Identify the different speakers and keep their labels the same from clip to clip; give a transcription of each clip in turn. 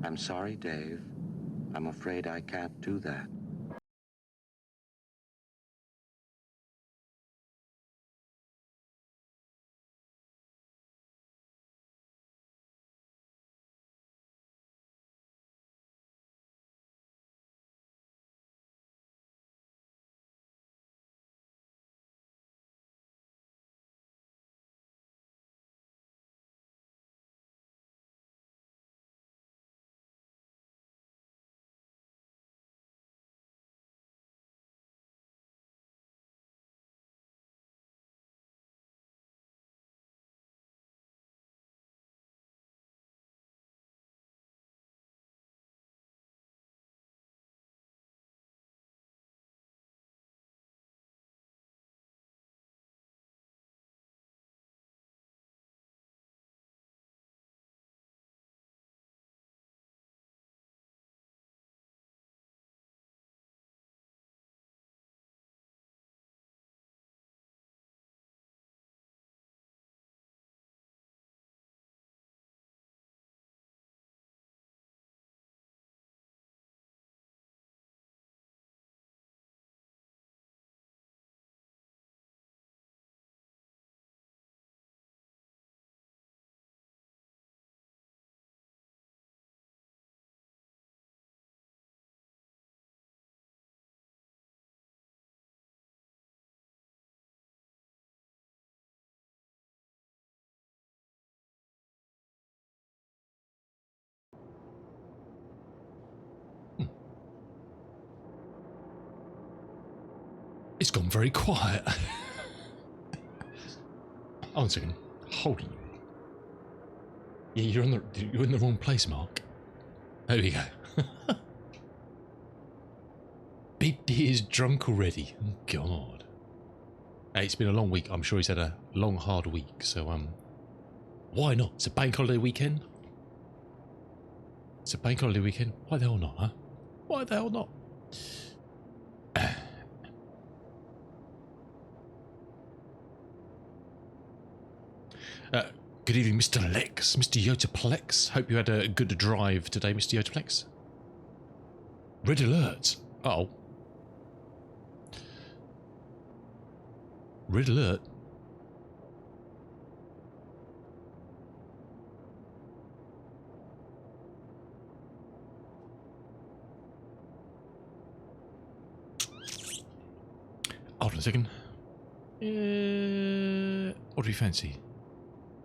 Speaker 1: I'm sorry, Dave. I'm afraid I can't do that.
Speaker 2: It's gone very quiet. Hold on a second. Hold on. Yeah, you're in the wrong place, Mark. There we go. Big D is drunk already. Oh, God. Hey, it's been a long week. I'm sure he's had a long, hard week. So, why not? It's a bank holiday weekend. It's a bank holiday weekend. Why the hell not, huh? Why the hell not? Good evening, Mr. Lex, Mr. Yotaplex. Hope you had a good drive today, Mr. Yotaplex. Red alert. Uh oh. Red alert. Hold on a second. What do you fancy?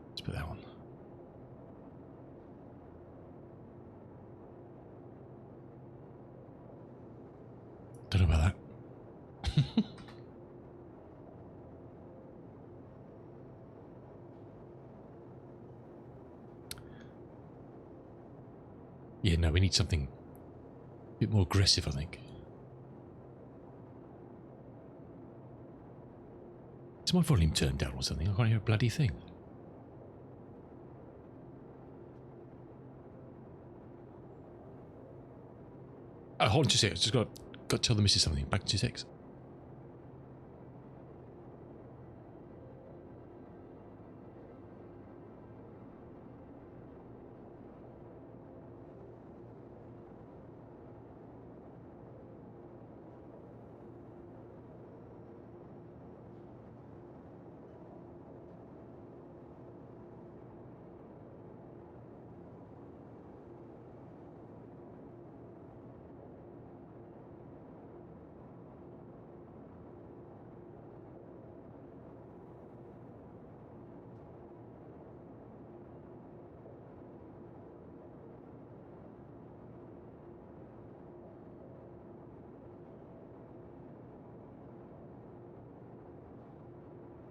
Speaker 2: Let's put that on. Don't know about that. Yeah, no, we need something a bit more aggressive, I think. Is my volume turned down or something? I can't hear a bloody thing. Oh, hold on 2 seconds. Just got to tell the missus something. Back in 2 seconds.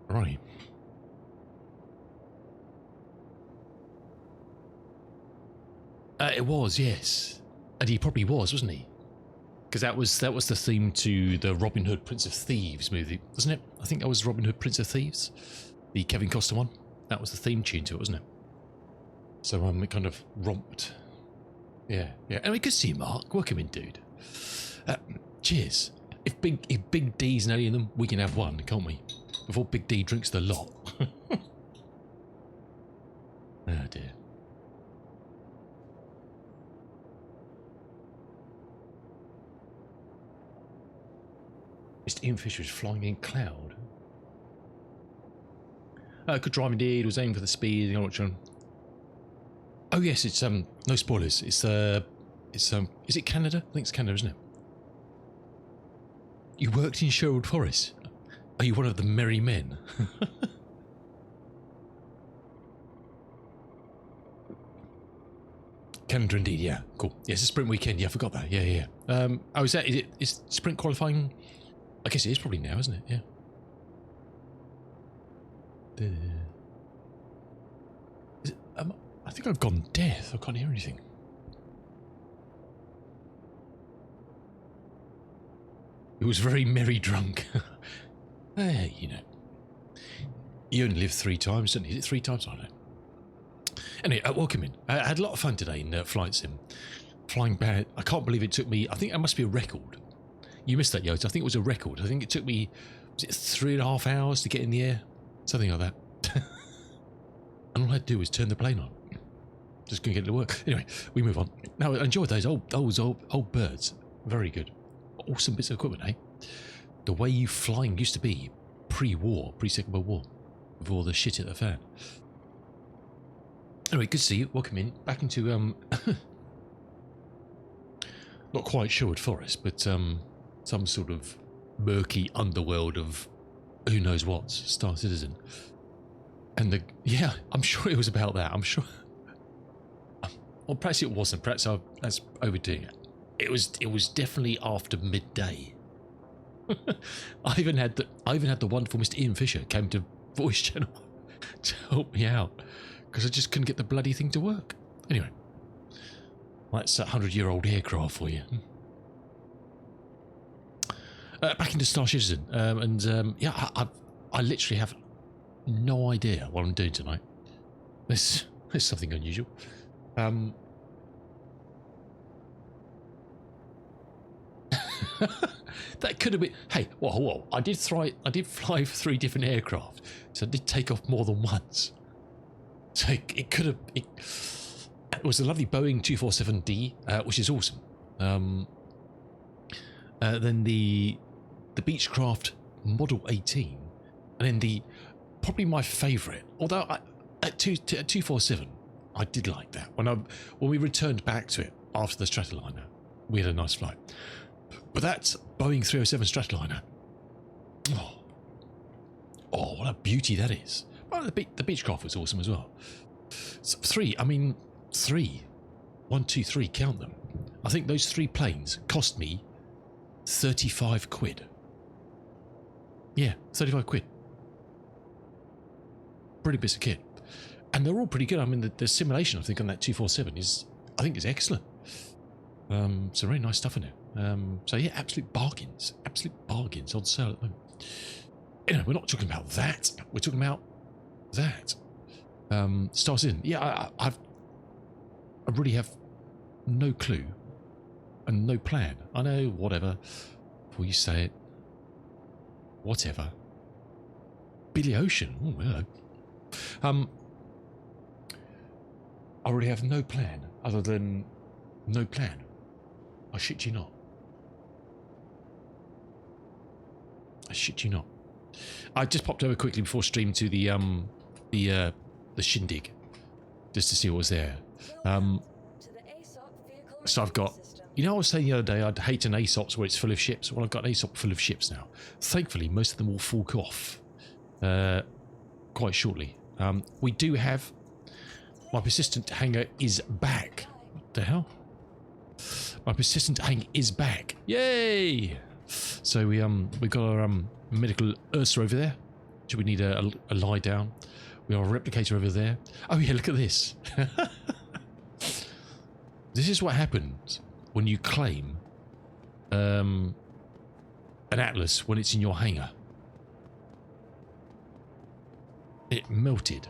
Speaker 2: Right. It was, yes. And he probably was, wasn't he? Because that was the theme to the Robin Hood Prince of Thieves movie, wasn't it? I think that was Robin Hood Prince of Thieves, the Kevin Costner one. That was the theme tune to it, wasn't it? So it kind of romped. Yeah, yeah. Anyway, good to see you, Mark. Welcome in, dude. Cheers. If Big D's not in them, we can have one, can't we? Before Big D drinks the lot. Oh dear. Mr. Ian Fisher is flying in cloud. Good drive indeed. Was aiming for the speed. Oh yes, it's no spoilers. It's is it Canada? I think it's Canada, isn't it? You worked in Sherwood Forest. Are you one of the merry men? Canada indeed, yeah, cool. Yeah, it's a sprint weekend. Yeah, I forgot that. Yeah. Oh, is sprint qualifying? I guess it is probably now, isn't it? Yeah. Is it, I think I've gone deaf. I can't hear anything. It was very merry drunk. Hey, you know. You only live 3 times, don't you? Is it 3 times? I don't know. Anyway, welcome in. I had a lot of fun today in Flight Sim. Flying bad. I can't believe it took me... I think that must be a record. You missed that, Yoda. I think it was a record. I think it took me... Was it 3.5 hours to get in the air? Something like that. And all I had to do was turn the plane on. Just going to get it to work. Anyway, we move on. Now, I enjoyed those old birds. Very good. Awesome bits of equipment, eh? The way flying used to be pre-war, pre-Second World War, before the shit hit the fan. Anyway, good to see you. Welcome in. Back into, not quite Sherwood Forest, but some sort of murky underworld of who knows what, Star Citizen. And yeah, I'm sure it was about that. I'm sure. Well, perhaps it wasn't. Perhaps that's overdoing it. It was definitely after midday. I even had the wonderful Mr. Ian Fisher came to Voice Channel to help me out because I just couldn't get the bloody thing to work. Anyway, that's a 100-year-old aircraft for you. Back into Star Citizen, yeah, I literally have no idea what I'm doing tonight. There's something unusual. That could have been. Hey, whoa! I did fly 3 different aircraft, so I did take off more than once. So it could have. It was a lovely Boeing 247D, which is awesome. Then the Beechcraft Model 18, and then probably my favourite. Although at 247, I did like that when we returned back to it after the Stratoliner, we had a nice flight. But that's Boeing 307 Stratoliner. Oh, what a beauty that is. Well, the Beechcraft was awesome as well. So 3, 1, 2, 3, count them. I think those 3 planes cost me 35 quid. Yeah, 35 quid. Pretty bits of kit. And they're all pretty good. I mean, the simulation, I think, on that 247 is excellent. Some really nice stuff in it. So yeah, absolute bargains on sale at the moment. Anyway, we're not talking about that. We're talking about that. Star Citizen. Yeah, I really have no clue and no plan. I know, whatever. Before you say it, whatever. Billy Ocean. Oh, hello. I really have no plan other than no plan. I shit you not. I shit you not. I just popped over quickly before stream to the shindig, just to see what was there. So I've got, I was saying the other day I'd hate an ASOPs where it's full of ships. Well, I've got an ASOP full of ships now. Thankfully, most of them will fork off quite shortly. We do have my persistent hangar is back. What the hell? My persistent hang is back. Yay! So we got our medical Ursa over there. Do we need a lie down? We have a replicator over there. Oh yeah, look at this. This is what happens when you claim an Atlas when it's in your hangar. It melted.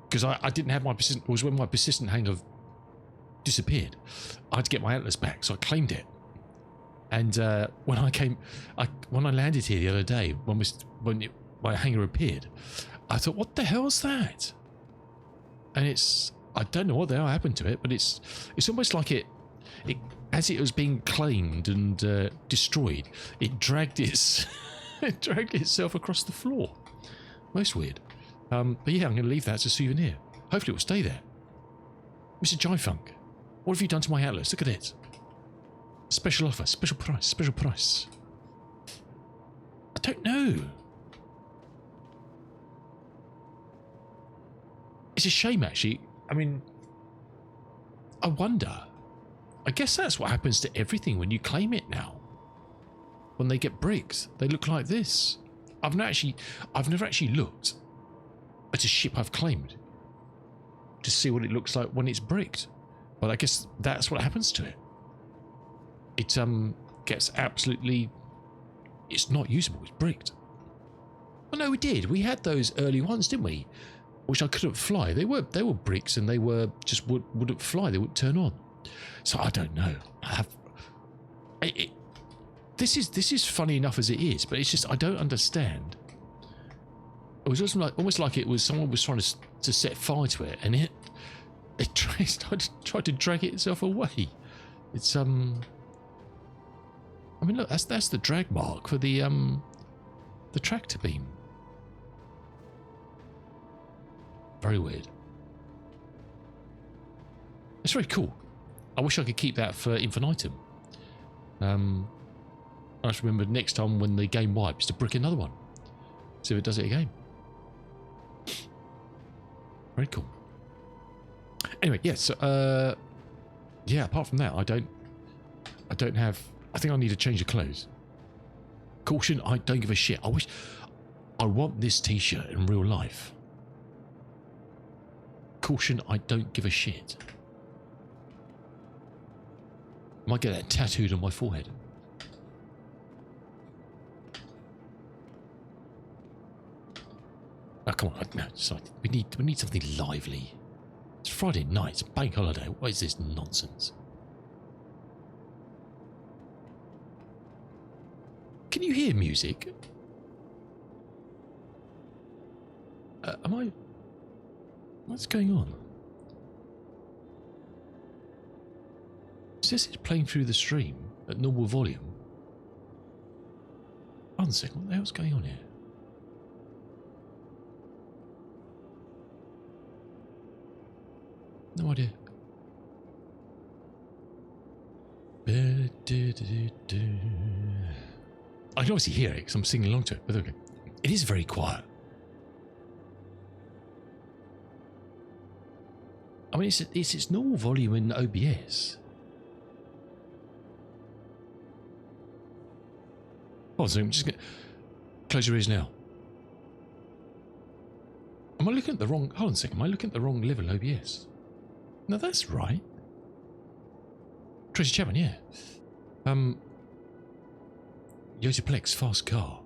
Speaker 2: Because I didn't have my persistent. It was when my persistent hangar disappeared. I had to get my Atlas back, so I claimed it. And when I landed here the other day, when my hangar appeared, I thought, "What the hell's that?" And I don't know what the hell happened to it, but it's almost like it as it was being claimed and destroyed, it dragged it dragged itself across the floor. Most weird. But yeah, I'm going to leave that as a souvenir. Hopefully it will stay there. Mr. Jai-Funk, what have you done to my Atlas? Look at it. Special offer, special price, special price. I don't know. It's a shame, actually. I mean, I wonder. I guess that's what happens to everything when you claim it now. When they get bricked, they look like this. I've never actually looked at a ship I've claimed to see what it looks like when it's bricked. But I guess that's what happens to it. It gets absolutely... It's not usable, it's bricked. Well, no, we did. We had those early ones, didn't we? Which I couldn't fly. They were bricks and they were just wouldn't fly. They wouldn't turn on. So I don't know. This is funny enough as it is, but it's just I don't understand. It was almost like it was someone was trying to set fire to it, and it tried to drag itself away. It's I mean, look, that's the drag mark for the tractor beam. Very weird. It's very cool. I wish I could keep that for infinitum. I just remember next time when the game wipes to brick another one. See if it does it again. Very cool. Anyway, yeah, so yeah, apart from that, I don't have... I think I need to change the clothes. Caution, I don't give a shit. I want this t-shirt in real life. Caution, I don't give a shit. I might get that tattooed on my forehead. Oh, come on, no, sorry. We need something lively. It's Friday night, it's bank holiday. What is this nonsense? Can you hear music? Am I... What's going on? It says it's playing through the stream at normal volume. One second, what the hell's going on here? No idea. I can obviously hear it because I'm singing along to it, but okay. It is very quiet. I mean, it's its normal volume in OBS. Oh, so I'm just going to close your ears now. Am I looking at the wrong... Hold on a second. Am I looking at the wrong level OBS? No, that's right. Tracy Chapman, yeah. Yotaplex fast car.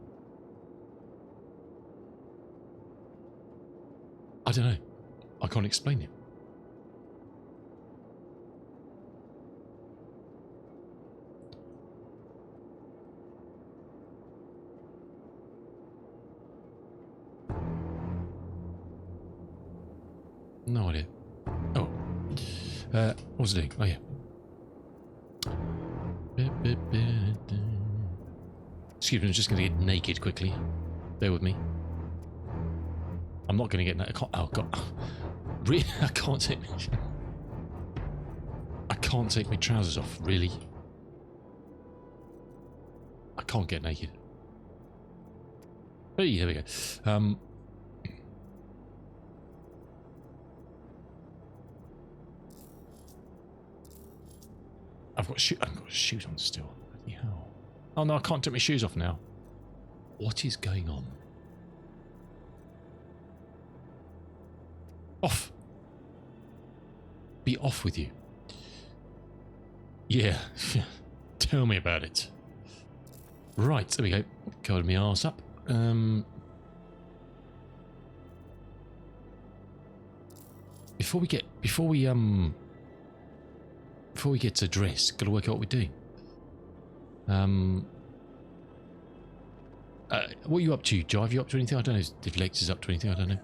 Speaker 2: I don't know. I can't explain it. No idea. Oh. What was I doing? Oh, yeah. Excuse me, I'm just going to get naked quickly. Bear with me. I'm not going to get naked. Oh, God. Really? I can't take my trousers off, really. I can't get naked. Hey, there we go. I've got shoes on still. Bloody hell. Oh no, I can't take my shoes off now. What is going on? Off. Be off with you. Yeah. Tell me about it. Right, there we go. Covered my arse up. Before we get to dress, gotta work out what we're doing. What are you up to, Jive? You up to anything? I don't know if Lex is up to anything. I don't know.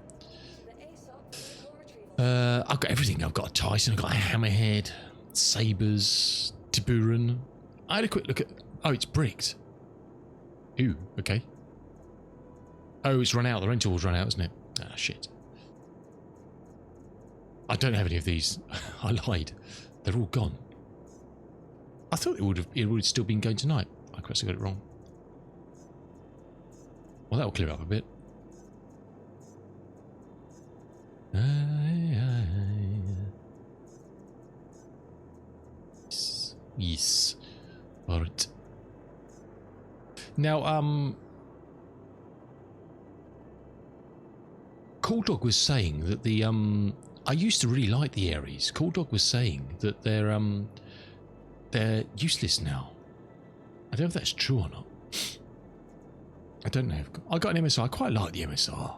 Speaker 2: I've got everything. I've got a Tyson. I've got a Hammerhead. Sabres, Tiburon. I had a quick look at... Oh, it's bricked. Ooh, okay. Oh, it's run out. The rental's run out, isn't it? Ah, shit. I don't have any of these. I lied. They're all gone. I thought it would have still been going tonight. I actually got it wrong. Well, that'll clear up a bit. Yes. Alright. Now, Cool Dog was saying that the, I used to really like the Aries. Cool Dog was saying that they're useless now. I don't know if that's true or not. I don't know. I got an MSR. I quite like the MSR.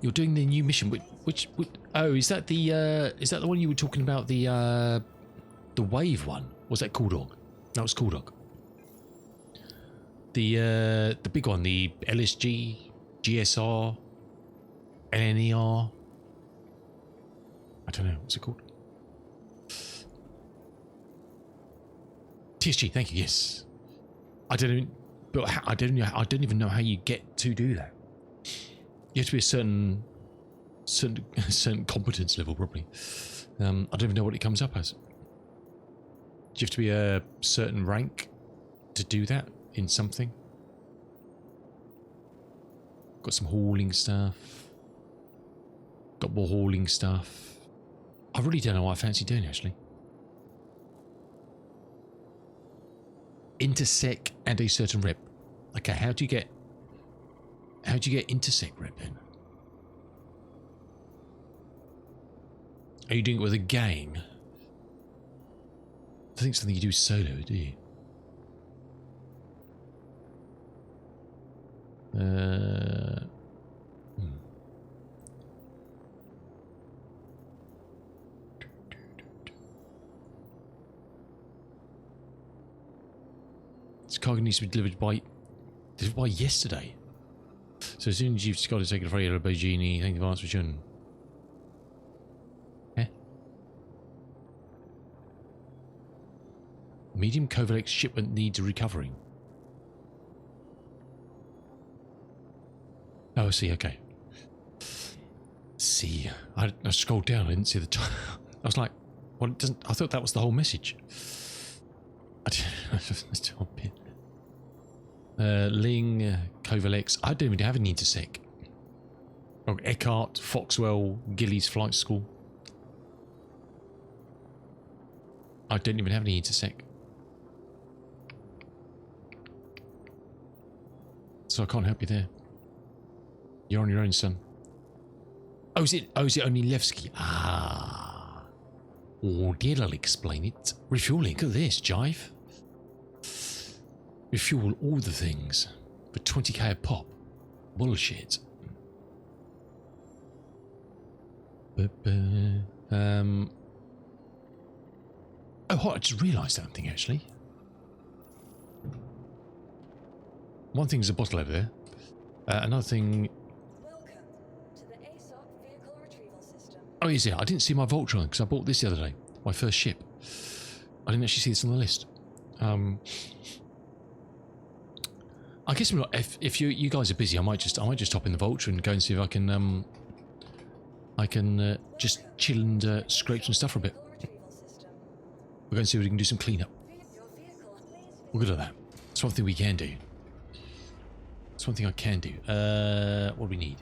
Speaker 2: You're doing the new mission. Which oh, is that the one you were talking about? The wave one? Was that Cool Dog? That was Cool Dog. The big one, the LSG, GSR, LNER. I don't know. What's it called? TSG. Thank you. Yes. I don't even know how you get to do that. You have to be a certain competence level, probably. I don't even know what it comes up as. Do you have to be a certain rank to do that in something? Got some hauling stuff. Got more hauling stuff. I really don't know what I fancy doing, actually. Intersec and a certain rep. Okay, how do you get intersec rep then? Are you doing it with a gang? I think something you do solo, do you? This cargo needs to be delivered by yesterday. So as soon as you've got to take it for a Lamborghini, thank you for answering. Eh? Medium Covalex shipment needs recovering. Oh, I see, okay. See, I scrolled down, I didn't see the time. I was like, well, it doesn't, I thought that was the whole message. Stop it. Ling, Covalex, I don't even have an intersec. Oh, Eckhart, Foxwell, Gillies Flight School. I don't even have any intersec. So I can't help you there. You're on your own, son. Oh, is it only Levski? Ah. Oh, that'll explain it. Refueling, look at this, Jive. Refuel all the things for 20k a pop. Bullshit. Oh, I just realised something actually. One thing's a bottle over there. Another thing.
Speaker 3: Welcome to the ASOC vehicle retrieval system.
Speaker 2: Oh, is it? I didn't see my Voltron because I bought this the other day. My first ship. I didn't actually see this on the list. I guess if you guys are busy, I might just hop in the Voltron and go and see if I can just chill and scrape some stuff for a bit. We're going to see if we can do some cleanup. We're good at that. That's one thing we can do. That's one thing I can do. What do we need?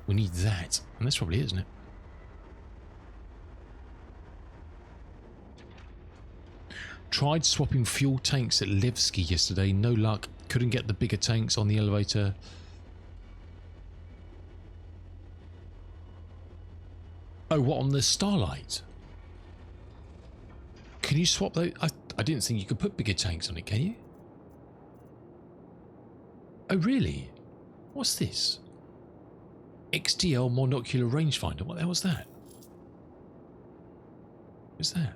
Speaker 2: We need that. And that's probably it, isn't it? Tried swapping fuel tanks at Levski yesterday. No luck. Couldn't get the bigger tanks on the elevator. Oh, what, on the Starlight? Can you swap those? I didn't think you could put bigger tanks on it, can you? Oh, really? What's this? XDL monocular rangefinder. What the hell was that? What's that?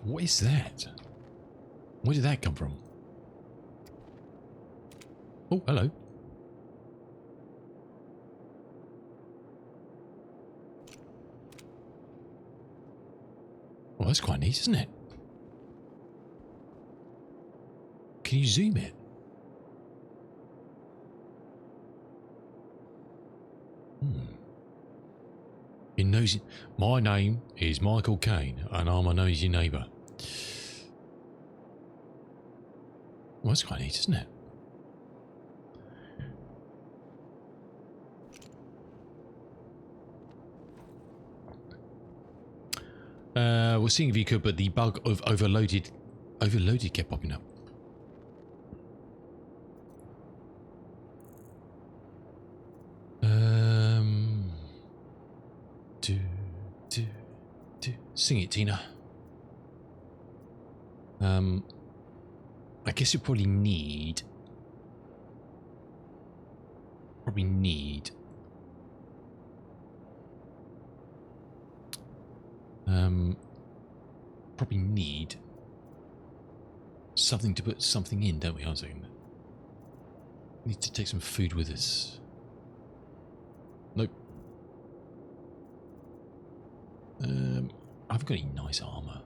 Speaker 2: What is that? Where did that come from? Oh, hello. Well, that's quite neat, isn't it? Can you zoom it? Your nosy. My name is Michael Caine, and I'm a nosy neighbour. Well, that's quite neat, isn't it? We're seeing if you could, but the bug of overloaded kept popping up. Sing it, Tina. I guess you probably need something to put something in, don't we? I was thinking. Need to take some food with us. Nope. I haven't got any nice armour.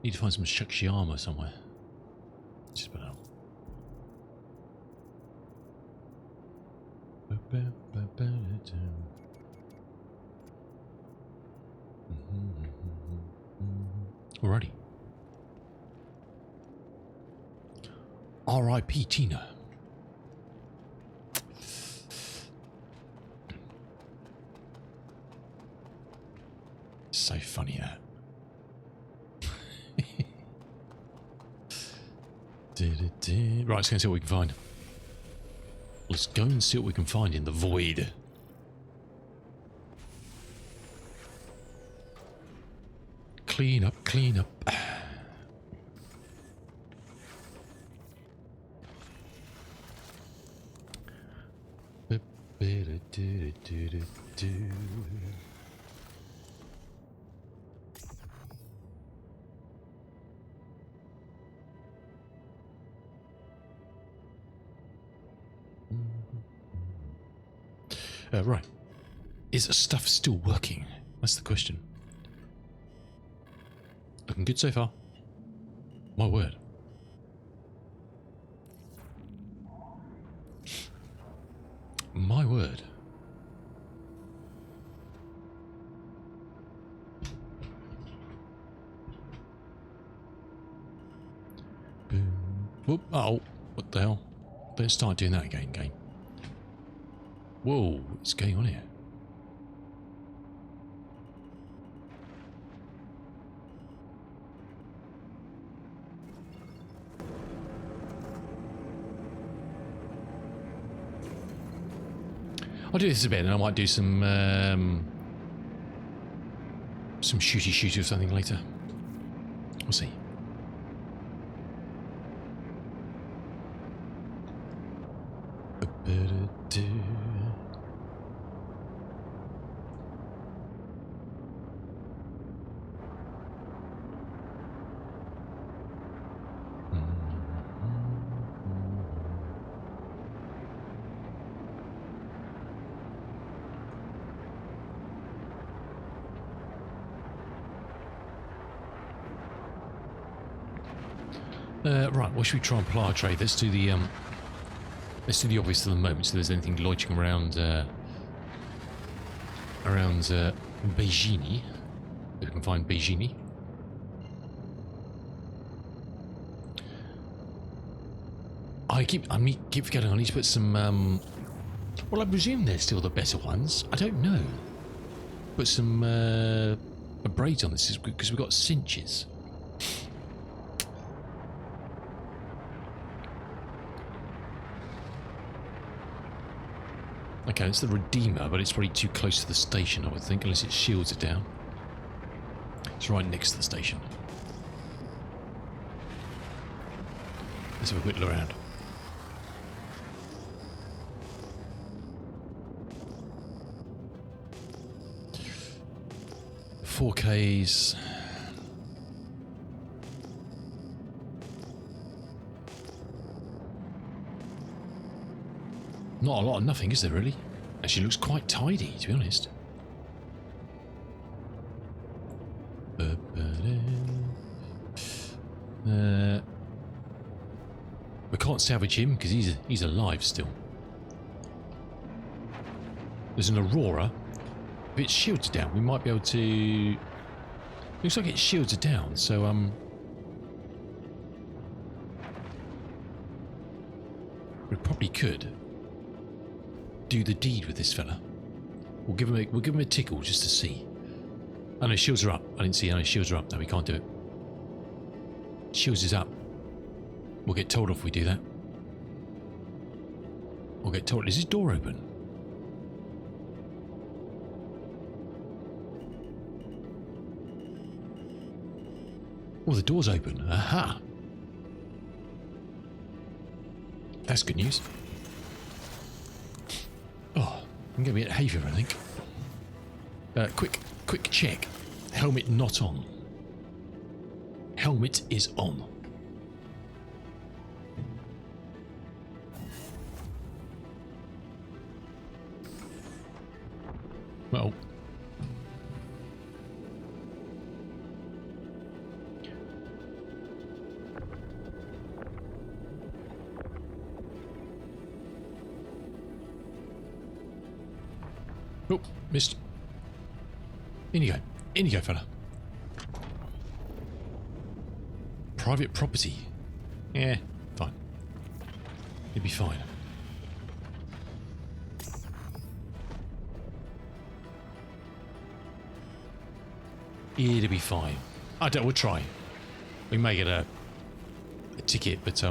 Speaker 2: Need to find some shucksy armour somewhere. Just about out. Alrighty. R.I.P. Tina. So funny, that. Right, let's go and see what we can find. Let's go and see what we can find in the void. Clean up, clean up. Right. Is stuff still working? That's the question. Looking good so far. My word. My word. Boom. Whoop. Oh, what the hell? Don't start doing that again, game. Whoa, what's going on here? I'll do this a bit, and I might do some shooty or something later. We'll see. Right, what should we try and apply our trade? Let's do the obvious for the moment. So there's anything loitering around Beijini. If we can find Beijini. I keep forgetting I need to put some well, I presume they're still the better ones. I don't know. Put some braids on this because we've got cinches. Okay, it's the Redeemer, but it's probably too close to the station, I would think, unless it shields it down. It's right next to the station. Let's have a whittle around. 4Ks. Not a lot of nothing, is there really? Actually looks quite tidy, to be honest. We can't salvage him because he's alive still. There's an Aurora. If its shields are down, we might be able to... Looks like its shields are down, so we probably could do the deed with this fella. We'll give him a tickle just to see. Oh no, shields are up. I didn't see. Oh no, shields are up. No, we can't do it. Shields is up. We'll get told off if we do that. We'll get told. Is this door open? Oh, the door's open. Aha! That's good news. Oh, I'm going to be at hay fever, I think. Quick check. Helmet not on. Helmet is on. Well. Oh, missed. In you go. In you go, fella. Private property. Yeah, fine. It'll be fine. It'll be fine. We'll try. We may get a ticket, but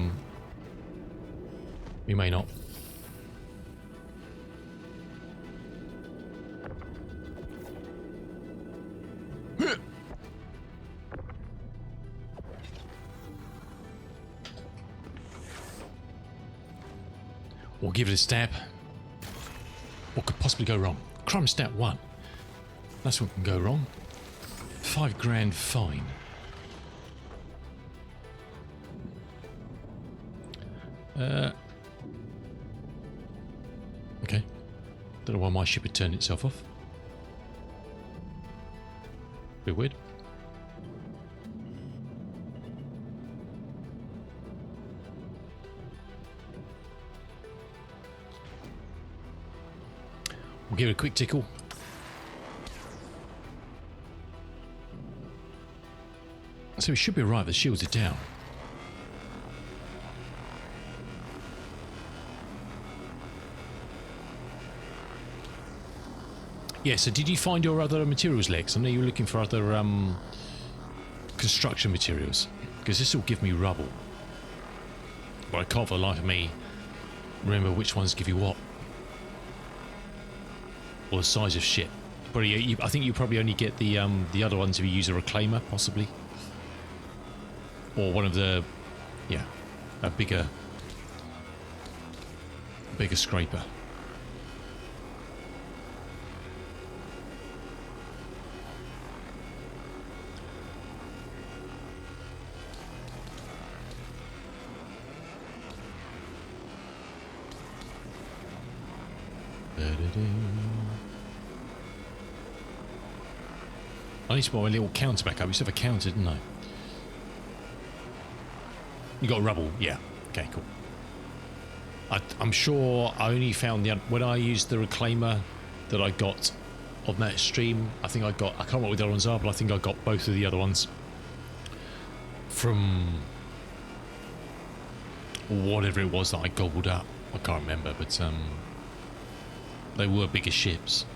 Speaker 2: we may not. We'll give it a stab. What could possibly go wrong? Crime stat 1. That's what can go wrong. £5 grand fine. Okay. Don't know why my ship had turned itself off. Bit weird. We'll give it a quick tickle. So we should be right, the shields are down. Yeah, so did you find your other materials, Lex? I know you were looking for other construction materials. Because this will give me rubble. But I can't for the life of me remember which ones give you what. Or the size of shit. Probably, I think you probably only get the other ones if you use a reclaimer, possibly. Or one of the, yeah, a bigger scraper. I need to put my little counter back up. I used to have a counter, didn't I? You got rubble, yeah. Okay, cool. I'm sure I only found when I used the reclaimer that I got on that stream. I think I can't remember what the other ones are, but I think I got both of the other ones from whatever it was that I gobbled up. I can't remember, but they were bigger ships.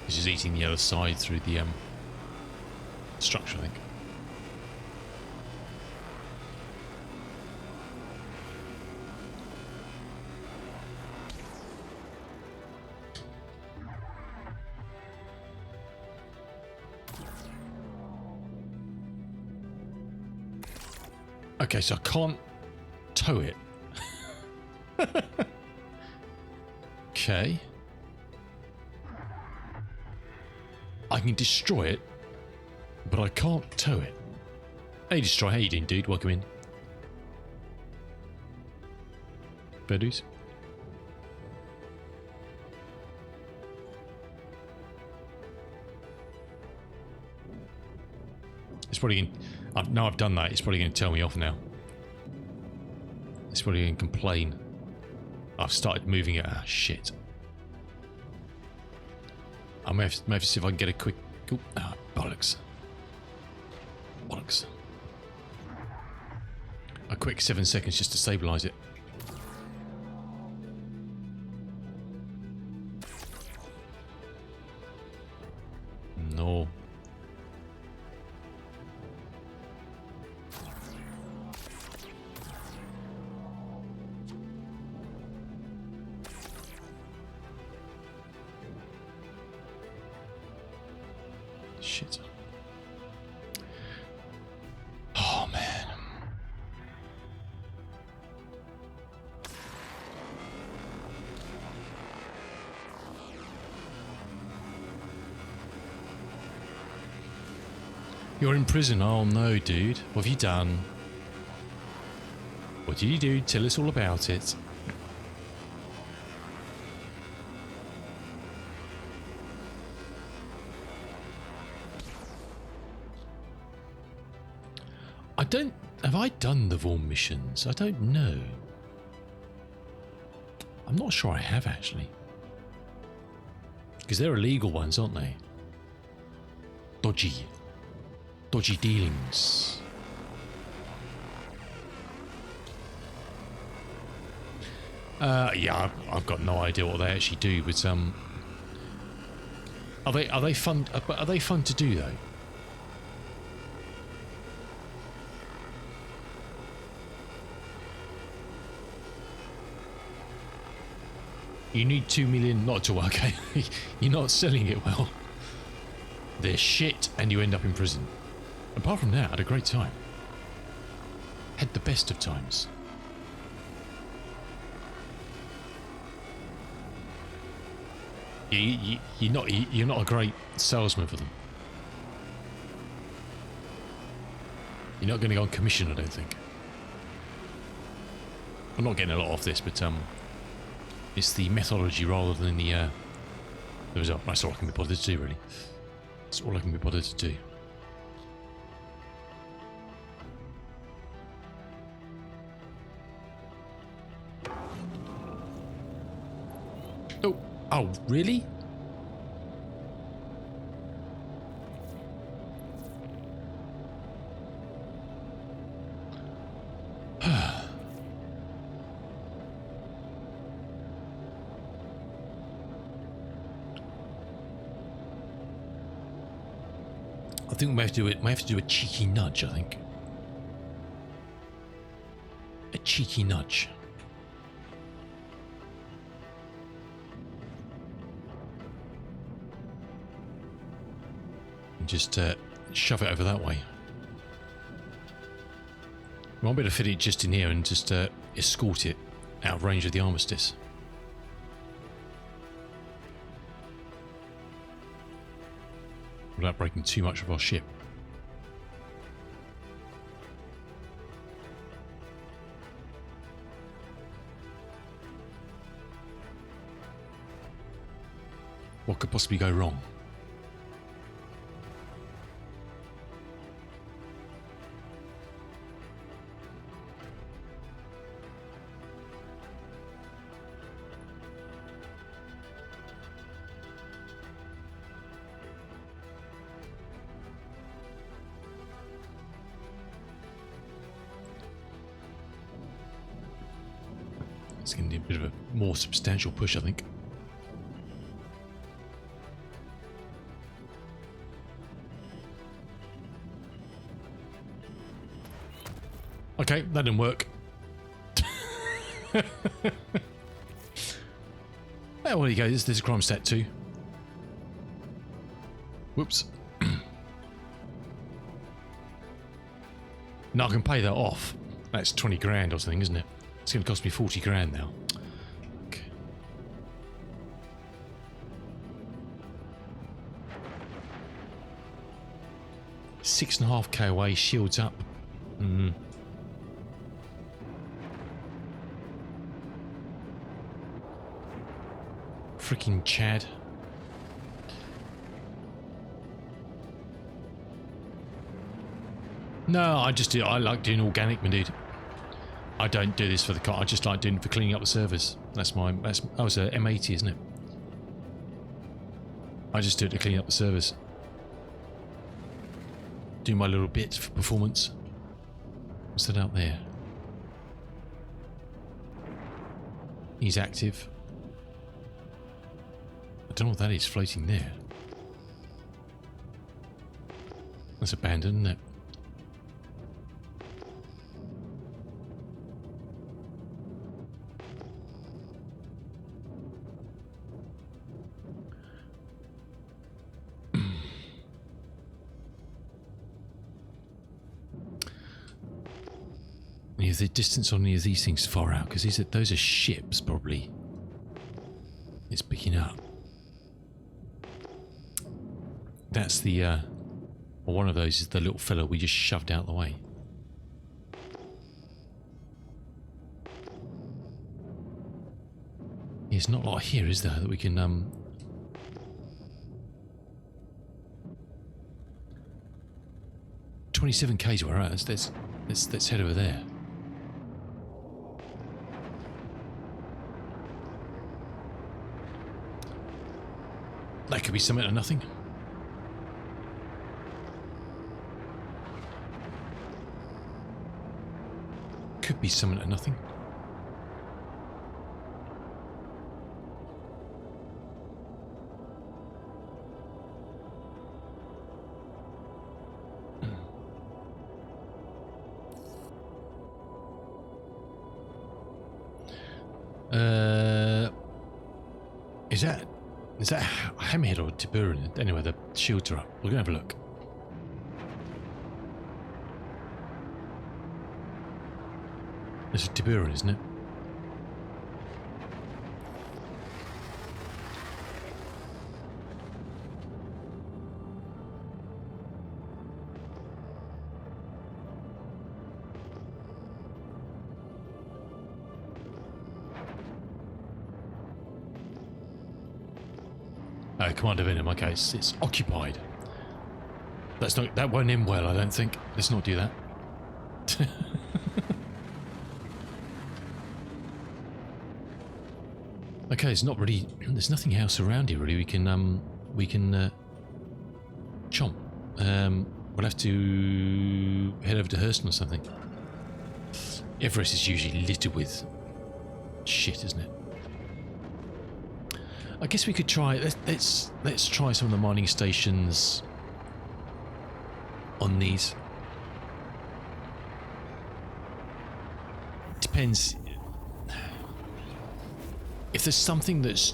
Speaker 2: It's just eating the other side through the structure, I think. Okay, so I can't tow it. Okay. can destroy it, but I can't tow it. Hey, Destroy, how you doing, dude? Welcome in. Fair dues. It's probably going to... Now I've done that, it's probably going to tell me off now. It's probably going to complain. I've started moving it. Ah, shit. I may have to see if I can get a quick... Oh, ah, bollocks. Bollocks. A quick 7 seconds just to stabilise it. No. Shit. Oh, man. You're in prison. Oh, no, dude. What have you done? What did you do? Tell us all about it. I don't... Have I done the Vaughan missions? I don't know. I'm not sure I have, actually. Because they're illegal ones, aren't they? Dodgy. Dodgy dealings. Yeah, I've got no idea what they actually do, but are they fun? Are they fun to do though? You need 2 million not to work. Okay, you're not selling it well. They're shit, and you end up in prison. Apart from that, I had a great time. Had the best of times. You're not a great salesman for them. You're not going to go on commission, I don't think. I'm not getting a lot off this, but it's the methodology rather than the result. That's all I can be bothered to do, really. That's all I can be bothered to do. Oh, really? I think we may have to do it. May have to do a cheeky nudge. I think a cheeky nudge. And just shove it over that way. We might be able to fit it just in here and just escort it out of range of the armistice. Without breaking too much of our ship. What could possibly go wrong? It's going to need a bit of a more substantial push, I think. Okay, that didn't work. Well, there you go. There's a crime stat too. Whoops. Now I can pay that off. That's 20 grand or something, isn't it? It's going to cost me 40 grand now. Okay. 6.5k away, shields up. Freaking Chad. No, I like doing organic, my dude. I don't do this for the car. I just like doing it for cleaning up the servers. That's oh, it's a M80, isn't it? I just do it to clean up the servers. Do my little bit for performance. What's that out there? He's active. I don't know what that is floating there. That's abandoned, isn't it? Is the distance on any of these things far out? Because those are ships, probably. It's picking up. That's the, well, one of those is the little fellow we just shoved out the way. There's not a lot here, is there, that we can, 27k's where we're at. Let's head over there. That could be something or nothing. Could be something or nothing. Is that Hammerhead or Tiburon? Anyway, the shields are up. We're going to have a look. This is Tiburon, isn't it? Commander Venom, okay, it's occupied. That won't end well, I don't think. Let's not do that. Okay, it's not really. There's nothing else around here really. We can chomp. We'll have to head over to Hurston or something. Everest is usually littered with shit, isn't it? I guess we could try. Let's try some of the mining stations on these. Depends. If there's something that's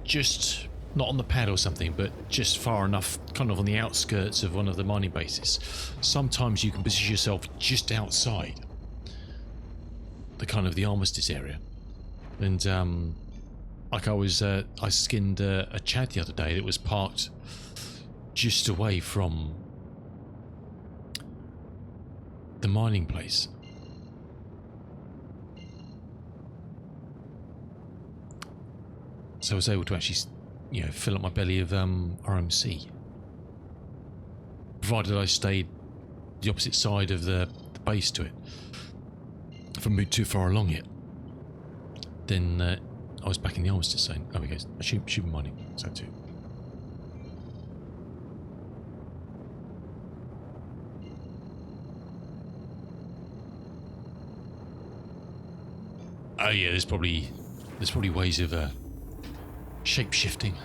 Speaker 2: just not on the pad or something, but just far enough, kind of on the outskirts of one of the mining bases, sometimes you can position yourself just outside the kind of the armistice area, and like I skinned a Chad the other day that was parked just away from the mining place. So I was able to actually, fill up my belly of RMC, provided I stayed the opposite side of the base to it. If I moved too far along it, then I was back in the armistice zone. Oh, we go. Shoot mining. So too. Oh yeah, there's probably ways of shape shifting.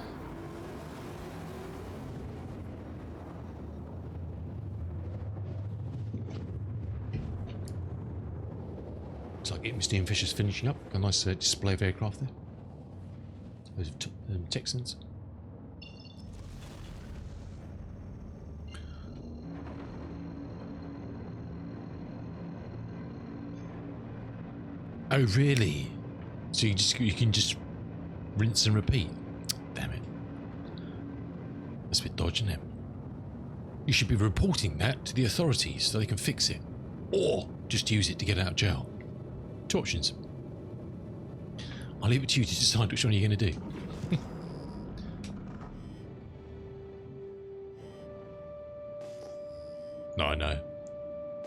Speaker 2: Looks like Mr. and Fisher's finishing up. A nice display of aircraft there. Those Texans. Oh really? So you can just rinse and repeat? Damn it. That's a bit dodgy, isn't it? You should be reporting that to the authorities so they can fix it. Or just use it to get out of jail. 2 options. I'll leave it to you to decide which one you're going to do. No, I know.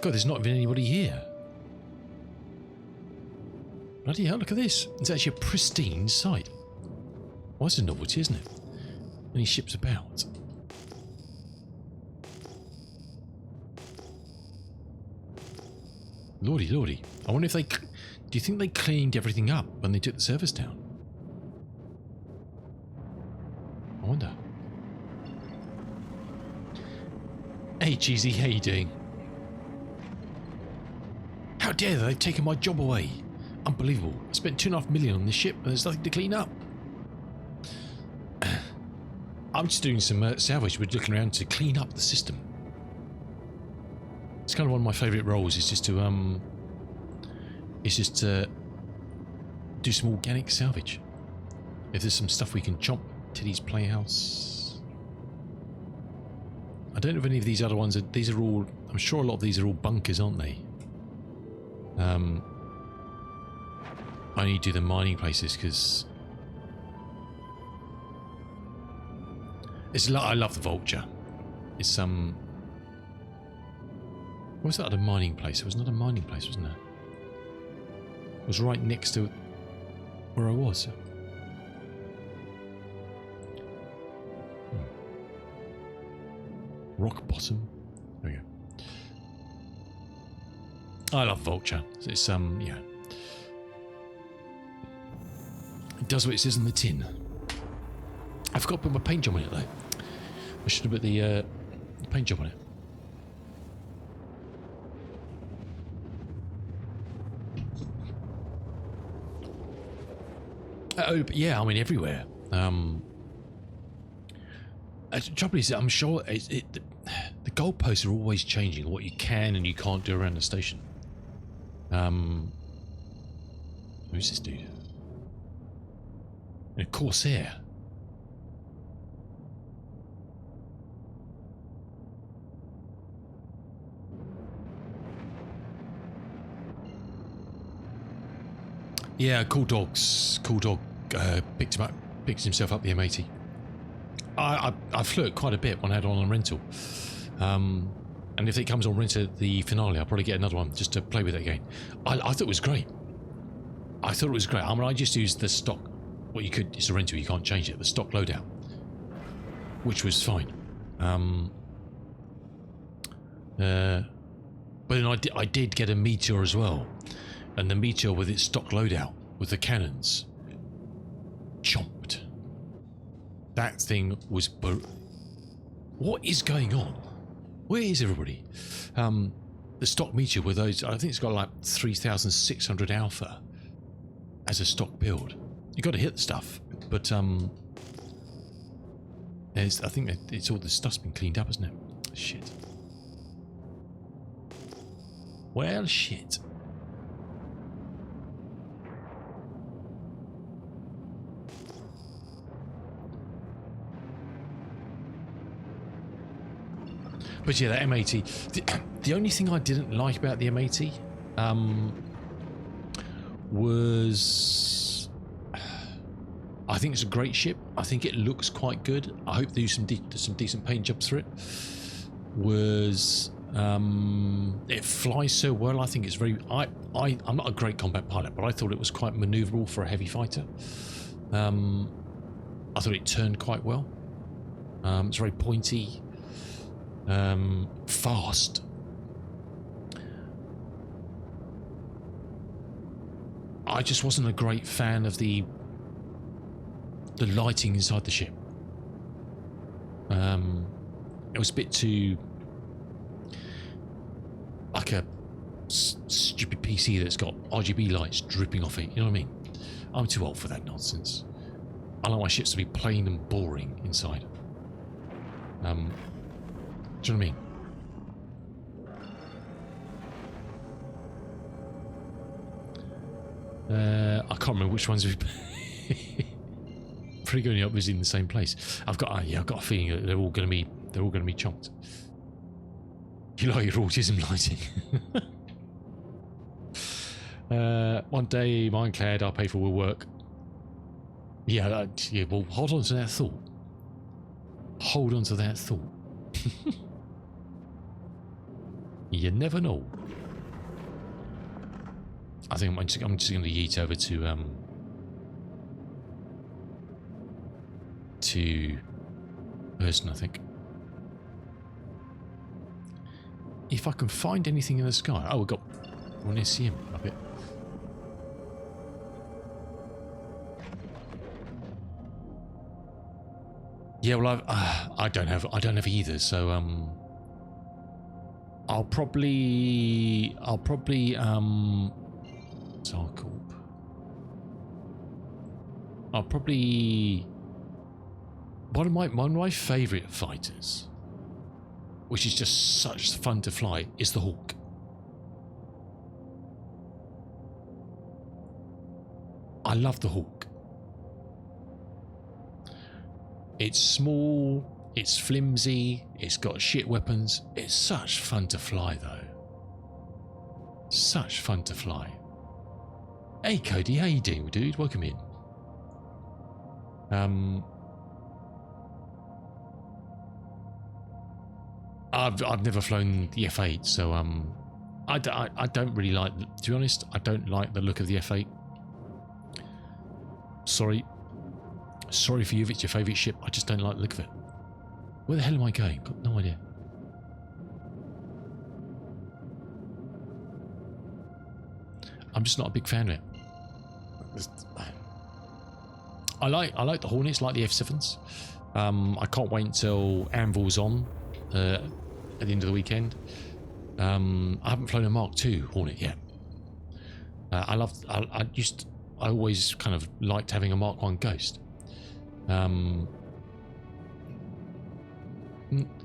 Speaker 2: God, there's not even anybody here. Bloody hell, look at this. It's actually a pristine site. Well, that's a novelty, isn't it? Any ships about. Lordy, lordy. I wonder if they... Do you think they cleaned everything up when they took the servers down? I wonder. Hey, Cheesy, how you doing? How dare they? They've taken my job away. Unbelievable. I spent $2.5 million on this ship and there's nothing to clean up. I'm just doing some salvage. We're looking around to clean up the system. It's kind of one of my favourite roles. Is just to do some organic salvage. If there's some stuff we can chomp. Teddy's Playhouse. I don't know if any of these other ones are. These are all. I'm sure a lot of these are all bunkers, aren't they? I need to do the mining places because it's. I love the Vulture. It's what was that other mining place? It was not a mining place, wasn't it? It was right next to where I was. Rock bottom. There we go. I love Vulture. It's yeah. It does what it says on the tin. I forgot to put my paint job on it though. I should have put the paint job on it. Oh, but yeah, I mean everywhere. The trouble is, I'm sure the goalposts are always changing. What you can and you can't do around the station. Who's this dude? A Corsair. Yeah, cool dogs. Cool dog picked himself up the M80. I flew it quite a bit when I had it on rental. And if it comes on rental the finale, I'll probably get another one just to play with it again. I thought it was great. I thought it was great. I mean, I just used the stock. Well, you could. It's a rental. You can't change it. The stock loadout, which was fine. But then I did get a Meteor as well, and the Meteor with its stock loadout with the cannons, chomped. That thing was. What is going on? Where is everybody? The stock Meteor with those. I think it's got like 3,600 alpha as a stock build. You got to hit the stuff, but I think it's all the stuff's been cleaned up, isn't it? Shit. Well, shit. But yeah, that M80. The only thing I didn't like about the M80 was, I think it's a great ship. I think it looks quite good. I hope they do some decent paint jobs for it. Was it flies so well. I think it's very. I'm not a great combat pilot, but I thought it was quite manoeuvrable for a heavy fighter. I thought it turned quite well. It's very pointy. Fast. I just wasn't a great fan of the lighting inside the ship. It was a bit too like a stupid PC that's got RGB lights dripping off it. You know what I mean? I'm too old for that nonsense. I like my ships to be plain and boring inside. Do you know what I mean? I can't remember which ones we've pretty good up visiting the same place. I've got a feeling that they're all going to be chonked. You like your autism lighting. One day, Mineclad, I'll pay for will work. Yeah, yeah, well, hold on to that thought. Hold on to that thought. You never know. I think I'm just going to yeet over to person, I think. If I can find anything in the sky. Oh, we've got one SCM up it. Yeah, well, I don't have either. So I'll probably Zarcorp. I'll probably one of my favourite fighters, which is just such fun to fly, is the Hawk. I love the Hawk. It's small, it's flimsy, it's got shit weapons. It's such fun to fly though. Such fun to fly. Hey Cody, how you doing, dude? Welcome in. I've never flown the F8, so I don't really like. To be honest, I don't like the look of the F8. Sorry for you if it's your favourite ship. I just don't like the look of it. Where the hell am I going? Got no idea. I'm just not a big fan of it. I like the Hornets, like the F7s. I can't wait until Anvil's on at the end of the weekend. I haven't flown a Mark II Hornet yet. I always kind of liked having a Mark 1 Ghost.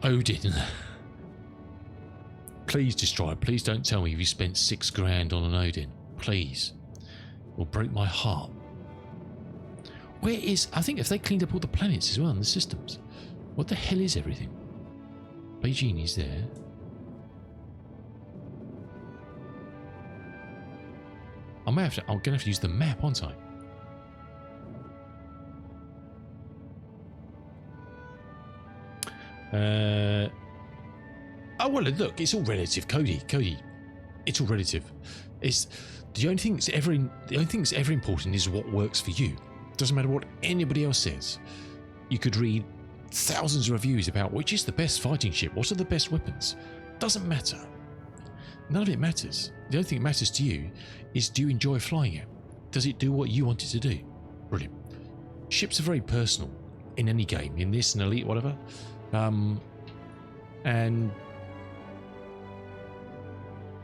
Speaker 2: Odin. Please, Destroyer, please don't tell me you spent $6 grand on an Odin. Please. It will break my heart. Where is... I think if they cleaned up all the planets as well and the systems. What the hell is everything? Beijing is there. I'm going to have to use the map, aren't I? Oh well, look, it's all relative, Cody. It's all relative. It's the only thing that's ever important is what works for you. Doesn't matter what anybody else says. You could read thousands of reviews about which is the best fighting ship, what are the best weapons. Doesn't matter. None of it matters. The only thing that matters to you is, do you enjoy flying it? Does it do what you want it to do? Brilliant. Ships are very personal in any game, in this and Elite, whatever. And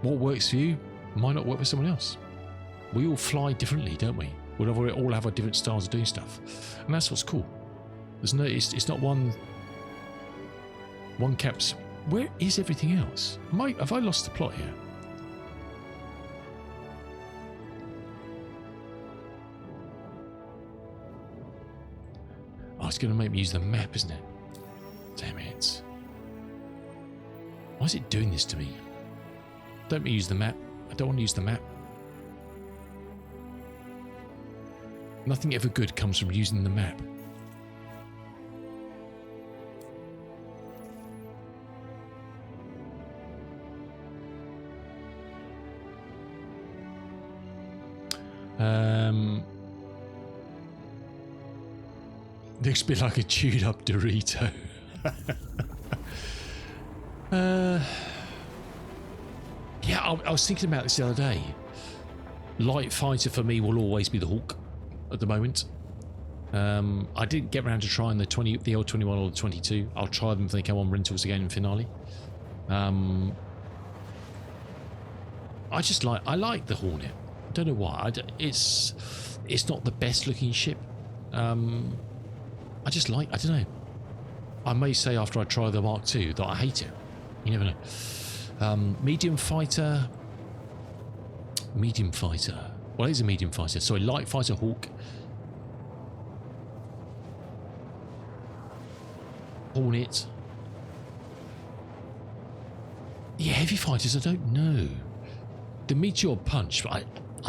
Speaker 2: what works for you might not work for someone else. We all fly differently, don't we? We all have our different styles of doing stuff, and that's what's cool. There's no, it's not one caps. Where is everything else? Have I lost the plot here? Oh, it's going to make me use the map, isn't it? Damn it. Why is it doing this to me? Don't use the map. I don't want to use the map. Nothing ever good comes from using the map. Looks a bit like a chewed up Dorito. Yeah, I was thinking about this the other day. Light fighter for me will always be the Hawk at the moment. I didn't get around to trying the old 21 or the 22. I'll try them if they come on rentals again in finale. I like the Hornet. I don't know why. It's not the best looking ship. I don't know. I may say after I try the Mark II that I hate it. You never know. Medium fighter. Well, it's a medium fighter. Sorry, light fighter Hawk. Hornet. Yeah, heavy fighters, I don't know. The meteor punch, I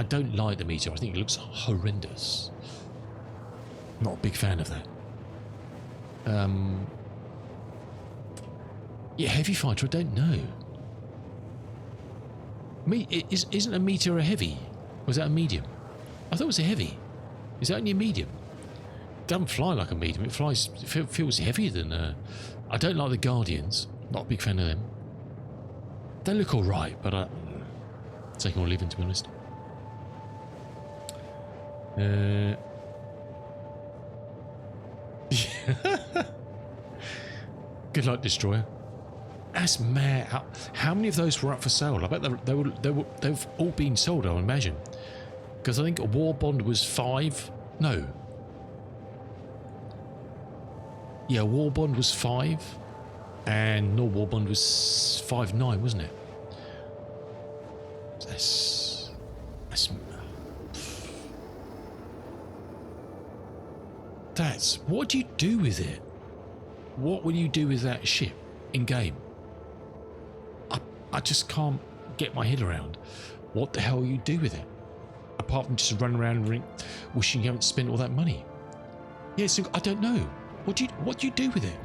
Speaker 2: don't like the meteor. I think it looks horrendous. Not a big fan of that. Yeah, heavy fighter, I don't know. Isn't a meteor a heavy? Was that a medium? I thought it was a heavy. Is that only a medium? It doesn't fly like a medium. It feels heavier than. I don't like the Guardians. Not a big fan of them. They look all right, but I take them or leave them, to be honest. Good luck, Destroyer. That's mad. How many of those were up for sale? I bet they've all been sold, I would imagine. Because I think a War Bond was 5. No. Yeah, War Bond was 5. And no War Bond was 5.9, wasn't it? That's... What do you do with it? What will you do with that ship in game? I just can't get my head around what the hell you do with it, apart from just run around and wishing you haven't spent all that money. Yeah, so I don't know. What do you do with it?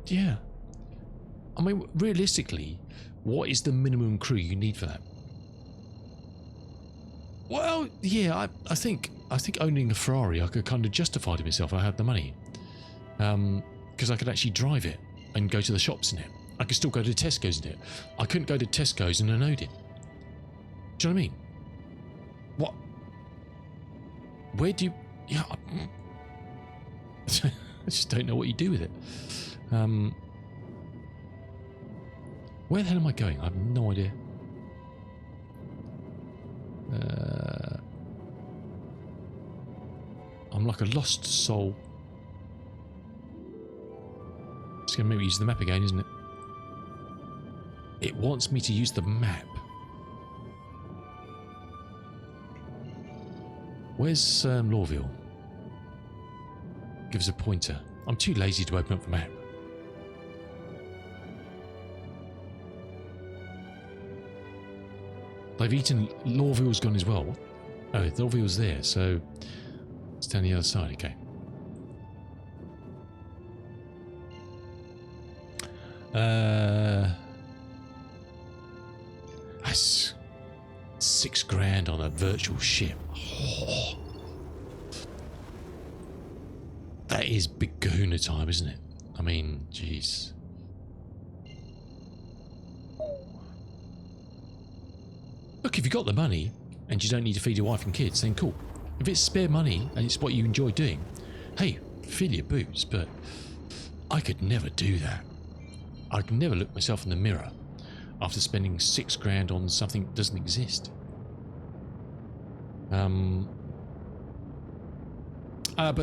Speaker 2: Yeah. I mean, realistically, what is the minimum crew you need for that? Well, yeah, I think owning a Ferrari, I could kind of justify to myself I had the money, because I could actually drive it and go to the shops in it. I could still go to Tesco's in it. I couldn't go to Tesco's and unload it. Do you know what I mean? What? Where do you? Yeah, I just don't know what you do with it. Where the hell am I going? I have no idea. I'm like a lost soul. It's going to make me use the map again, isn't it? It wants me to use the map. Where's Lawville? Give us a pointer. I'm too lazy to open up the map. They've eaten... Lawville's gone as well. Oh, Lawville's there, so... It's down the other side, okay. That's $6,000 on a virtual ship. Oh. That is big kahuna time, isn't it? I mean, jeez. Look, if you've got the money and you don't need to feed your wife and kids, then cool. If it's spare money and it's what you enjoy doing, hey, fill your boots, but I could never do that. I could never look myself in the mirror after spending $6,000 on something that doesn't exist. But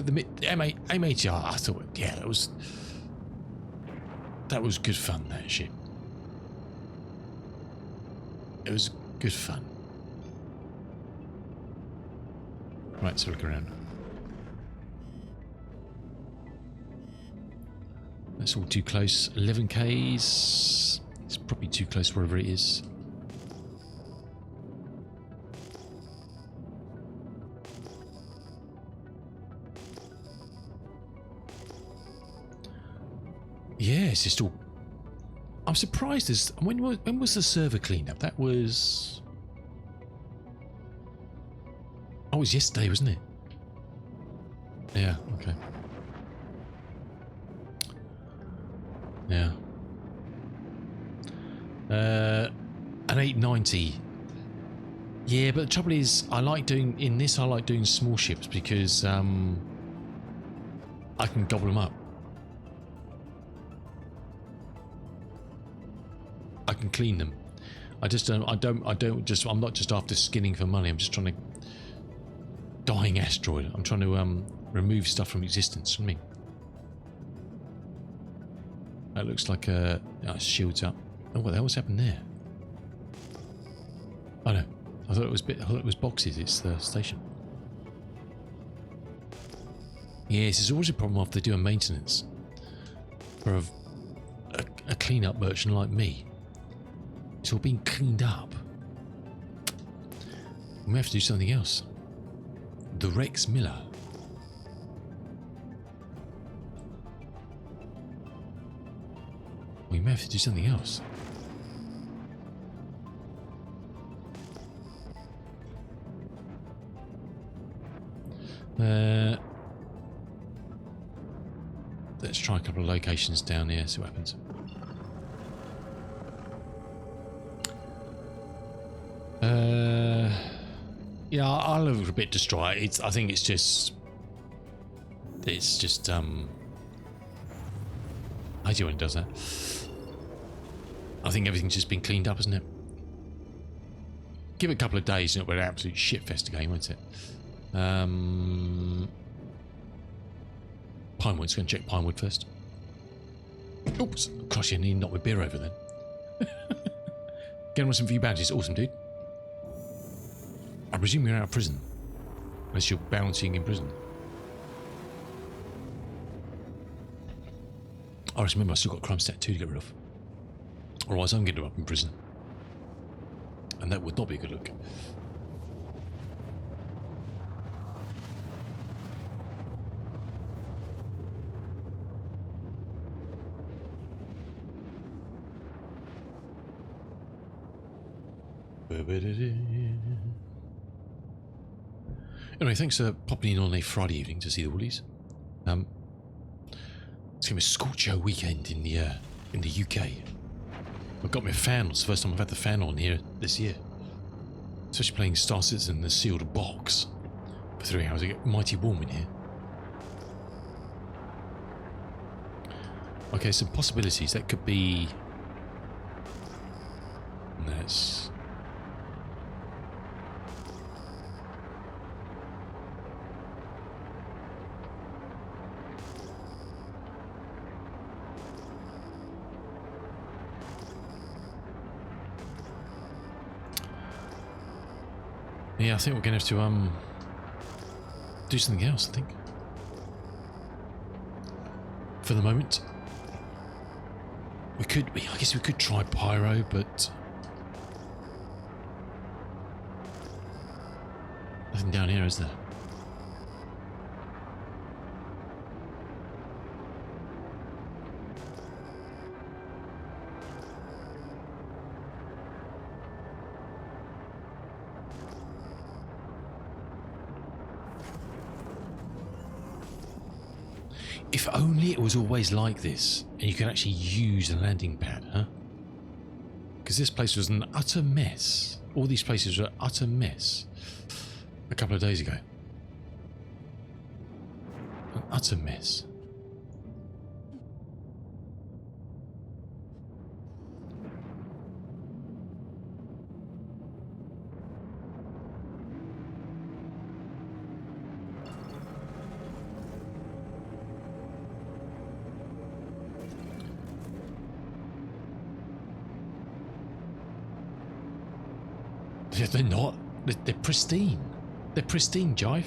Speaker 2: the M80R, I thought, yeah, that was good fun, that shit. It was good fun. Right, let's look around. That's all too close. 11Ks. It's probably too close wherever it is. Yeah, it's just all... I'm surprised there's... When was the server cleanup? That was... Oh, it was yesterday, wasn't it? Yeah, okay. Yeah. An 890. Yeah, but the trouble is, I like doing small ships because I can gobble them up. I can clean them. I'm not just after skinning for money. I'm just trying to dying asteroid. I'm trying to remove stuff from existence from me. That looks like a shields up. Oh, what the hell's happened there? Oh no, I thought it was boxes. It's the station. Yes, it's always a problem after they do a maintenance for a clean-up merchant like me. It's all being cleaned up. We may have to do something else. The Rex Miller. We may have to do something else. Let's try a couple of locations down here, see what happens. Yeah, I'll look a bit distraught. I think it's just how do you when it does that? I think everything's just been cleaned up, isn't it? Give it a couple of days and it'll be an absolute shitfest again, won't it? Pinewood, let's go and check Pinewood first. Oops, gosh, you need to knock my beer over then. Getting on some view badges, awesome, dude. I presume you're out of prison. Unless you're bouncing in prison. I just remember I still got crime stat 2 to get rid of. Otherwise I'm going to end up in prison. And that would not be a good look. Anyway, thanks for popping in on a Friday evening to see the Woolies. It's going to be a scorcho weekend in the UK. I've got my fan. It's the first time I've had the fan on here this year. Especially playing Star Citizen in the sealed box for 3 hours. It get mighty warm in here. Okay, some possibilities. That could be... That's... Yeah, I think we're going to have to do something else, I think. For the moment. I guess we could try Pyro, but... Nothing down here, is there? If only it was always like this, and you could actually use a landing pad, huh? Because this place was an utter mess. All these places were an utter mess a couple of days ago. An utter mess. They're not. They're pristine. They're pristine, Jive.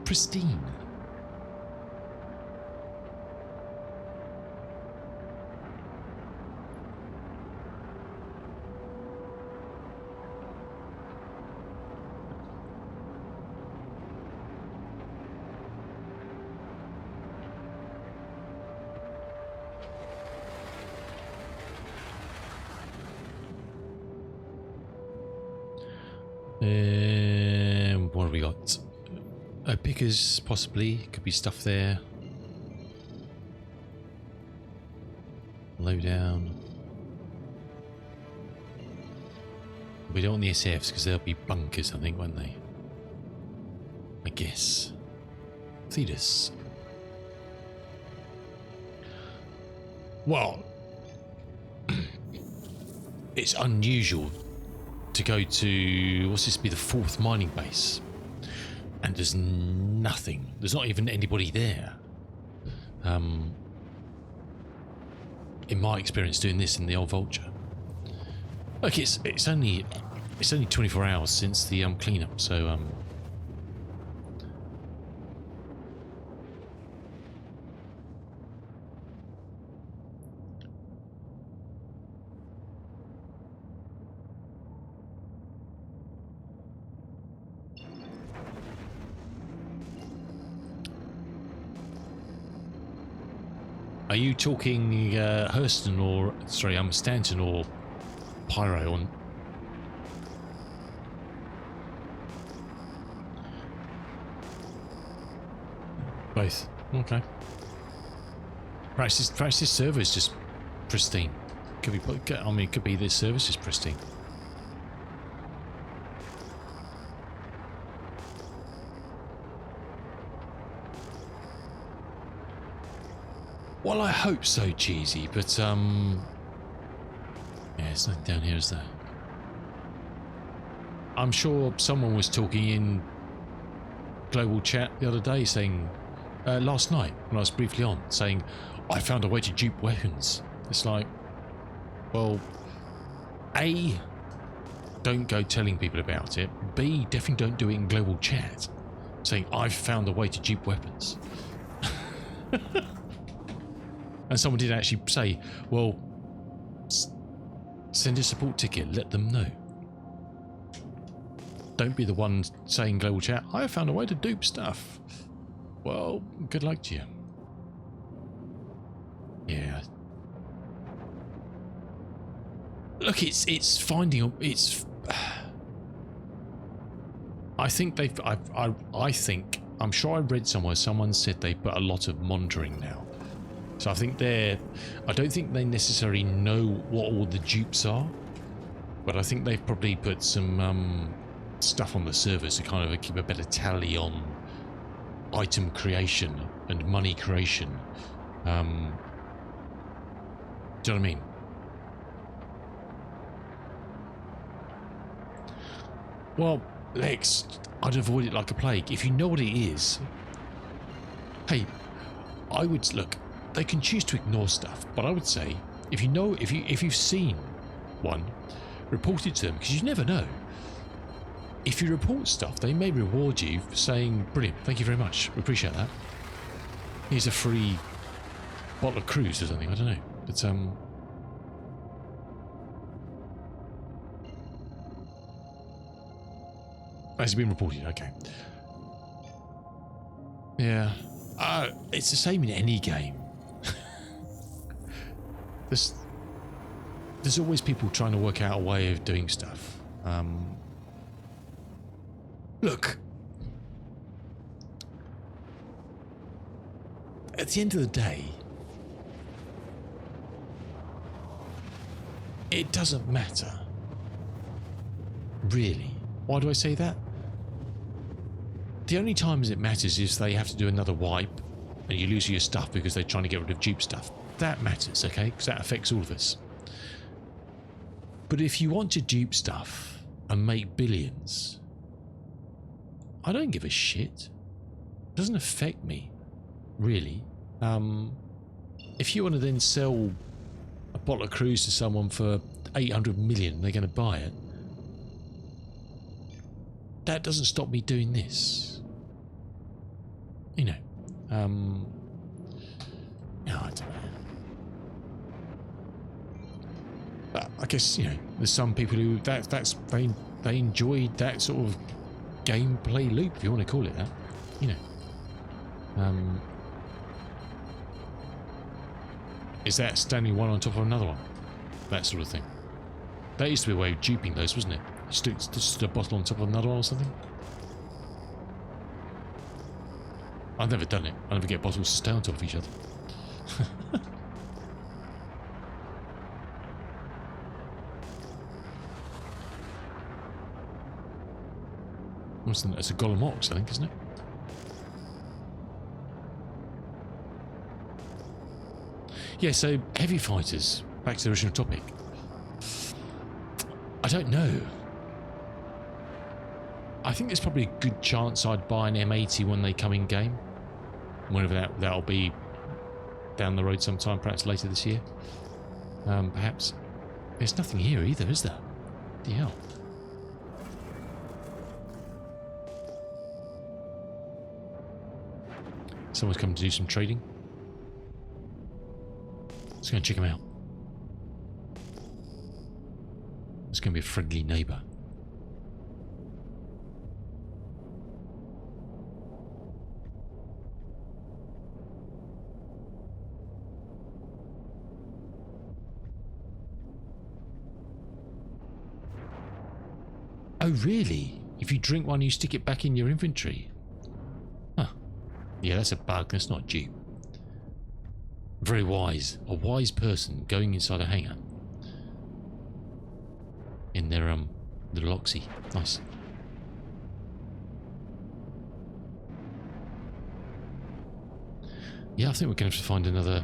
Speaker 2: Pristine. What have we got? Pickers, possibly. Could be stuff there. Low down. We don't want the SFs because they'll be bunkers, I think, won't they? I guess. Thetis. Well, it's unusual to go to, what's this, be the 4th mining base, and there's nothing. There's not even anybody there. In my experience doing this in the old Vulture. Look, it's only 24 hours since the cleanup, so Are you talking Hurston or sorry, Stanton or Pyro on? Both. Okay. Perhaps this server is just pristine. Could be. I mean, it could be this service is pristine. Well, I hope so, Cheesy. But yeah, there's nothing down here, is there? I'm sure someone was talking in global chat the other day, saying last night when I was briefly on, saying I found a way to dupe weapons. It's like, well, A, don't go telling people about it. B, definitely don't do it in global chat, saying I've found a way to dupe weapons. And someone did actually say, well, send a support ticket, let them know. Don't be the one saying global chat, I found a way to dupe stuff. Well, good luck to you. Yeah. Look, it's finding, it's... I think they've, I'm sure I read somewhere, someone said they put a lot of monitoring now. So I think I don't think they necessarily know what all the dupes are, but I think they've probably put some stuff on the servers to kind of keep a better tally on item creation and money creation. Do you know what I mean? Well, Lex, I'd avoid it like a plague. If you know what it is, hey, I would look. They can choose to ignore stuff, but I would say if you know, if you've seen one, report it to them, because you never know. If you report stuff, they may reward you for saying, "Brilliant, thank you very much, we appreciate that. Here's a free bottle of cruise or something." I don't know, but has it been reported? Okay. Yeah, it's the same in any game. There's always people trying to work out a way of doing stuff. Look, at the end of the day, it doesn't matter. Really. Why do I say that? The only times it matters is they have to do another wipe and you lose your stuff because they're trying to get rid of dupe stuff. That matters, okay? Because that affects all of us. But if you want to dupe stuff and make billions, I don't give a shit. It doesn't affect me, really. If you want to then sell a bottle of cruise to someone for 800 million, they're going to buy it. That doesn't stop me doing this. You know. No, I don't know. But I guess, you know, there's some people who they enjoy that sort of gameplay loop, if you want to call it that. You know. Is that standing one on top of another one? That sort of thing. That used to be a way of duping those, wasn't it? You stood a bottle on top of another one or something? I've never done it. I never get bottles to stay on top of each other. It's a Golem Ox, I think, isn't it? Yeah, so heavy fighters. Back to the original topic. I don't know. I think there's probably a good chance I'd buy an M80 when they come in game. Whenever that'll be down the road sometime, perhaps later this year. Perhaps. There's nothing here either, is there? What the hell? Someone's come to do some trading. Let's go and check him out. It's going to be a friendly neighbour. really? If you drink one, you stick it back in your inventory? Huh. Yeah, that's a bug. That's not a dupe. Very wise. A wise person going inside a hangar. In their, little oxy. Nice. Yeah, I think we're going to have to find another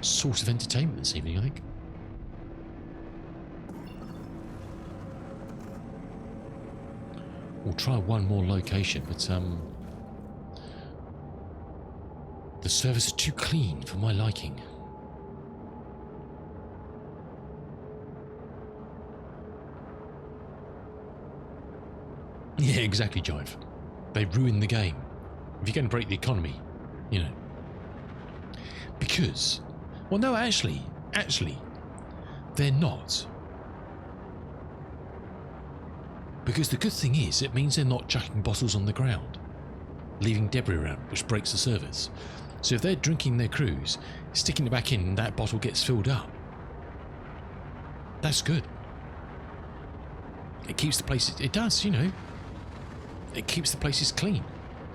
Speaker 2: source of entertainment this evening, I think. We'll try one more location, but the servers are too clean for my liking. Yeah, exactly, Jive. They ruin the game. If you're going to break the economy, you know. Because, well, no, actually, they're not. Because the good thing is, it means they're not chucking bottles on the ground, leaving debris around, which breaks the service. So if they're drinking their crews, sticking it back in, and that bottle gets filled up. That's good. It keeps the places, it does, you know. It keeps the places clean.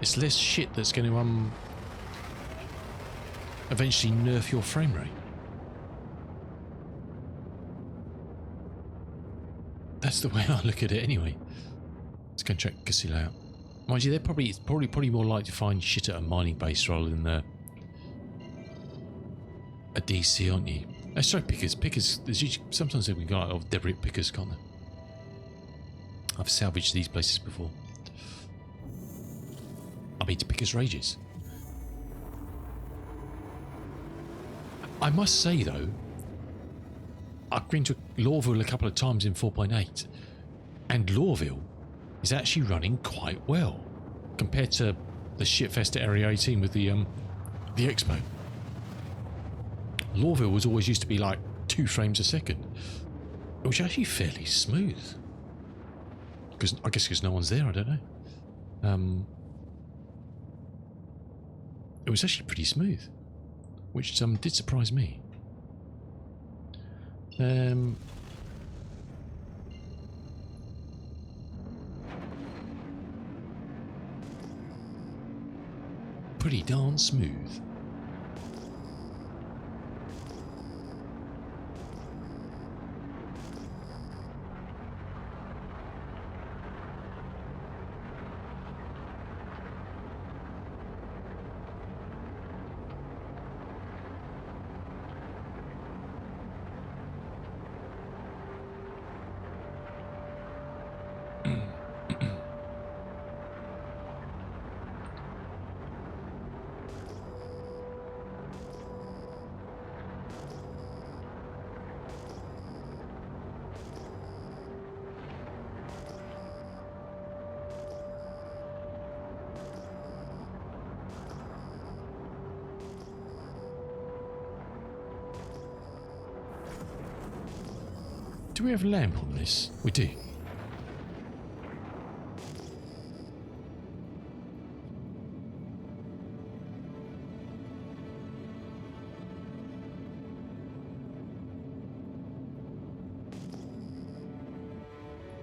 Speaker 2: It's less shit that's going to, eventually nerf your frame rate. That's the way I look at it anyway. Let's go and check casino out. Mind you, it's probably more likely to find shit at a mining base rather than a DC, aren't you? Sorry, pickers. There's usually, sometimes they can go out of debris pickers, can't they? I've salvaged these places before. I mean, to pickers' rages. I must say though, I've been to Lawville a couple of times in 4.8, and Lawville is actually running quite well compared to the shitfest at Area 18 with the Expo. Lawville was always used to be like 2 frames a second, which is actually fairly smooth. Because I guess because no one's there, I don't know. It was actually pretty smooth, which did surprise me. Pretty darn smooth. Do we have a lamp on this? We do.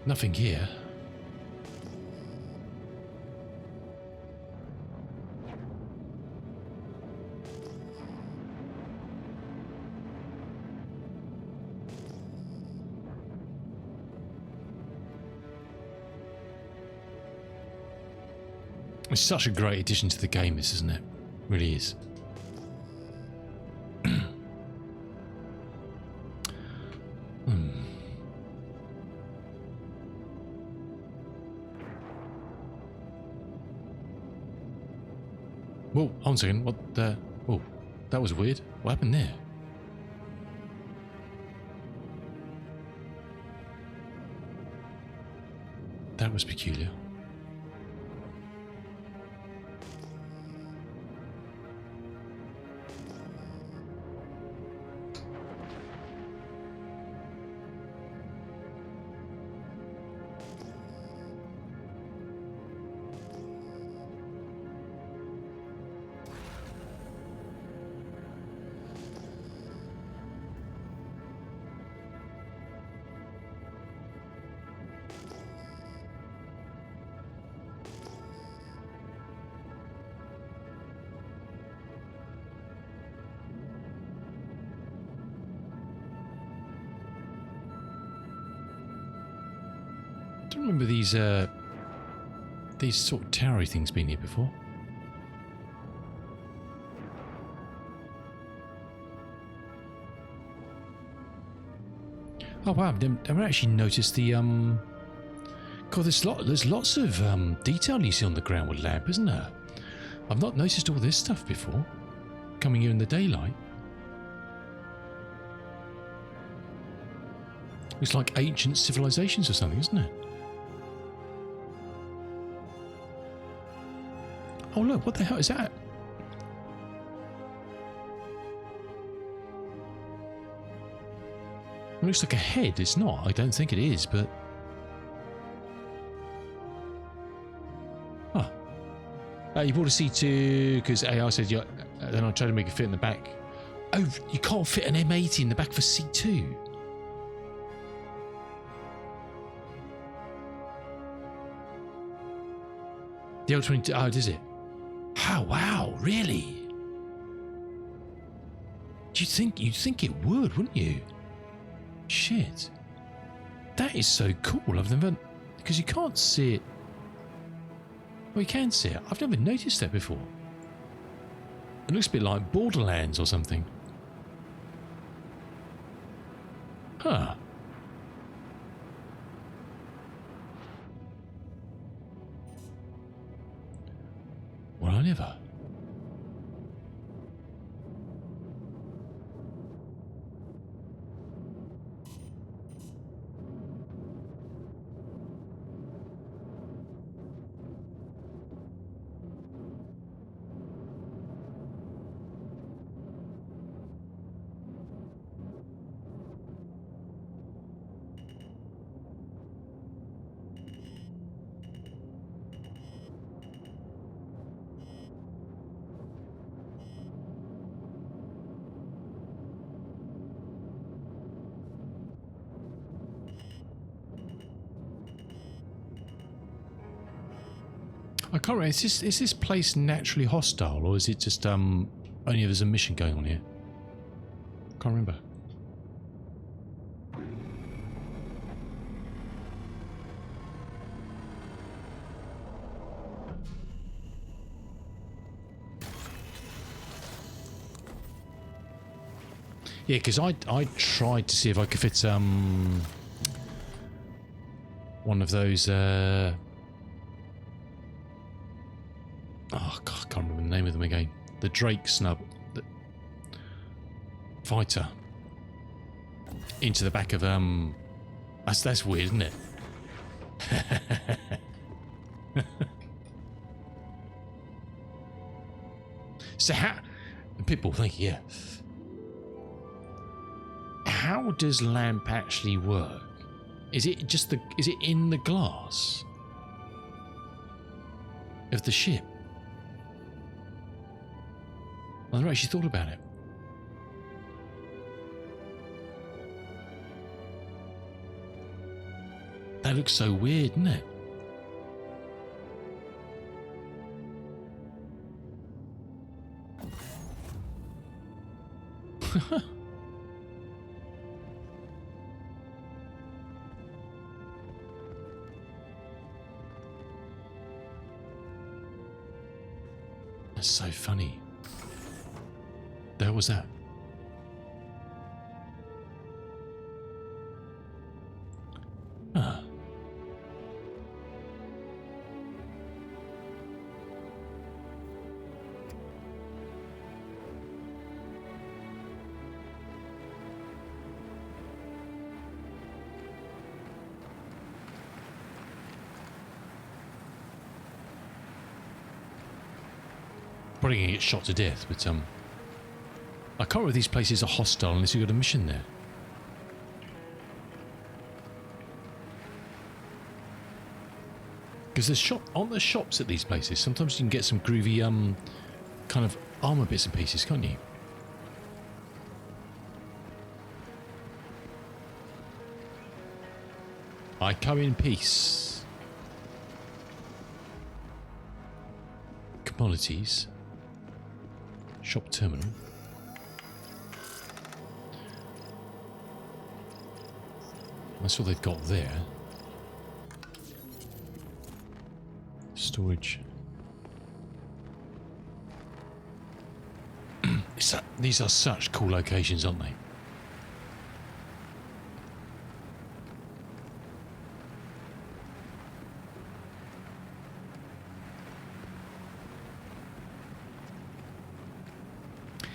Speaker 2: Nothing here. It's such a great addition to the game, this, isn't it? Really is. Whoa, hold on a second. What the... Whoa, that was weird. What happened there? That was peculiar. remember these sort of towery things being here before. Oh wow, I've never actually noticed the God, there's lots of detail you see on the ground with lamp, isn't there? I've not noticed all this stuff before. Coming here in the daylight. It's like ancient civilizations or something, isn't it? Oh look, what the hell is that? It looks like a head. It's not. I don't think it is, but... Huh. You bought a C2 because AI said, yeah, then I tried to make it fit in the back. Oh, you can't fit an M80 in the back for C2. The L22, oh, does it? Oh, wow, really? You'd think it would, wouldn't you? Shit. That is so cool. I've never... Because you can't see it... Well, you can see it. I've never noticed that before. It looks a bit like Borderlands or something. Huh. Well, I never... I can't remember. Is this place naturally hostile, or is it just only if there's a mission going on here? Can't remember. Yeah, because I tried to see if I could fit one of those oh god, I can't remember the name of them again. The Drake snub, the fighter, into the back of that's weird, isn't it? So how, Pitbull, thank you. Yeah. How does lamp actually work? Is it just is it in the glass of the ship? I never actually thought about it. That looks so weird, doesn't it? That's so funny. The hell was that? Ah. Probably gonna get shot to death, but I can't remember if these places are hostile unless you've got a mission there. Because aren't there shops at these places? Sometimes you can get some groovy kind of armor bits and pieces, can't you? I come in peace. Commodities. Shop terminal. That's all they've got there. storage. These are such cool locations, aren't they?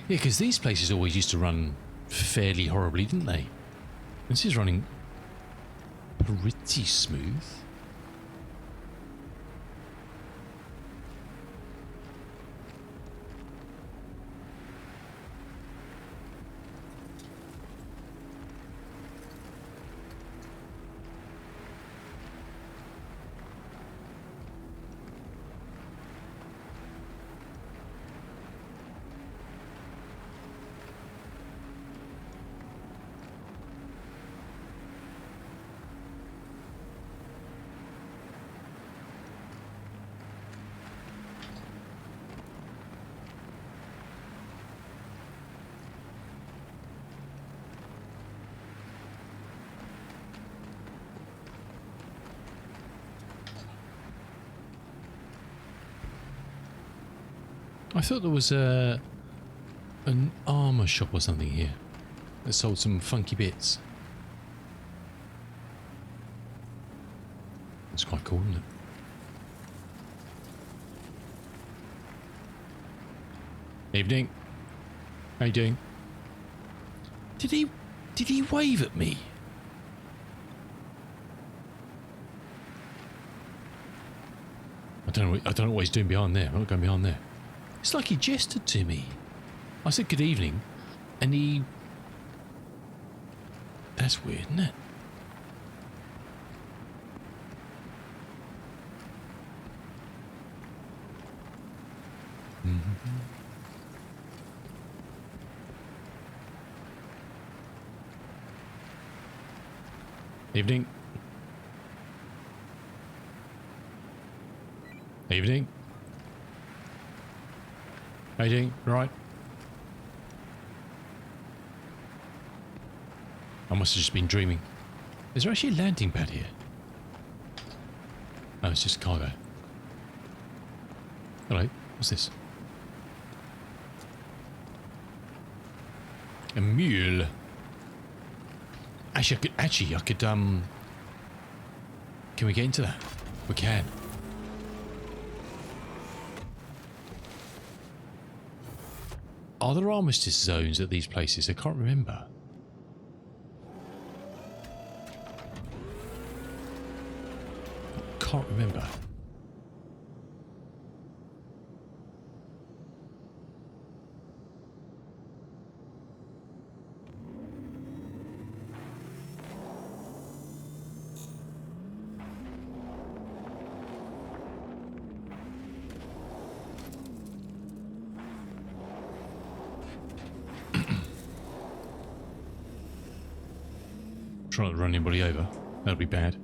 Speaker 2: Yeah, because these places always used to run fairly horribly, didn't they? This is running pretty smooth. I thought there was an armour shop or something here that sold some funky bits. That's quite cool, isn't it? Evening. How you doing? Did he wave at me? I don't know what he's doing behind there. I'm not going behind there. It's like he gestured to me. I said good evening, and he... That's weird, isn't it? Evening. Evening. How you doing? Right. I must have just been dreaming. Is there actually a landing pad here? Oh, it's just cargo. Hello. What's this? A mule. Actually, I could, can we get into that? We can. Are there armistice zones at these places? I can't remember. Can't remember. Try not to run anybody over. That'd be bad.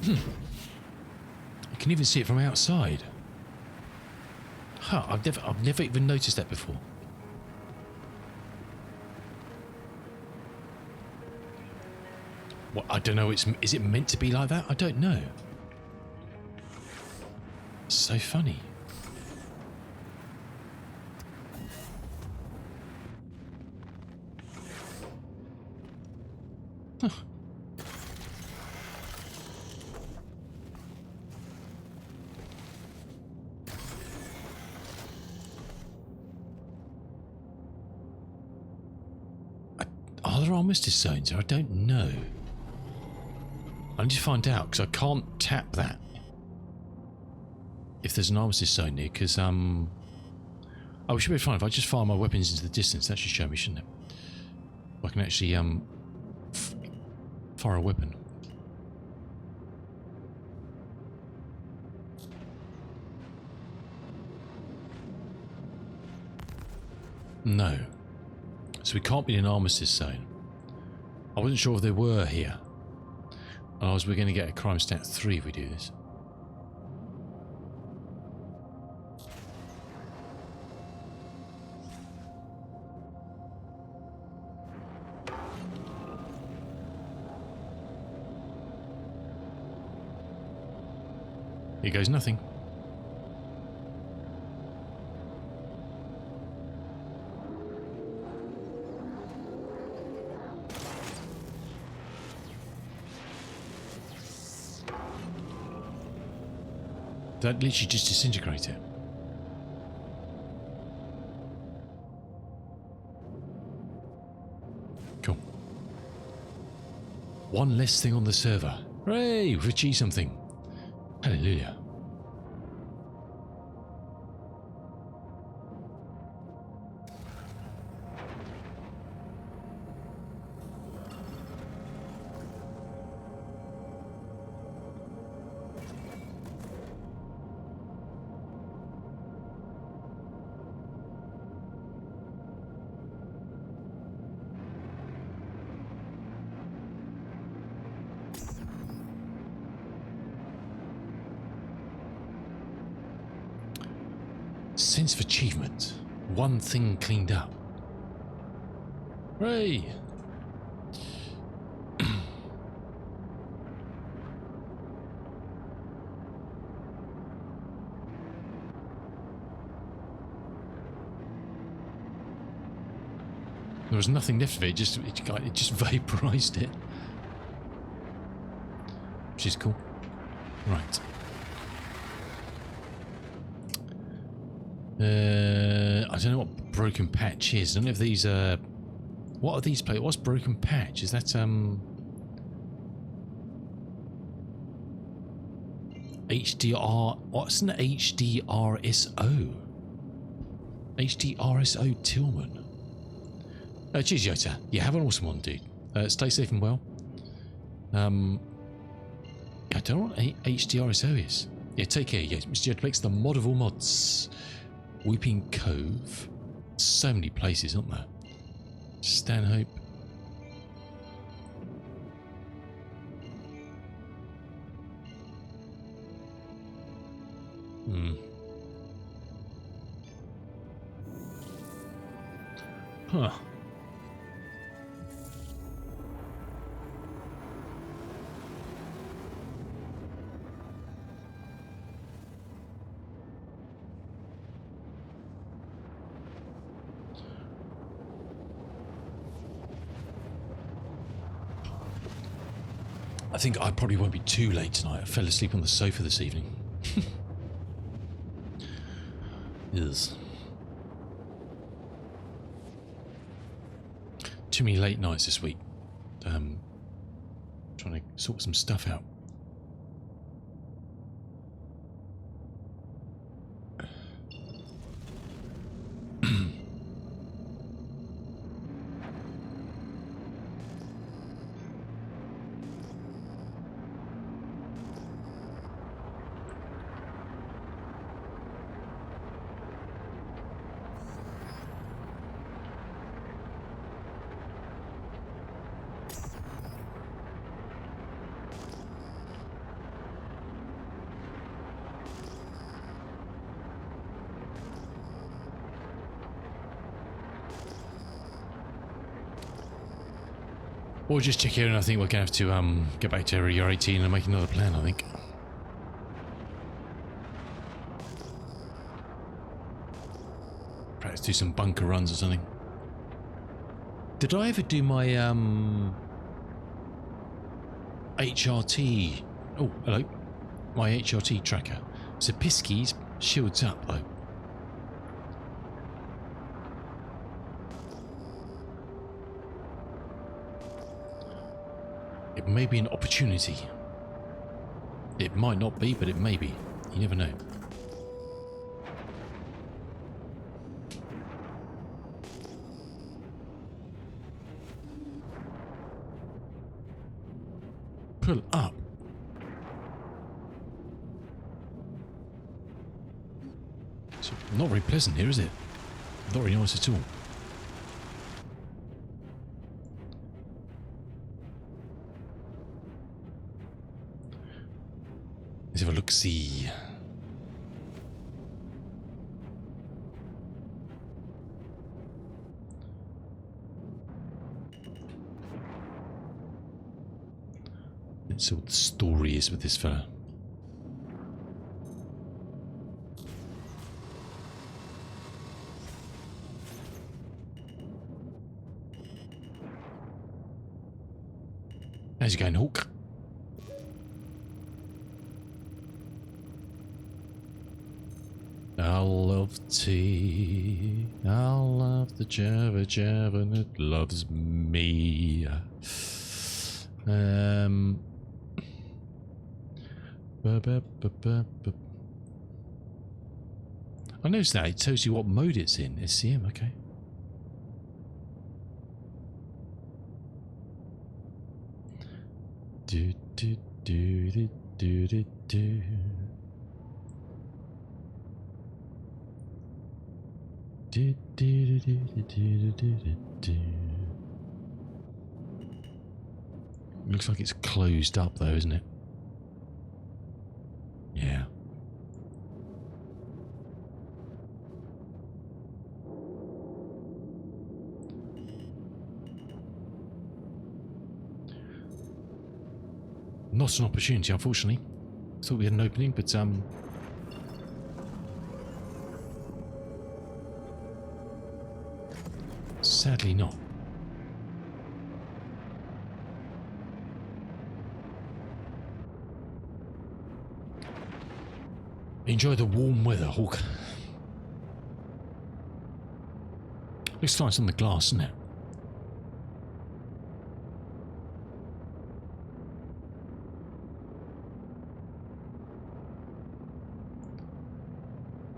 Speaker 2: You can even see it from outside. Huh, I've never even noticed that before. Well, I don't know, is it meant to be like that? I don't know. It's so funny. Huh. Are there armistice zones? I don't know. I need to find out because I can't tap that if there's an armistice zone near. Because oh, it should be fine if I just fire my weapons into the distance. That should show me, shouldn't it? I can actually fire a weapon. No. So we can't be in an armistice zone. I wasn't sure if they were here. Otherwise we're going to get a crime stat 3 if we do this. Here goes nothing. That literally just disintegrated it. Cool. One less thing on the server. Hooray! We've achieved something. Hallelujah. Sense of achievement. One thing cleaned up. Hooray! There was nothing left of it, it just vaporized it. Which is cool. Right. I don't know what broken patch is. I don't know if these are... What are these plates? What's broken patch? Is that HDR... What's an HDRSO? HDRSO Tillman. Cheers, Yota. Yeah, have an awesome one, dude. Stay safe and well. I don't know what HDRSO is. Yeah, take care. Yes, Mr. Jetplex, the mod of all mods. Weeping Cove. So many places, aren't there? Stanhope. Huh. I think I probably won't be too late tonight. I fell asleep on the sofa this evening. Yes. Too many late nights this week. Trying to sort some stuff out. We'll just check here, and I think we're going to have to get back to Area 18 and make another plan, I think. Perhaps do some bunker runs or something. Did I ever do my HRT? Oh, hello. My HRT tracker. So Pisky's shields up though. It may be an opportunity. It might not be, but it may be. You never know. Pull up. It's not very pleasant here, is it? Not very nice at all. Let's have a look-see. Let's see what the story is with this fella. How's it going, Hawk? I love tea. I love the Java and it loves me. I noticed that it tells you what mode it's in. SCM, okay. Do do do do do do do. Do do do do do do do. Looks like it's closed up though, isn't it? Yeah. Not an opportunity, unfortunately. Thought we had an opening, but sadly not. Enjoy the warm weather, Hawk. Looks nice on the glass, doesn't it?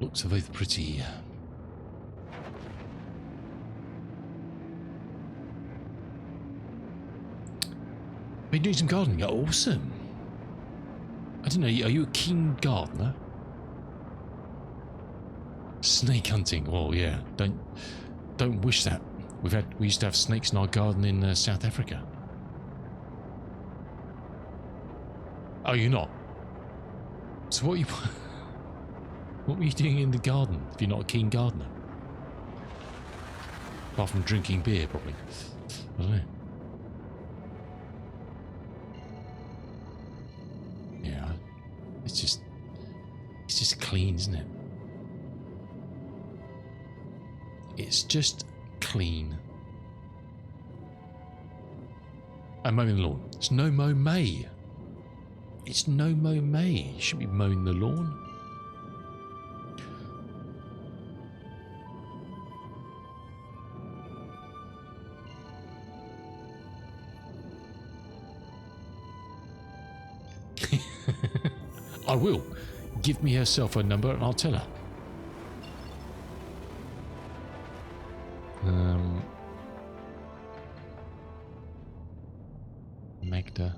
Speaker 2: Looks very pretty. Been doing some gardening. Awesome. I don't know. Are you a keen gardener? Snake hunting. Oh yeah. Don't wish that. We used to have snakes in our garden in South Africa. Oh, you're not. So what were you doing in the garden if you're not a keen gardener? Apart from drinking beer, probably. I don't know. Yeah, it's just clean, isn't it? It's just clean. I'm mowing the lawn. It's no mow May. It's no mow May. You should be mowing the lawn. I will. Give me her cell phone number and I'll tell her. Magda.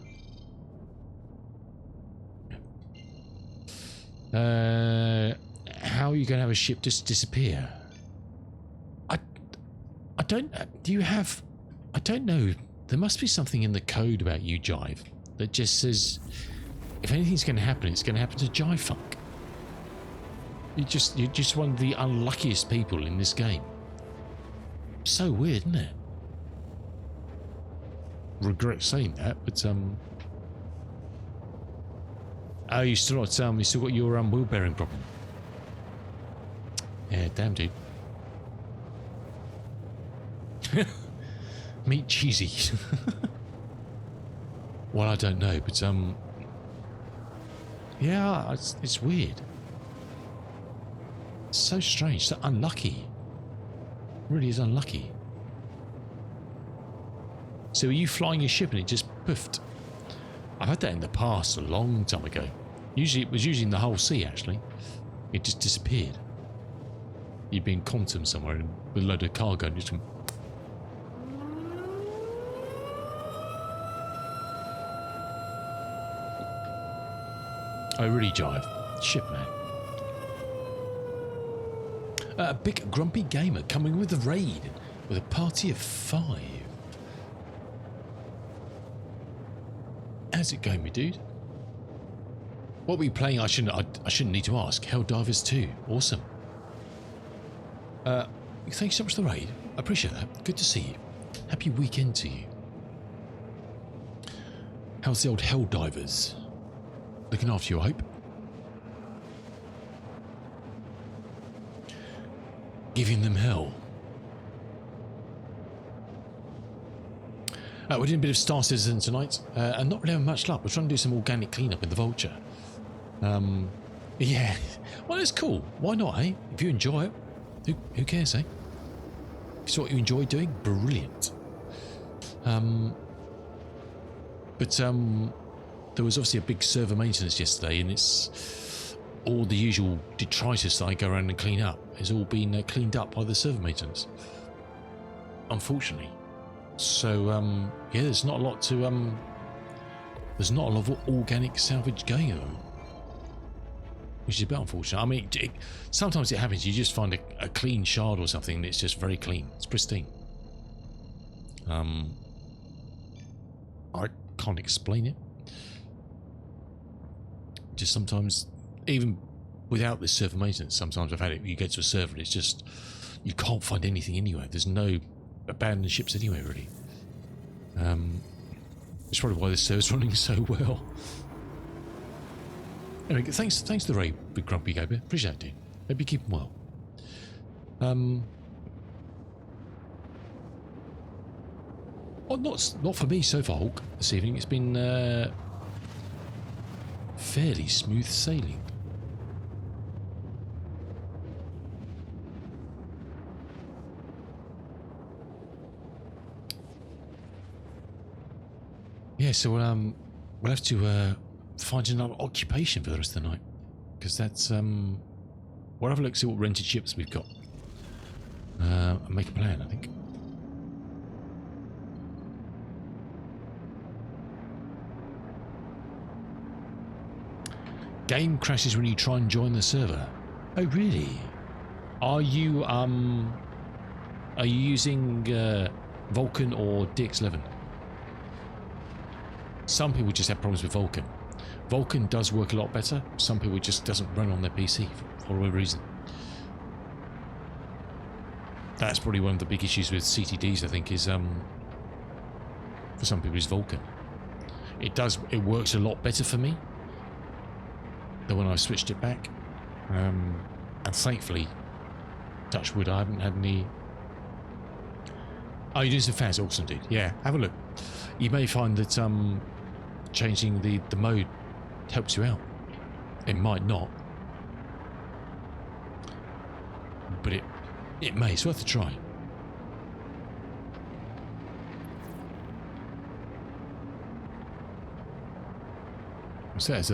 Speaker 2: How are you going to have a ship just disappear? I don't. Do you have? I don't know. There must be something in the code about you, Jive, that just says if anything's going to happen, it's going to happen to Jive Funk. You're just one of the unluckiest people in this game. So weird, isn't it? Regret saying that, but oh, you still not you still got your wheel bearing problem. Yeah, damn, dude. Meat cheesy. Well, I don't know, but yeah, it's weird. It's so strange, so unlucky. Really is unlucky. So are you flying your ship and it just poofed? I've had that in the past a long time ago. Usually it was in the whole sea actually. It just disappeared. You'd be in Quantum somewhere and with a load of cargo and just went. Oh really, Jive? Ship man. A big grumpy gamer coming with a raid with a party of 5. How's it going, me dude? What were you playing? I shouldn't need to ask. Helldivers 2. Awesome. Thank you so much for the raid. I appreciate that. Good to see you. Happy weekend to you. How's the old Helldivers? Looking after you, I hope. Giving them hell. We're doing a bit of Star Citizen tonight, and not really having much luck. We're trying to do some organic cleanup in the Vulture. Yeah, well, it's cool. Why not, eh? If you enjoy it, who cares, eh? If it's what you enjoy doing, brilliant. But there was obviously a big server maintenance yesterday, and it's all the usual detritus that I go around and clean up has all been cleaned up by the server maintenance, unfortunately. So yeah, there's not a lot of organic salvage going on, which is a bit unfortunate. I mean, sometimes it happens. You just find a clean shard or something, and it's just very clean. It's pristine. I can't explain it. Just sometimes, even without this server maintenance, sometimes I've had it. You get to a server, and it's just you can't find anything anywhere. There's no abandoned ships anywhere, really. It's probably why this server's running so well. Anyway, thanks for the raid, Big Grumpy Gaber. Appreciate it, dude. Hope you keep them well. Well, not for me so far, Hulk, this evening. It's been fairly smooth sailing. Yeah, so we'll have to find another occupation for the rest of the night, because that's we'll have a look, see what rented ships we've got, and make a plan, I think. Game crashes when you try and join the server. Oh, really? Are you using Vulkan or DX11? Some people just have problems with Vulkan. Vulkan does work a lot better. Some people, it just doesn't run on their PC for whatever reason. That's probably one of the big issues with CTDs, I think, is for some people is Vulkan. It works a lot better for me than when I switched it back. And thankfully, touch wood, I haven't had any. Oh, you're doing some fans, awesome, dude. Yeah, have a look. You may find that changing the mode helps you out. It might not, but it may. It's worth a try. What's that? Is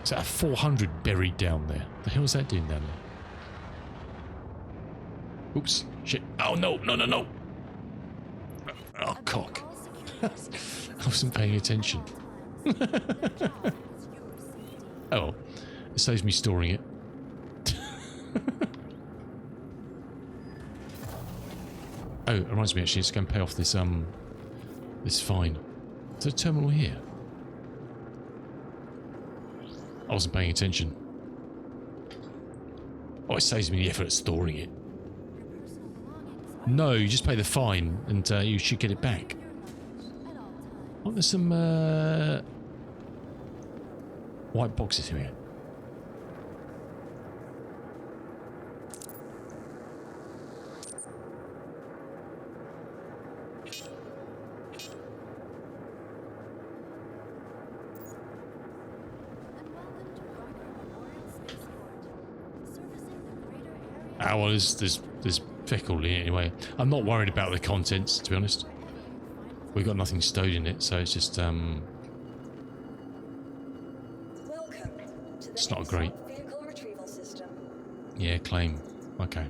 Speaker 2: that a 400 buried down there? The hell's that doing down there? Oops, shit. Oh no. Oh, cock. I wasn't paying attention. Oh, it saves me storing it. Oh, it reminds me, actually, it's going to pay off this this fine. Is there a terminal here? I wasn't paying attention. Oh, it saves me the effort of storing it. No, you just pay the fine and you should get it back. Oh, there's some white boxes here. Ah, well, there's feckle in it anyway. I'm not worried about the contents, to be honest. We've got nothing stowed in it, so it's just
Speaker 3: Welcome to the
Speaker 2: it's not great.
Speaker 3: vehicle retrieval system.
Speaker 2: Yeah, claim. Okay.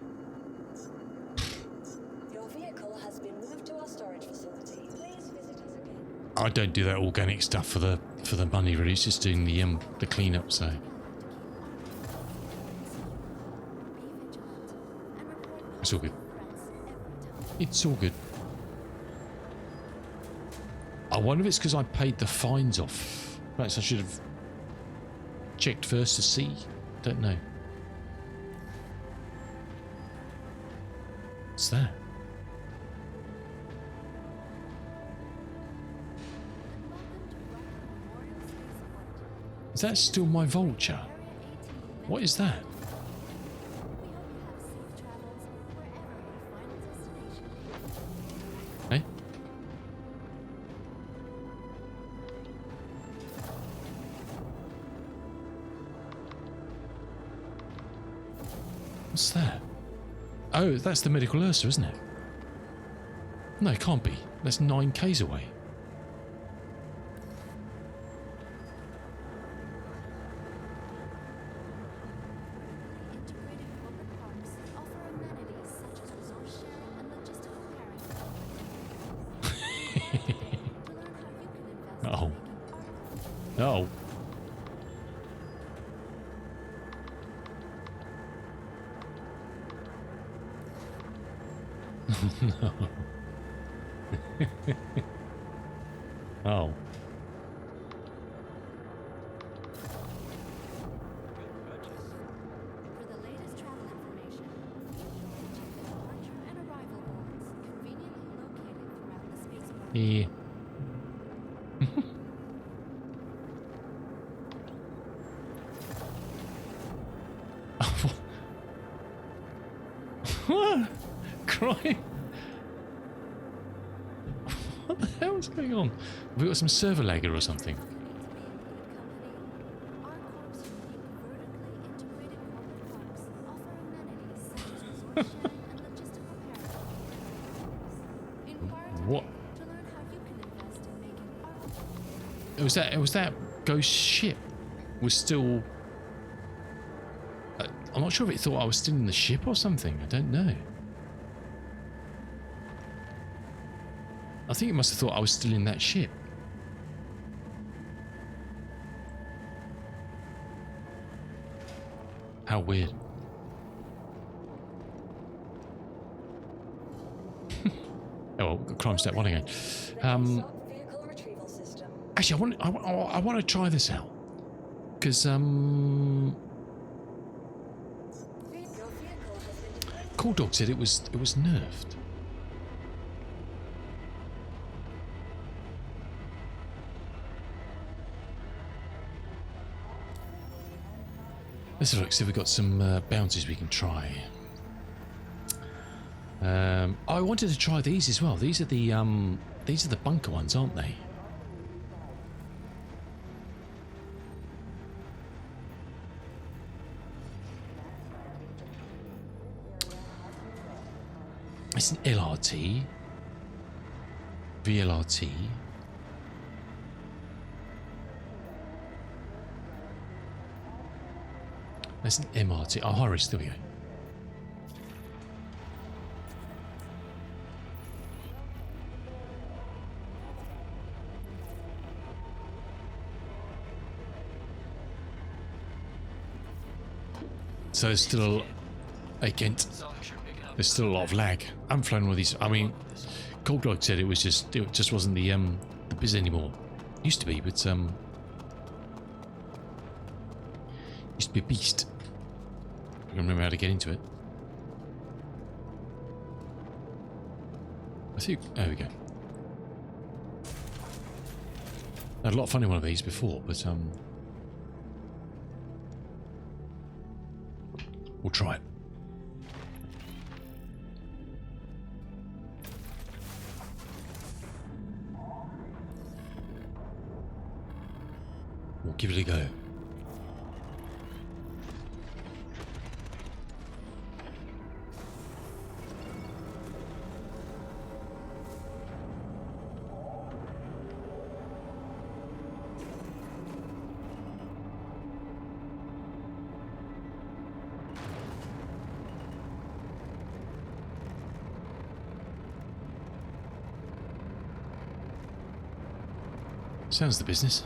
Speaker 3: Your vehicle has been moved to our storage facility. Please visit us again.
Speaker 2: I don't do that organic stuff for the money, really. It's just doing the cleanup. So it's all good. It's all good. I wonder if it's because I paid the fines off. Perhaps I should have checked first to see? Don't know. What's that? Is that still my vulture? What is that? Eh? What's that? Oh, that's the medical Ursa, isn't it? No, it can't be. That's 9Ks away. Oh. Oh. No. Oh.
Speaker 3: For the latest travel information, check the departure and arrival boards conveniently located throughout the spaceport.
Speaker 2: Yeah. What? Crying? What the hell is going on? Have we got some server lagger or something? What? It was that ghost ship was still... I'm not sure if it thought I was still in the ship or something. I don't know. I think it must have thought I was still in that ship. How weird. Oh, well, crime step 1 again.
Speaker 3: Vehicle retrieval system.
Speaker 2: Actually, I want to try this out. Because,
Speaker 3: Your vehicle has been detected.
Speaker 2: Cool Dog said it was nerfed. Let's have a look, see if we've got some bounties we can try. I wanted to try these as well. These are the bunker ones, aren't they? It's an LRT. VLRT. That's an MRT. Oh, high risk. There we go. So there's still there's still a lot of lag. I haven't flown one of these. I mean, Cold Dog said it just wasn't the biz anymore. Used to be, but used to be a beast. I can remember how to get into it. I think there we go. I had a lot of fun in one of these before, but we'll try it. We'll give it a go. Sounds the business.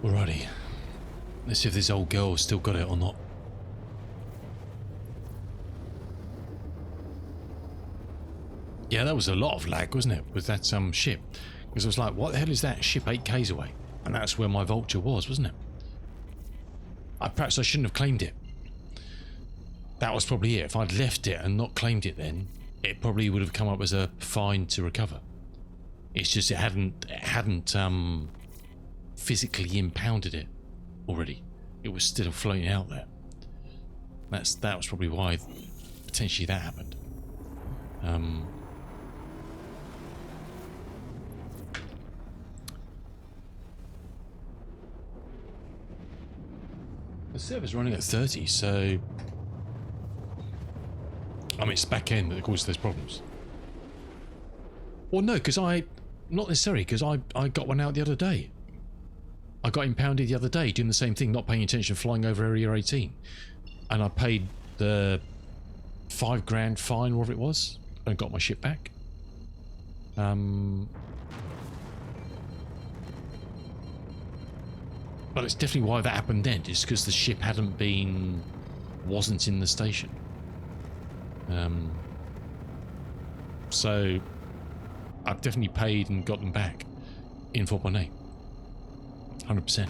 Speaker 2: Alrighty. Let's see if this old girl's still got it or not. Yeah, that was a lot of lag, wasn't it, with that ship? Because I was like, what the hell is that ship 8Ks away? And that's where my vulture was, wasn't it? Perhaps I shouldn't have claimed it. That was probably it. If I'd left it and not claimed it then, it probably would have come up as a fine to recover. It's just it hadn't physically impounded it already. It was still floating out there. That was probably why potentially that happened. The server's running at 30, so I mean it's back end that causes those problems. Well, no, because not necessarily, because I got one out the other day. I got impounded the other day doing the same thing, not paying attention, flying over Area 18, and I paid the £5,000 fine, whatever it was, and got my ship back. But it's definitely why that happened then. It's because the ship wasn't in the station. So I've definitely paid and got them back in 4.8. 100%.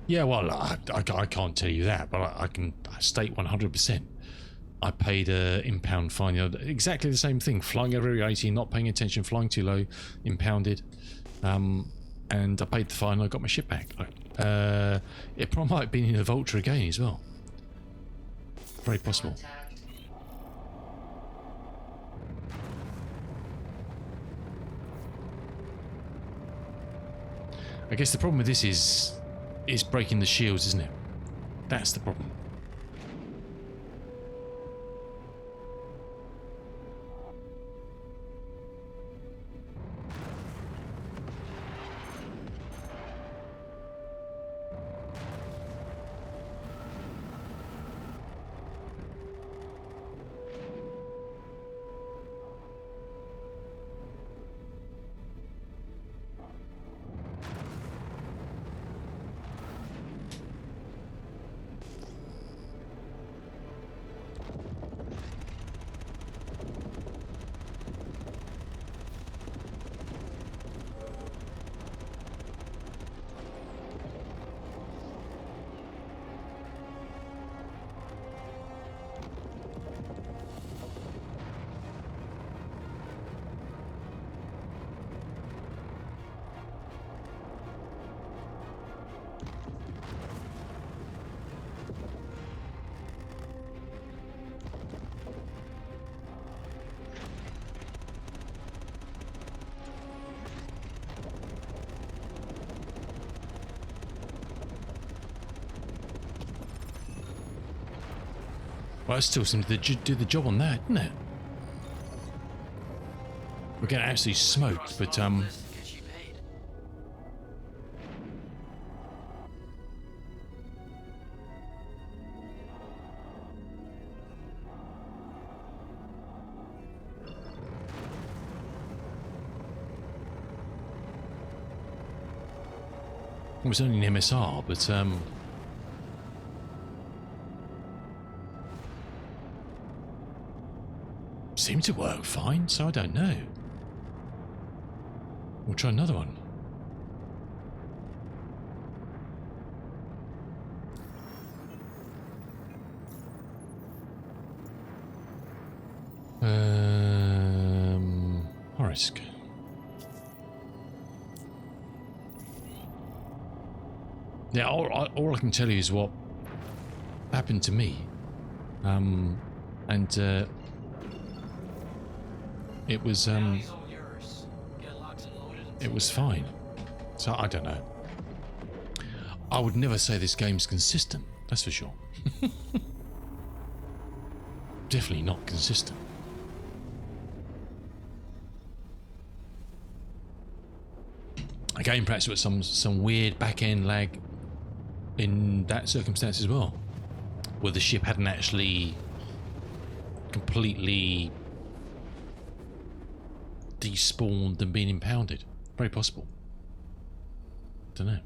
Speaker 2: Yeah, well, I can't tell you that, but I can state 100%. I paid a impound fine, exactly the same thing, flying over Area 18, not paying attention, flying too low, impounded, and I paid the fine and I got my ship back. It probably might have been in a vulture again as well. Very possible. I guess the problem with this is breaking the shields, isn't it? That's the problem. Well, it still seems to do the job on that, didn't it? We're getting absolutely smoked, but it was only an MSR, but seemed to work fine, so I don't know. We'll try another one. Horisk. Yeah, all I can tell you is what happened to me. It was fine. So I don't know. I would never say this game's consistent, that's for sure. Definitely not consistent. Again, perhaps with some weird back-end lag in that circumstance as well, where the ship hadn't actually completely despawned and been impounded. Very possible. Don't know.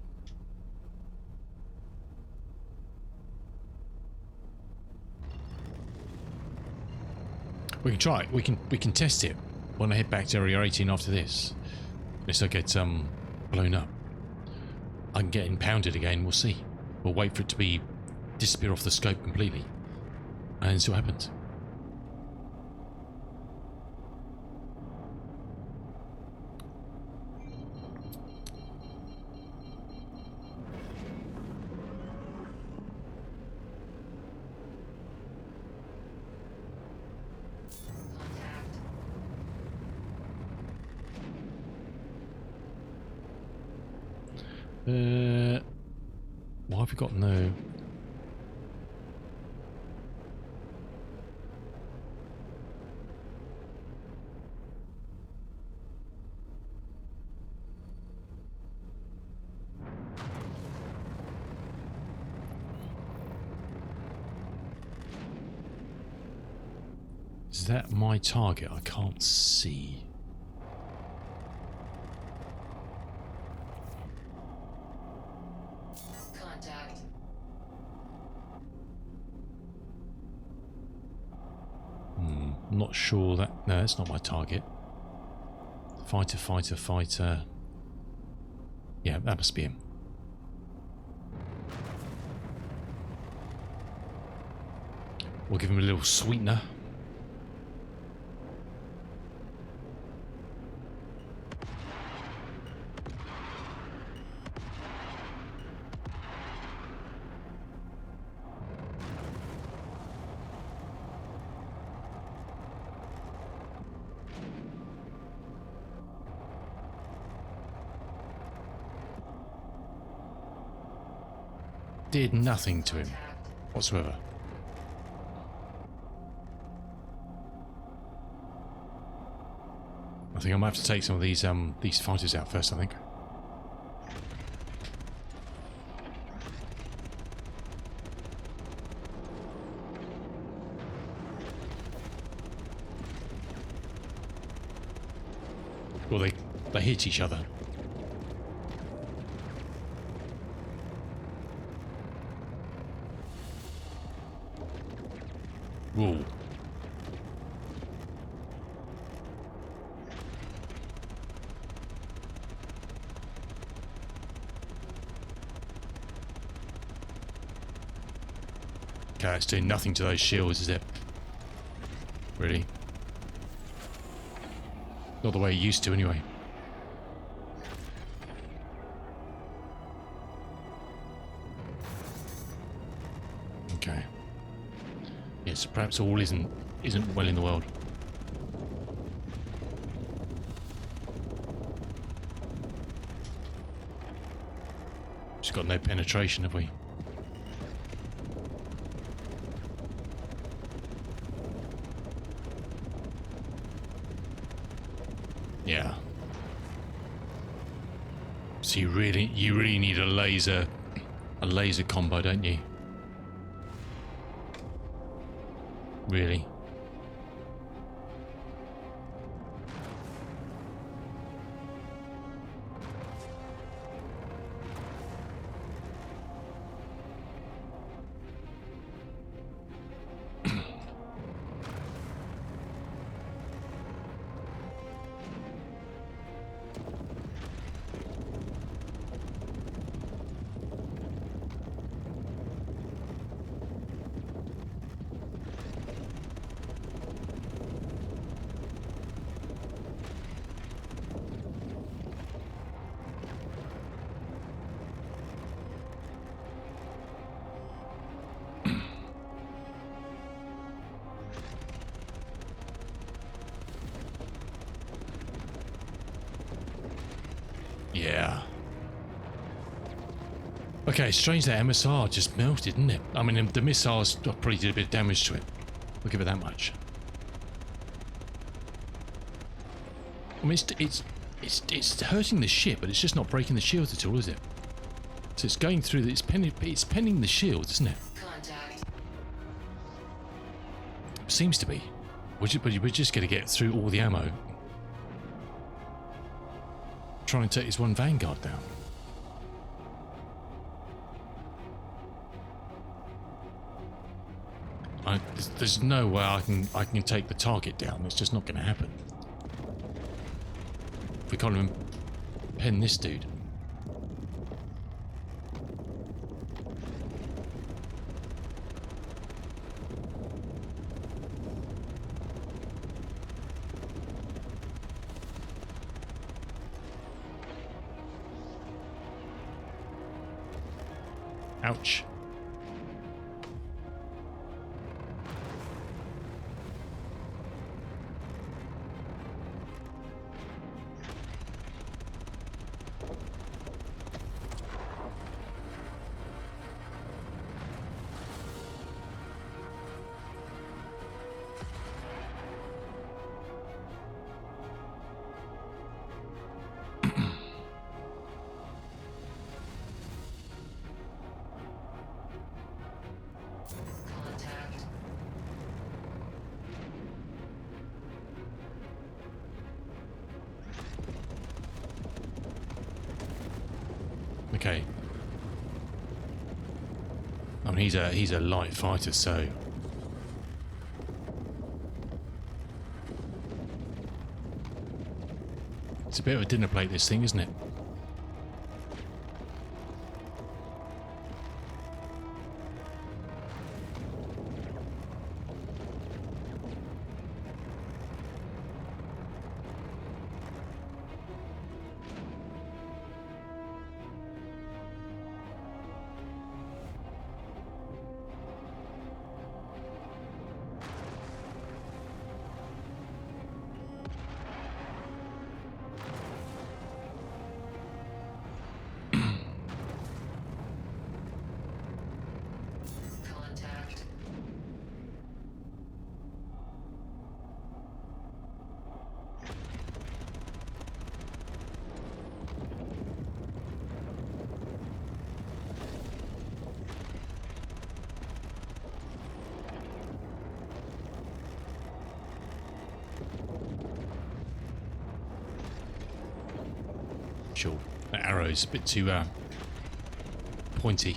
Speaker 2: We can try it. We can test it when I head back to Area 18 after this. Unless I get blown up. I can get impounded again, we'll see. We'll wait for it to be disappear off the scope completely. And see what happens. Why have we got no... Is that my target? I can't see.
Speaker 4: Contact.
Speaker 2: I'm not sure that... No, that's not my target. Fighter, fighter, fighter. Yeah, that must be him. We'll give him a little sweetener. Did nothing to him whatsoever. I think I might have to take some of these fighters out first, I think. Well, they hit each other. Whoa. Okay, it's doing nothing to those shields, is it? Really? Not the way it used to, anyway. Okay. Yes, perhaps all isn't well in the world. Just got no penetration, have we? Yeah. So you really need a laser combo, don't you? Really? Yeah. Okay, strange that MSR just melted, didn't it? I mean, the missiles probably did a bit of damage to it. We'll give it that much. I mean, it's hurting the ship, but it's just not breaking the shields at all, is it? So it's going through. It's penning the shield, isn't it?
Speaker 4: Contact.
Speaker 2: Seems to be. We're just going to get through all the ammo. Try and take this one Vanguard down. There's no way I can take the target down. It's just not going to happen. We can't even pen this dude. Ouch.
Speaker 4: Contact.
Speaker 2: Okay. I mean, he's a light fighter, so it's a bit of a dinner plate, this thing, isn't it?
Speaker 4: Contact.
Speaker 2: Sure. That arrow's a bit too pointy.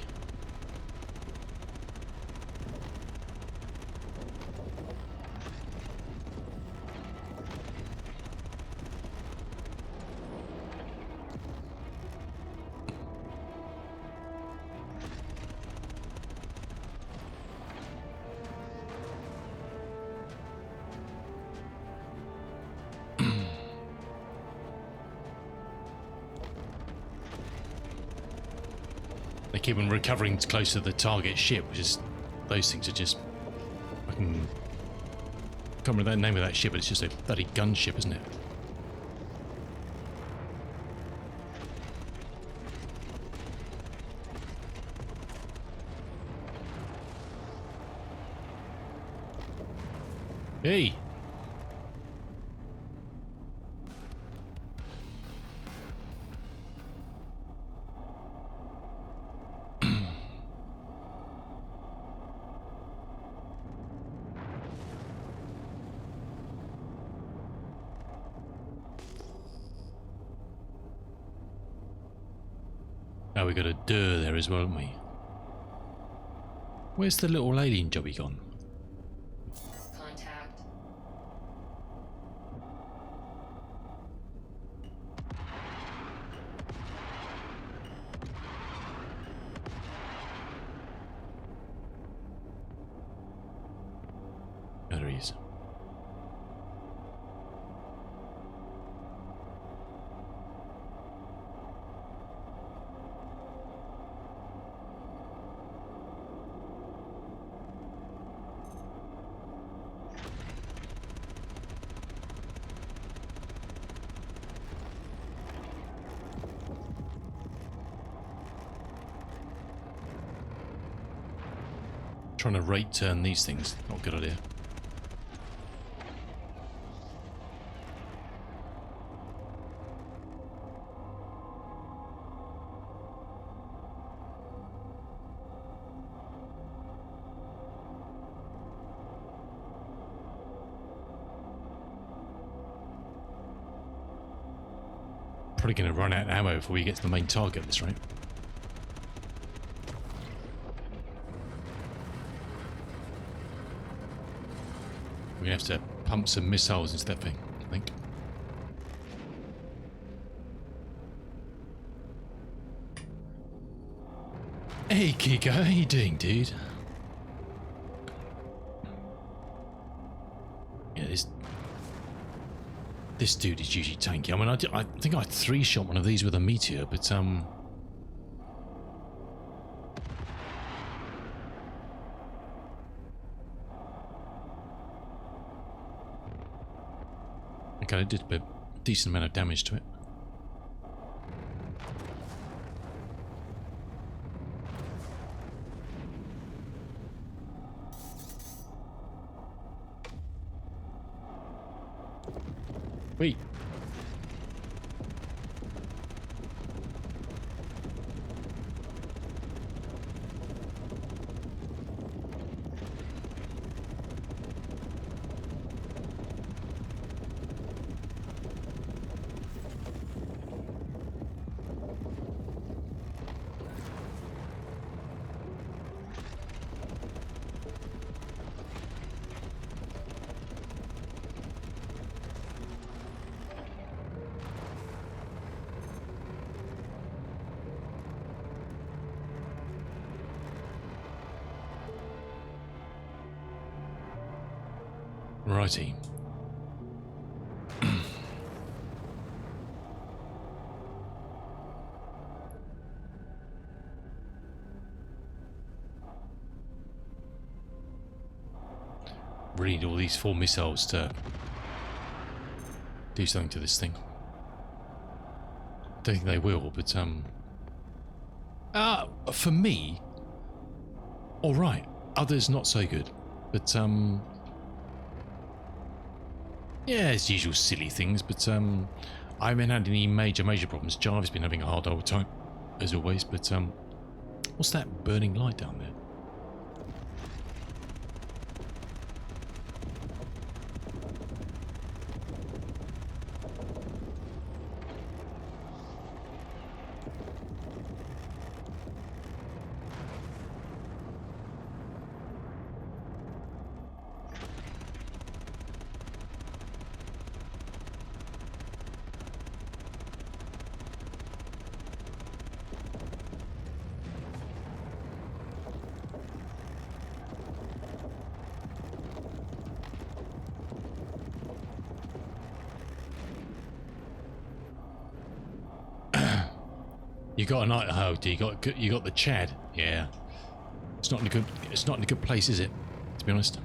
Speaker 2: They keep on recovering close to the target ship, which is, those things are just fucking, can't remember the name of that ship, but it's just a bloody gunship, isn't it? Hey! Now we got a Dur there as well, haven't we? Where's the little alien jobby gone?
Speaker 4: Contact.
Speaker 2: There he is. Trying to rate turn these things, not a good idea. probably going to run out of ammo before we get to the main target at this rate. We're going to have to pump some missiles into that thing, I think. Hey Kiko, how you doing, dude? Yeah, this dude is usually tanky. I mean, I think I 3-shot one of these with a meteor, but okay, it did a decent amount of damage to it. Wait. Righty. Really need all these 4 missiles to do something to this thing. Don't think they will, but for me, all right. Others not so good, but yeah, it's usual silly things. But I haven't had any major problems. Java's been having a hard old time, as always. But what's that burning light down there? You got a night. Oh, do you got the Chad? Yeah. It's not in a good place, is it? To be honest.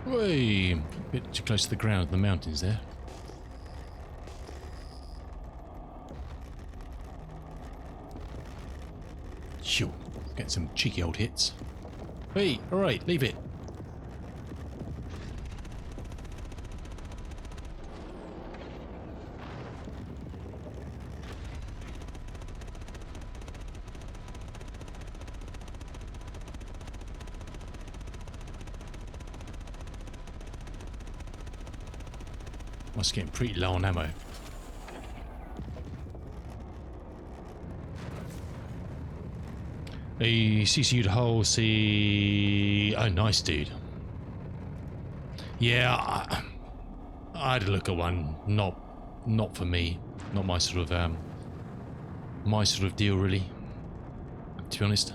Speaker 2: Way, a bit too close to the ground, the mountains there. Sure, get some cheeky old hits. Hey, alright, leave it. Must getting pretty low on ammo. A CCU'd hull, see... Oh, nice, dude. Yeah, I had a look at one. Not for me. Not my sort of deal, really. To be honest.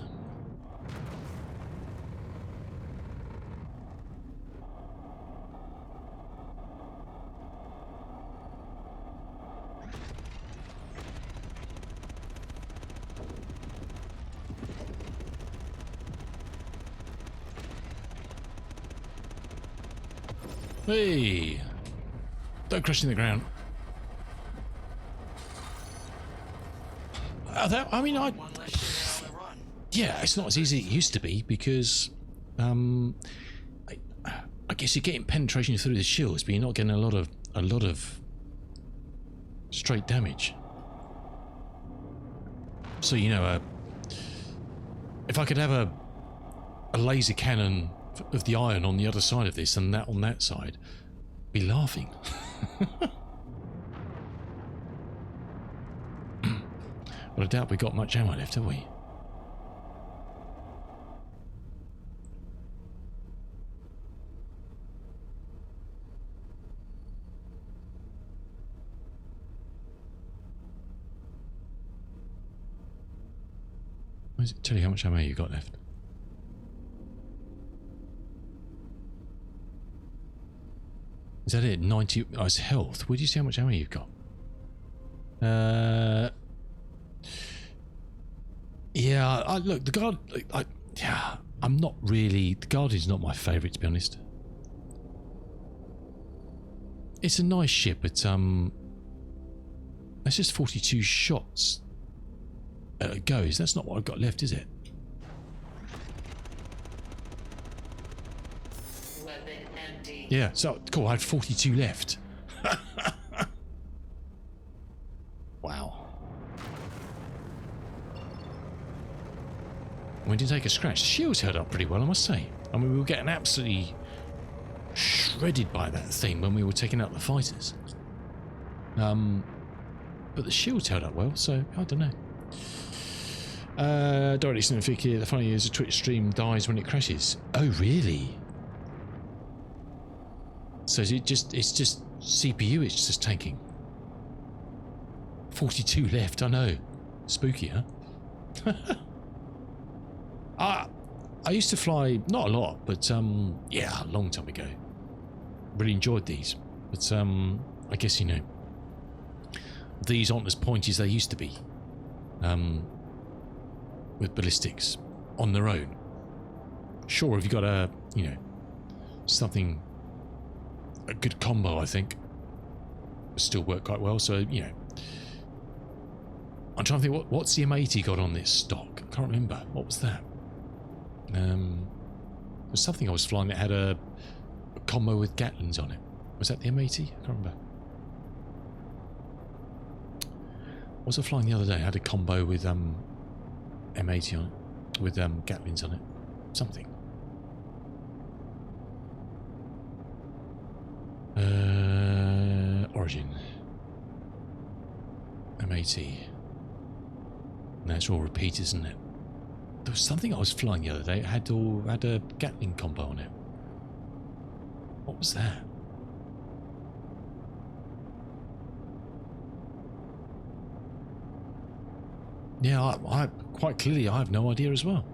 Speaker 2: Hey! Don't crash in the ground. I mean,
Speaker 4: One less ship on the run.
Speaker 2: yeah, it's not as easy as it used to be because, I guess you're getting penetration through the shields, but you're not getting a lot of straight damage. So you know, if I could have a laser cannon of the iron on the other side of this and that on that side, I'd be laughing. But I doubt we got much ammo left, have we? Where does it tell you how much ammo you got left? Is that it? 90. Oh, it's health. Where do you see how much ammo you've got? Yeah, look, the guard. Yeah, I'm not really. The Guardian's not my favourite, to be honest. It's a nice ship, but that's just 42 shots. Goes. That's not what I've got left, is it?
Speaker 5: Weapon empty.
Speaker 2: Yeah. So cool. I had 42 left. Wow. We didn't take a scratch. The shields held up pretty well, I must say. I mean, we were getting absolutely shredded by that thing when we were taking out the fighters. But the shields held up well, so I don't know. Directly Snowflake here. The funny is, a Twitch stream dies when it crashes. Oh, really? So is it just? It's just CPU. It's just tanking. 42 left. I know. Spooky, huh? I used to fly, not a lot, but yeah, a long time ago. Really enjoyed these, but I guess, you know, these aren't as pointy as they used to be. With ballistics on their own. Sure, if you got a, you know, something, a good combo, I think, still work quite well. So, you know, I'm trying to think what's the M80 got on this stock. I can't remember. What was that? There was something I was flying that had a combo with Gatlins on it. Was that the M80? I can't remember. What was I flying the other day? I had a combo with M80 on it, with Gatlins on it. Something. Origin. M80. And that's all repeaters, isn't it? There was something I was flying the other day. It had a Gatling combo on it. What was that? Yeah, I quite clearly I have no idea as well.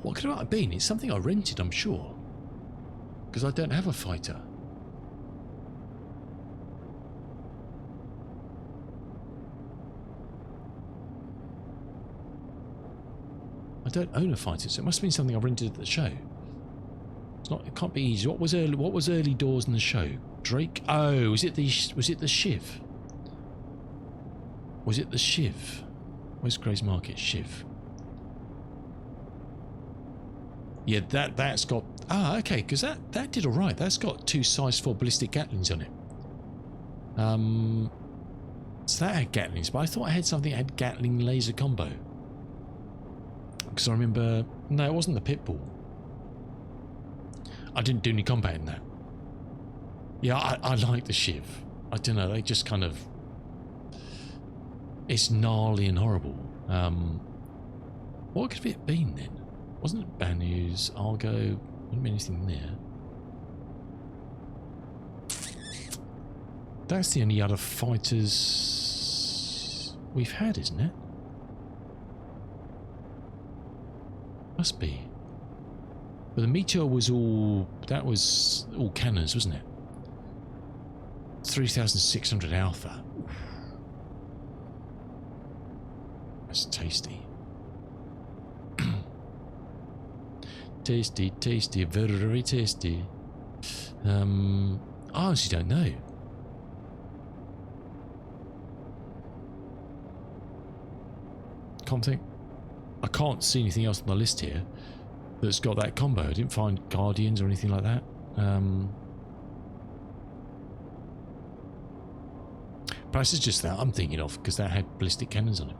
Speaker 2: What could it have been? It's something I rented, I'm sure, because I don't have a fighter. I don't own a fighter, so it must have been something I rented at the show. It's not. It can't be easy. What was early doors in the show? Drake. Oh, was it the Shiv? Was it the Shiv? Where's Gray's Market? Shiv. Yeah, that's got. Ah, okay, because that did all right. That's got 2 size 4 ballistic Gatlings on it. So that had Gatlings, but I thought I had something that had Gatling laser combo. Because I remember, no, it wasn't the Pitbull. I didn't do any combat in that. Yeah, I like the Shiv. I don't know, they just kind of, it's gnarly and horrible. What could it have been then? Wasn't it Banu's, Argo? Wouldn't be anything there. That's the only other fighters we've had, isn't it? Must be. But the Meteor was all... That was all cannons, wasn't it? 3,600 Alpha. Oof. That's tasty. Tasty, tasty, very, very tasty. I honestly don't know. Can't think. I can't see anything else on the list here that's got that combo. I didn't find Guardians or anything like that. Perhaps it's just that I'm thinking of, because that had ballistic cannons on it.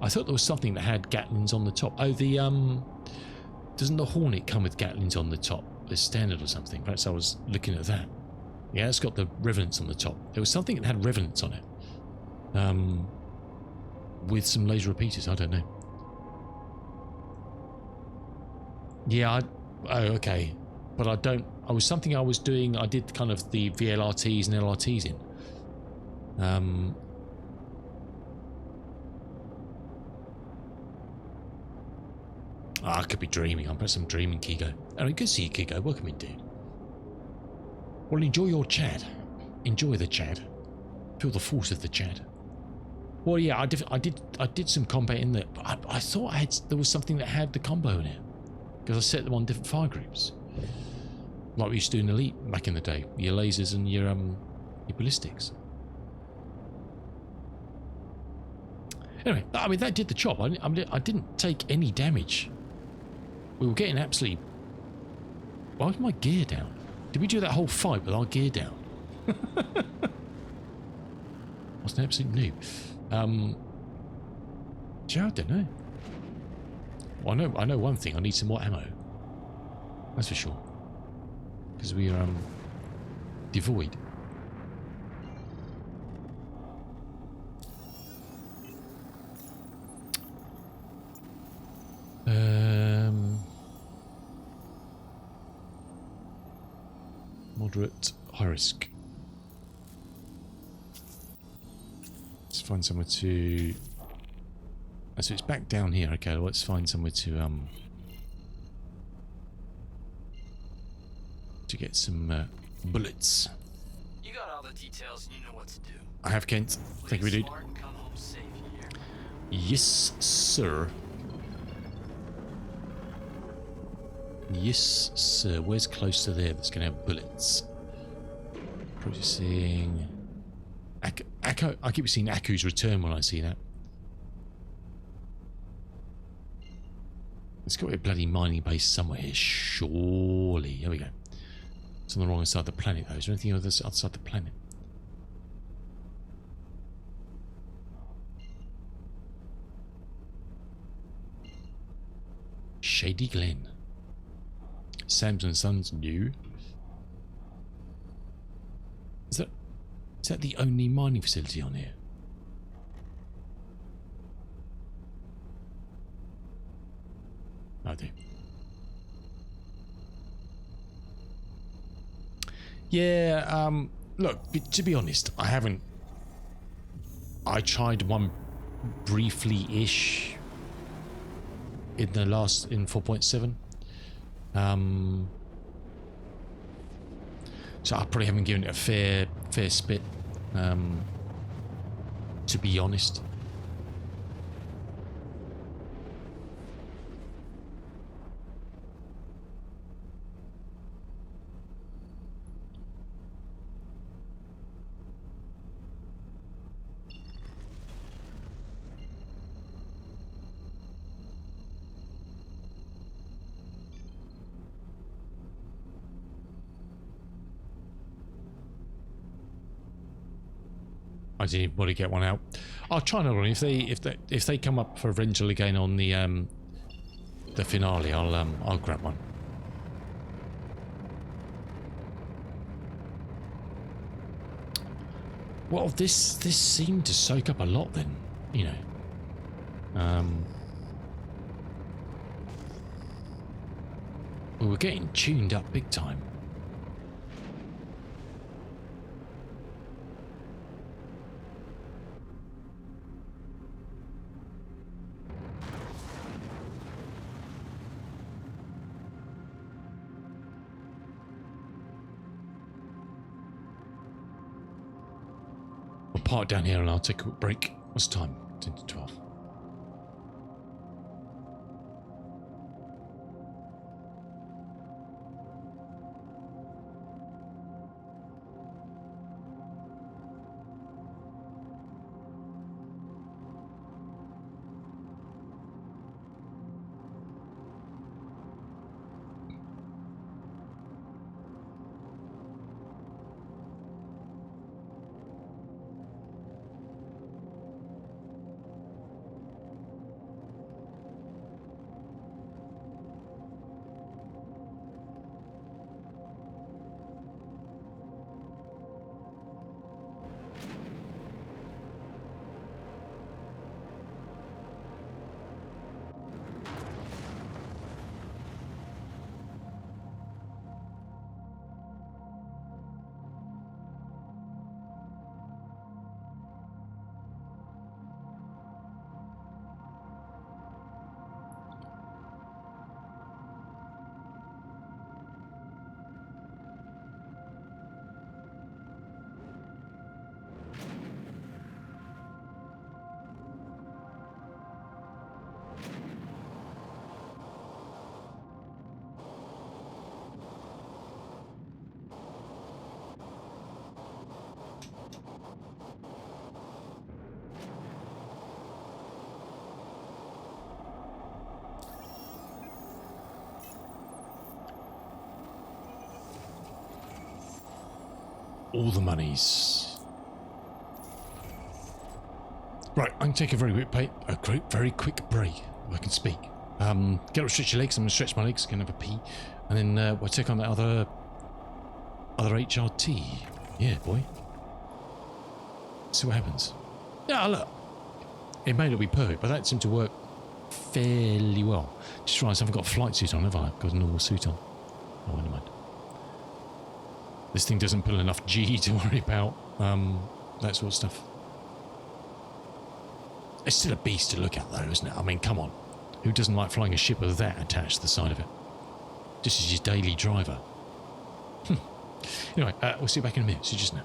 Speaker 2: I thought there was something that had Gatlings on the top. Oh, the doesn't the Hornet come with Gatlings on the top as standard or something? Perhaps I was looking at that. Yeah, it's got the Revenants on the top. There was something that had Revenants on it. With some laser repeaters, I don't know. Yeah, oh, okay. But I don't, I was something I was doing, I did kind of the VLRTs and LRTs in. I could be dreaming. I'm perhaps I'm dreaming, Kigo. Oh, good to see you, Kigo. Welcome in, dude. Well, enjoy your chat. Enjoy the chat. Feel the force of the chat. Well, yeah, I did some combat in there. But I thought there was something that had the combo in it, because I set them on different fire groups, like we used to do in Elite back in the day. Your lasers and your ballistics. Anyway, I mean that did the job. I didn't take any damage. We were getting absolutely. Why was my gear down? Did we do that whole fight with our gear down? I was an absolute noob. Yeah, I don't know. Well, I know one thing. I need some more ammo. That's for sure. Because we are devoid. Moderate high risk. Let's find somewhere to. Oh, so it's back down here. Okay, let's find somewhere to get some bullets.
Speaker 4: You got all the details and you know what to do.
Speaker 2: I have, Kent. Thank you, dude.
Speaker 4: Smart and come home safe, you hear?
Speaker 2: Yes, sir. Yes, sir. Where's close to there that's going to have bullets? Processing. Akko. I keep seeing Akku's return when I see that. It's got to be a bloody mining base somewhere here, surely. Here we go. It's on the wrong side of the planet, though. Is there anything outside the planet? Shady Glen. Samson Sons new. Is that the only mining facility on here? I do. Yeah, look, to be honest, I haven't. I tried one briefly-ish in 4.7. So I probably haven't given it a fair spit, to be honest. I didn't even want to get one out. I'll try another one if they come up for Rengel again on the finale. I'll grab one. Well, this seemed to soak up a lot then, you know. We were getting tuned up big time. Park down here and I'll take a quick break. What's the time? 10 to 12. all the monies. Right, I'm going to take a very quick break, if I can speak. Get up, stretch your legs. I'm going to stretch my legs, going to have a pee, and then we'll take on that other HRT. Yeah, boy. See what happens. Yeah, look. It may not be perfect, but that seemed to work fairly well. Just realised I haven't got a flight suit on, have I? I've got a normal suit on. Oh, never mind. This thing doesn't pull enough G to worry about that sort of stuff. It's still a beast to look at, though, isn't it? I mean, come on. Who doesn't like flying a ship with that attached to the side of it? Just as your daily driver. Anyway, we'll see you back in a minute. See you just now.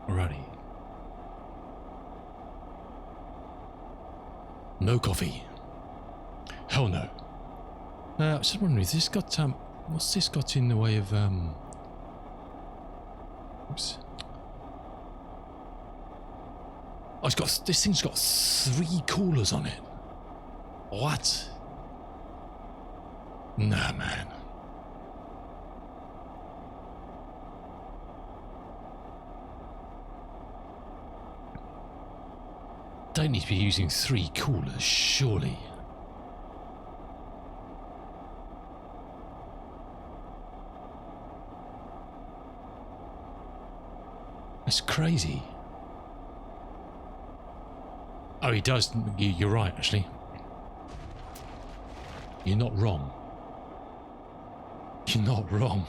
Speaker 2: Alrighty. No coffee. Hell no. I was just wondering, has this got, what's this got in the way of, oops. Oh, it's got, this thing's got 3 coolers on it. What? Nah, man. Don't need to be using 3 coolers, surely. That's crazy. Oh, he does. You're right, actually. You're not wrong. You're not wrong.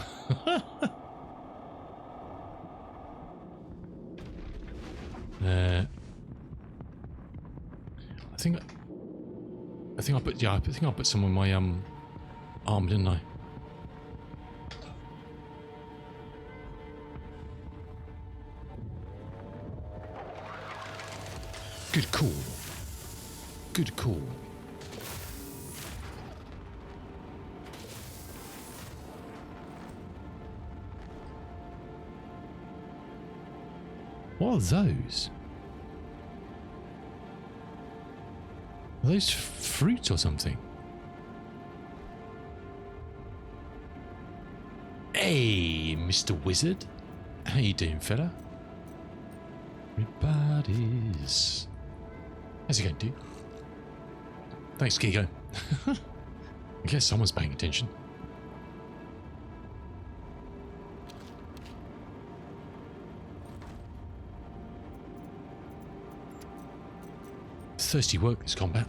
Speaker 2: I think I put some on my arm, didn't I? Good call. Good call. What are those? Are those fruit or something? Hey, Mr. Wizard. How you doing, fella? Everybody's... How's it going, dude? Thanks, Kiko. I guess someone's paying attention. Thirsty work, this combat.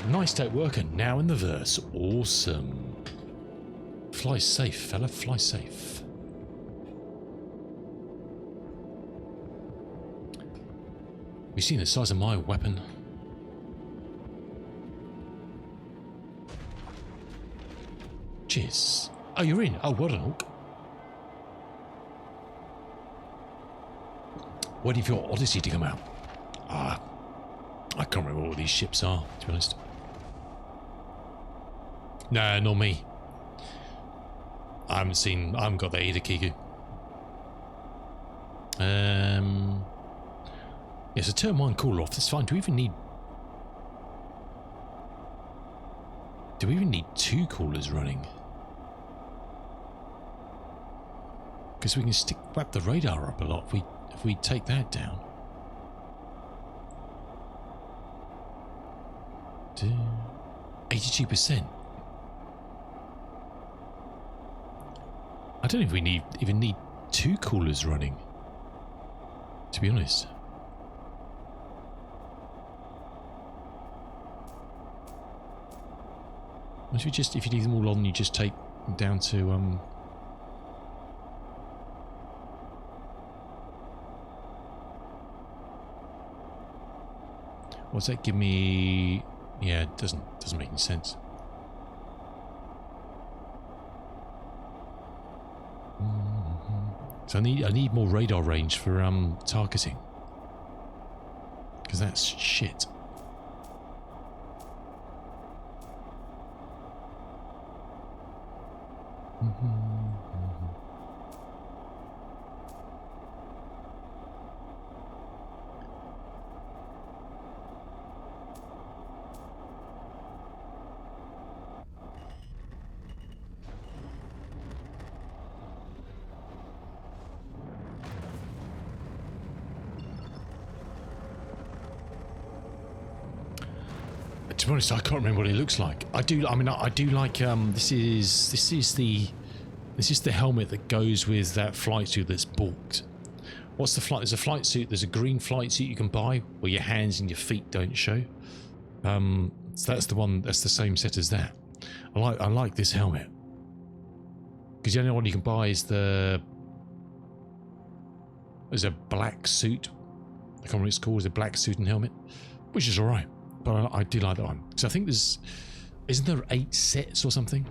Speaker 2: Nice day worker, now in the verse. Awesome. Fly safe, fella, fly safe. You seen the size of my weapon? Cheers. Oh, you're in. Oh, well done, Hawk. Waiting for your Odyssey to come out. I can't remember what these ships are, to be honest. No, not me. I haven't got that either, Kiku. Yeah, so turn one cooler off. That's fine. Do we even need 2 coolers running? Because we can wrap the radar up a lot if we take that down. 82%. I don't know if we even need 2 coolers running, to be honest. If you leave them all on, you just take them down to what's that give me? Yeah, it doesn't make any sense. So I need more radar range for targeting, because that's shit. To be honest, I can't remember what it looks like. I do like this is the helmet that goes with that flight suit that's bought. What's the flight? There's a flight suit. There's a green flight suit you can buy where your hands and your feet don't show. So that's the one. That's the same set as that. I like this helmet because the only one you can buy is there's a black suit. I can't remember what it's called. It's a black suit and helmet, which is all right. But I do like that one. So I think isn't there 8 sets or something?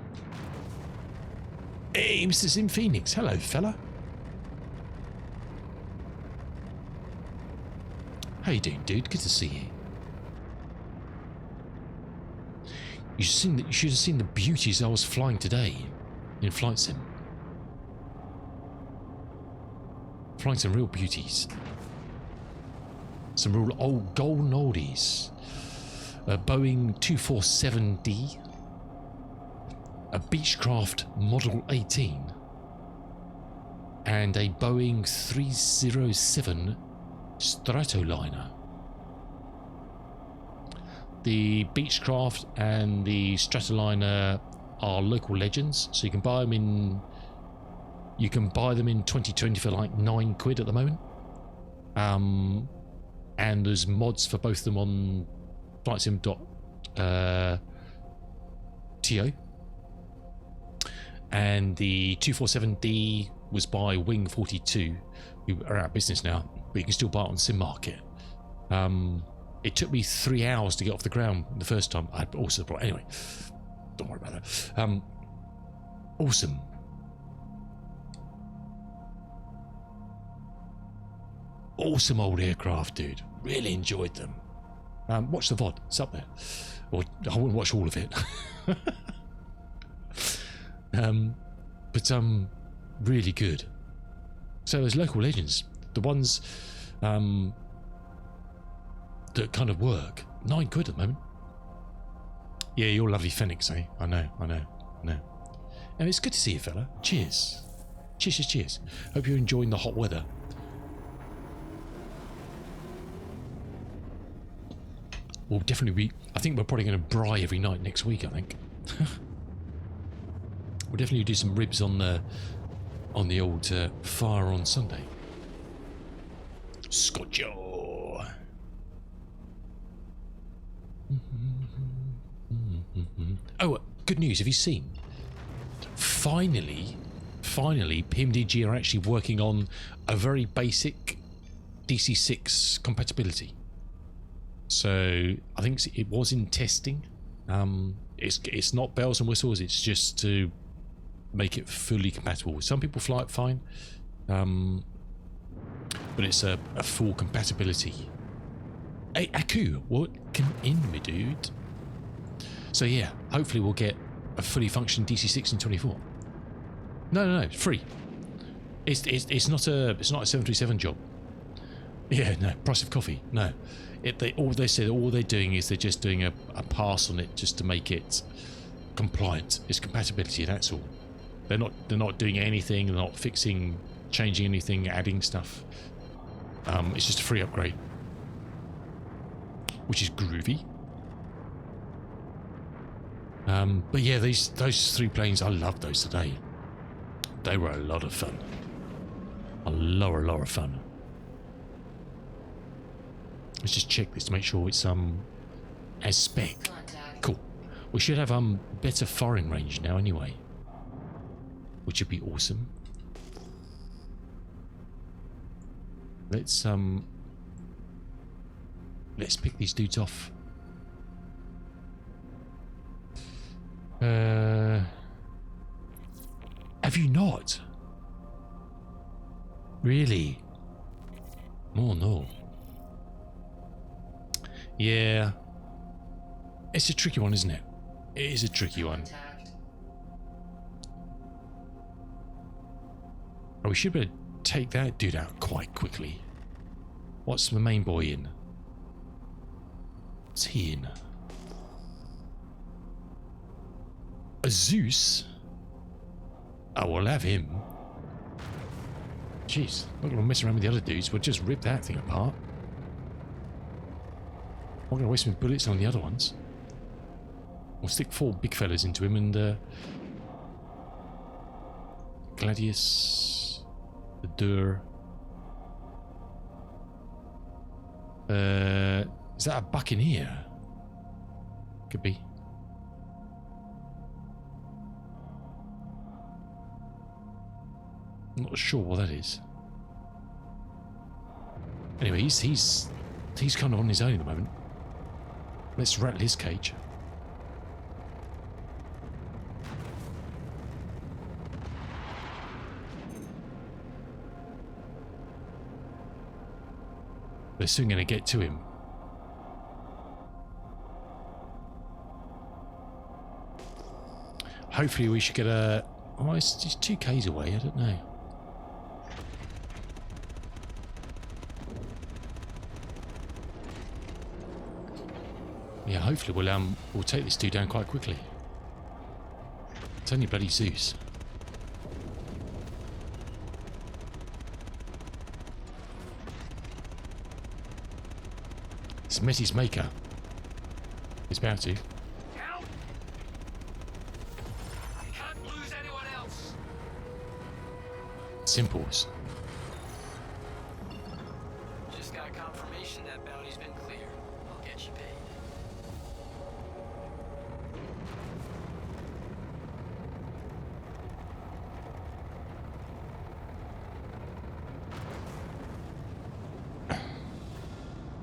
Speaker 2: Hey, Mr. Sim Phoenix. Hello, fella. How How you doing, dude? Good to see you. You should have seen the beauties I was flying today in Flight Sim. Flying some real beauties. Some real old golden oldies. A Boeing 247D. A Beechcraft Model 18. And a Boeing 307 Stratoliner. The Beechcraft and the Stratoliner are local legends, so you can buy them in 2020 for like £9 at the moment. And there's mods for both of them on flightsim.to. And the 247D was by Wing 42, who are out of business now, but you can still buy it on Sim Market. It took me 3 hours to get off the ground the first time. I also brought anyway. Don't worry about that. Awesome. Awesome old aircraft, dude. Really enjoyed them. Watch the VOD. It's up there. Or I wouldn't watch all of it. But really good. So there's local legends. The ones that kind of work. £9 at the moment. Yeah, you're lovely Phoenix, eh? I know. And it's good to see you, fella. Cheers. Cheers. Hope you're enjoying the hot weather. We'll definitely be... I think we're probably going to braai every night next week, I think. We'll definitely do some ribs on the old fire on Sunday. Scotcho. Oh, good news. Have you seen? Finally, PMDG are actually working on a very basic DC6 compatibility. So I think it was in testing. It's not bells and whistles. It's just to make it fully compatible. Some people fly it fine, but it's a full compatibility. Hey, Aku, what come in, me dude? So yeah, hopefully we'll get a fully functioning DC6 in 24. No, it's free. It's not a 737 job. Yeah, no, price of coffee. No, all they're doing is they're just doing a pass on it just to make it compliant. It's compatibility. That's all. They're not doing anything. They're not fixing, changing anything, adding stuff. It's just a free upgrade, which is groovy. But yeah, those 3 planes, I loved those today. They were a lot of fun. A lot of fun. Let's just check this to make sure it's as spec. Cool. We should have better firing range now anyway, which would be awesome. Let's pick these dudes off. Have you not? Really? Oh no. Yeah. It's a tricky one, isn't it? It is a tricky one. Oh, we should be able to take that dude out quite quickly. What's the main boy in? What's he in? A Zeus? Oh, we'll have him. Jeez, not going to mess around with the other dudes. We'll just rip that thing apart. I'm not going to waste my bullets on the other ones. We'll stick 4 big fellas into him and Gladius, the Dur. Is that a Buccaneer? Could be. I'm not sure what that is. Anyway, he's kind of on his own at the moment. Let's rattle his cage. They're soon going to get to him. Hopefully we should get a... Oh, it's 2Ks away, I don't know. Yeah, hopefully we'll take this dude down quite quickly. It's only bloody Zeus. It's met his maker. He's about to.
Speaker 4: Help! You can't lose anyone else.
Speaker 2: Simples.
Speaker 4: Just got confirmation that bounty's been cleared. I'll get you paid.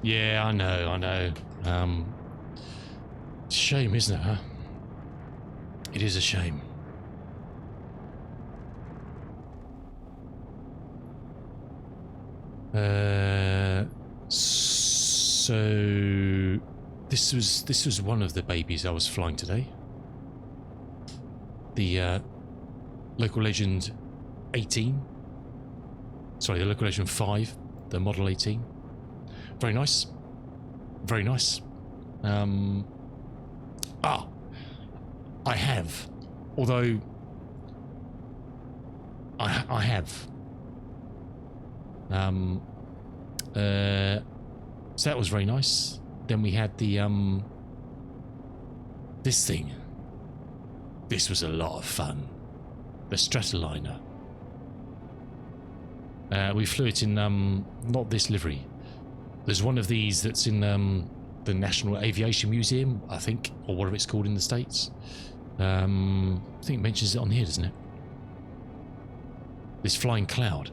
Speaker 2: Yeah, I know. It's a shame, isn't it, huh? It is a shame. So this was one of the babies I was flying today. The local legend 18. Sorry, the local legend 5, the model 18. Very nice. Very nice. I have. Although I have. So that was very nice. Then we had the this thing. This was a lot of fun. The Stratoliner. We flew it in not this livery. There's one of these that's in the National Aviation Museum, I think, or whatever it's called in the States. I think it mentions it on here, doesn't it? This flying cloud.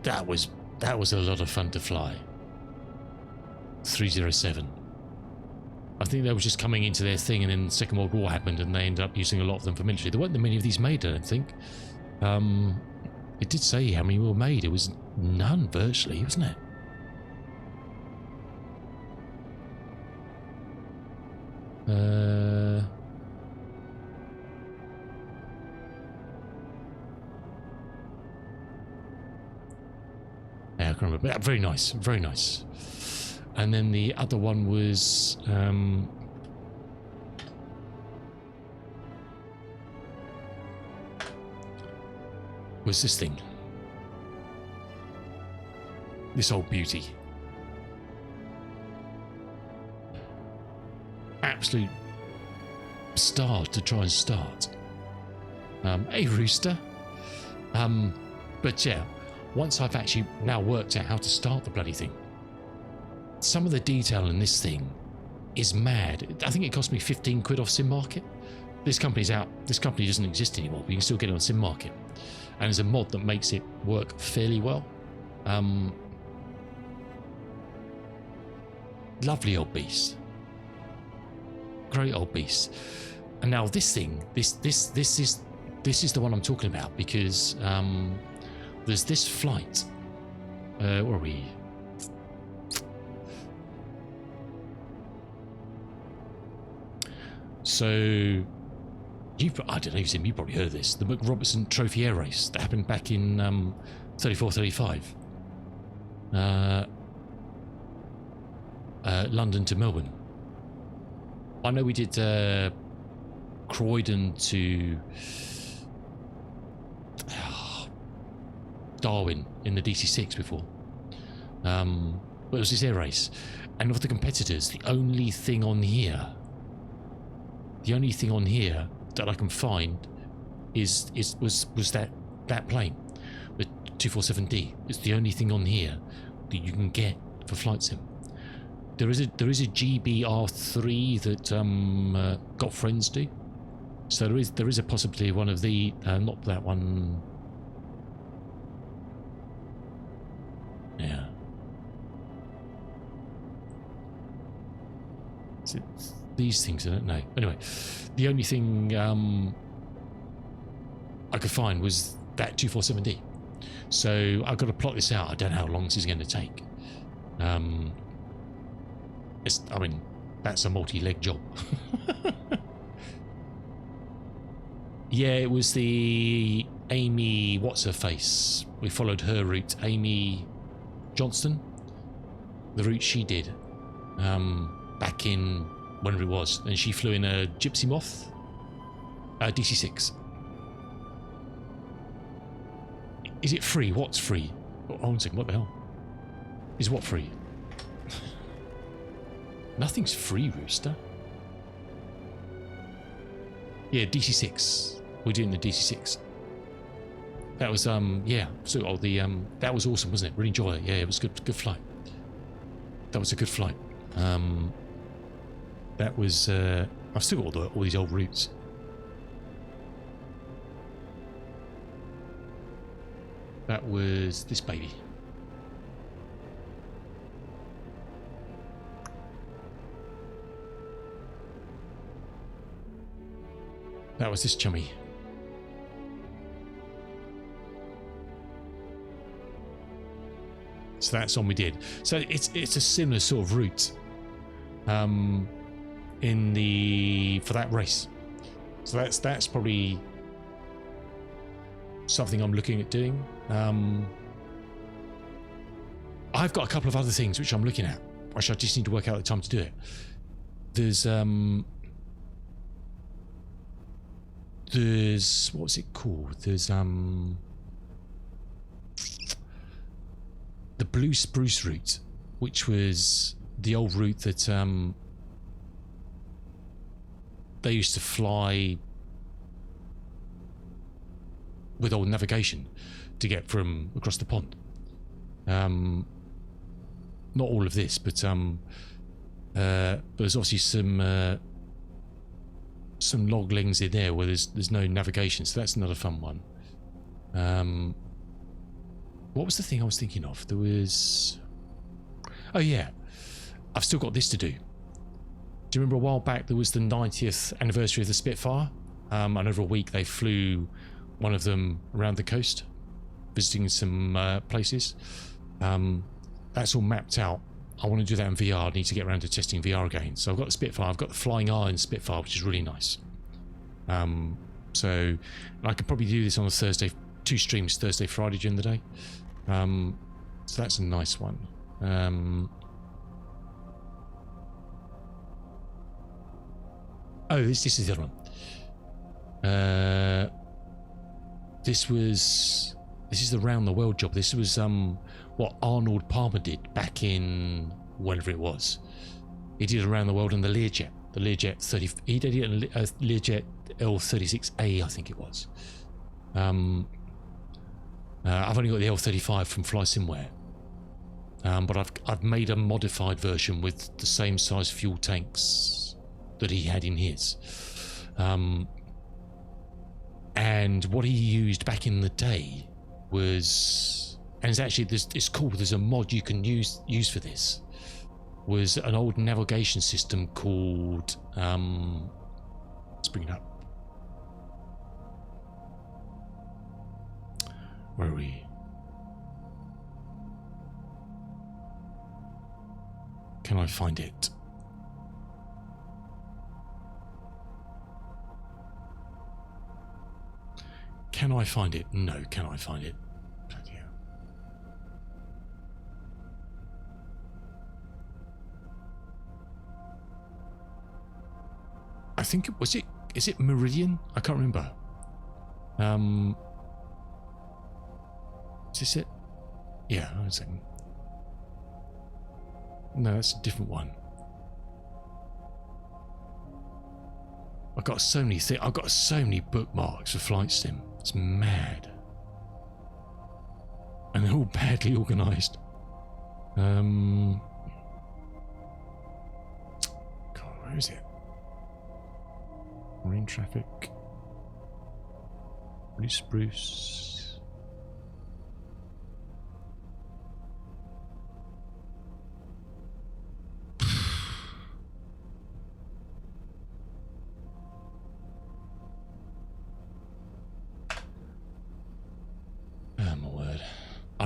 Speaker 2: That was a lot of fun to fly. 307. I think they were just coming into their thing, and then the Second World War happened, and they ended up using a lot of them for military. There weren't that many of these made, I don't think. It did say how many were made. It was none, virtually, wasn't it? Yeah, I can't remember. Very nice, very nice. And then the other one was this thing. This old beauty. Absolute star to try and start. A rooster. But yeah, once I've actually now worked out how to start the bloody thing, some of the detail in this thing is mad. I think it cost me 15 quid off Sim Market. This company's out. This company doesn't exist anymore, but you can still get it on Sim Market. And there's a mod that makes it work fairly well. Lovely old beast. Great old beast. And now this thing, this is the one I'm talking about, because there's this flight. Where are we? So, I don't know, Sim, you probably heard of this. The McRobertson Trophy Air Race that happened back in 34-35. London to Melbourne. I know we did Croydon to Darwin in the DC6 before. But it was this air race. And of the competitors, the only thing on here that I can find was that plane, the 247D. It's the only thing on here that you can get for flight sim. There is a GBR3 that Got Friends do. So there is a possibility of one of the not that one. Yeah. Is it these things? I don't know. Anyway, the only thing I could find was that 247D. So I've got to plot this out. I don't know how long this is going to take. I mean, that's a multi-leg job. Yeah, it was the Amy, what's her face? We followed her route, Amy Johnston. The route she did back in whenever it was, and she flew in a Gypsy Moth, DC-6. Is it free? What's free? Oh, hold on a second, what the hell? Is what free? Nothing's free, Rooster. Yeah, DC-6. We're doing the DC-6. That was, yeah, so that was awesome, wasn't it? Really enjoyed it. Yeah, it was good flight. That was a good flight. That was, I've still got all these old routes. That was this baby. That was this chummy. So that's one we did. So it's a similar sort of route for that race. So that's probably something I'm looking at doing. I've got a couple of other things which I'm looking at, which I just need to work out the time to do it. There's what's it called? There's the Blue Spruce route, which was the old route that they used to fly with old navigation to get from across the pond. Not all of this, but there's obviously some log links in there where there's no navigation, so that's another fun one. What was the thing I was thinking of? There was... Oh yeah, I've still got this to do. Do you remember a while back there was the 90th anniversary of the Spitfire? And over a week they flew one of them around the coast, visiting some places. That's all mapped out. I want to do that in VR. I need to get around to testing VR again. So I've got the Spitfire, I've got the Flying Iron Spitfire, which is really nice. So I could probably do this on a Thursday, 2 streams, Thursday, Friday during the day. So that's a nice one. Oh, this is the other one. This is the round the world job. This was what Arnold Palmer did back in whenever it was. He did around the world on the Learjet. The Learjet 30. He did it on a Learjet L36A, I think it was. I've only got the L35 from FlySimware, but I've made a modified version with the same size fuel tanks that he had in his. And what he used back in the day was, and it's actually it's cool. There's a mod you can use for this. Was an old navigation system called let's bring it up. Where are we? Can I find it? Can I find it? No, can I find it? Bloody hell. I think it was it. Is it Meridian? I can't remember. Is this it? Yeah, hold on a second. No, that's a different one. I've got so many things. I've got so many bookmarks for Flight Sim. It's mad. And they're all badly organised. God, where is it? Marine traffic. Blue Spruce.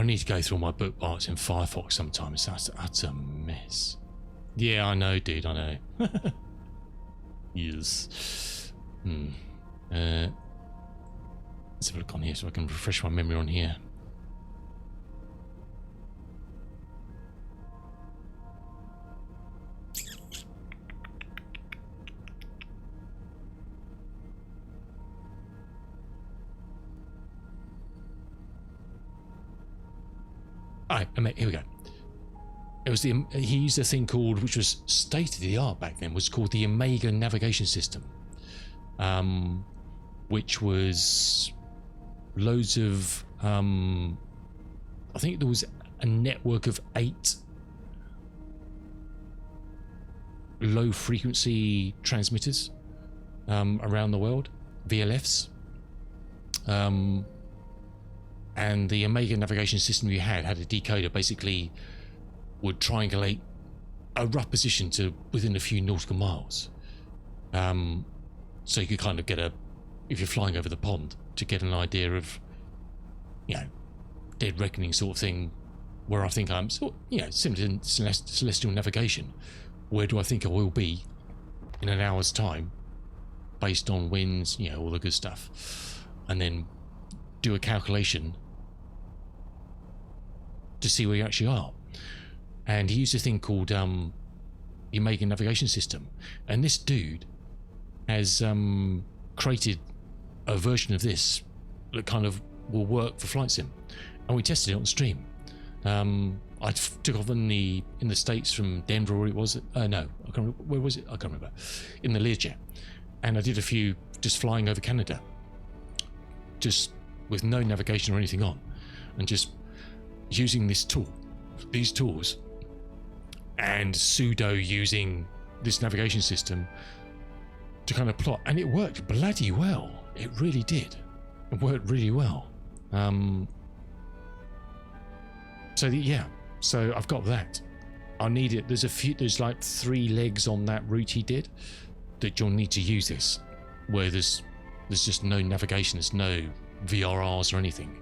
Speaker 2: need to go through all my bookmarks in Firefox sometimes. That's a mess. Yeah, I know, dude. I know. Yes. Let's have a look on here so I can refresh my memory on here. Alright, here we go. It was he used a thing called, which was state of the art back then, was called the Omega navigation system, which was loads of I think there was a network of 8 low frequency transmitters around the world, VLFs. And the Omega navigation system you had a decoder, basically would triangulate a rough position to within a few nautical miles. So you could kind of get if you're flying over the pond, to get an idea of, dead reckoning sort of thing, where I think I'm, similar to celestial navigation. Where do I think I will be in an hour's time, based on winds, all the good stuff, and then do a calculation to see where you actually are. And he used a thing called the Omega navigation system, and this dude has created a version of this that kind of will work for flight sim, and we tested it on stream. I took off in the States from Denver, or it was no, I can't remember, where was it? I can't remember. In the Learjet, and I did a few just flying over Canada, just with no navigation or anything on, and just using these tools, and pseudo using this navigation system to kind of plot, and it worked bloody well. It really did. It worked really well. So I've got that. I need it. There's like 3 legs on that route he did that you'll need to use this, where there's just no navigation, there's no VRRs or anything.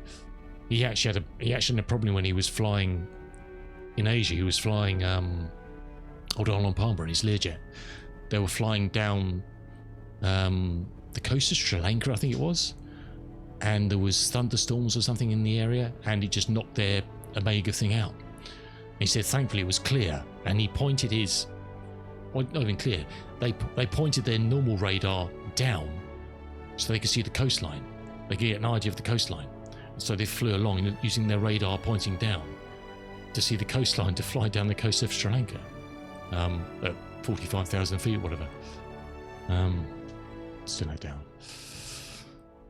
Speaker 2: He actually had a problem when he was flying in Asia. He was flying Arnold Palmer in his Learjet. They were flying down the coast of Sri Lanka, I think it was, and there was thunderstorms or something in the area, and it just knocked their Omega thing out. He said thankfully it was clear, and he pointed his, well, not even clear, they pointed their normal radar down so they could see the coastline. They could get an idea of the coastline. So they flew along using their radar pointing down to see the coastline, to fly down the coast of Sri Lanka at 45,000 feet or whatever. Still no down.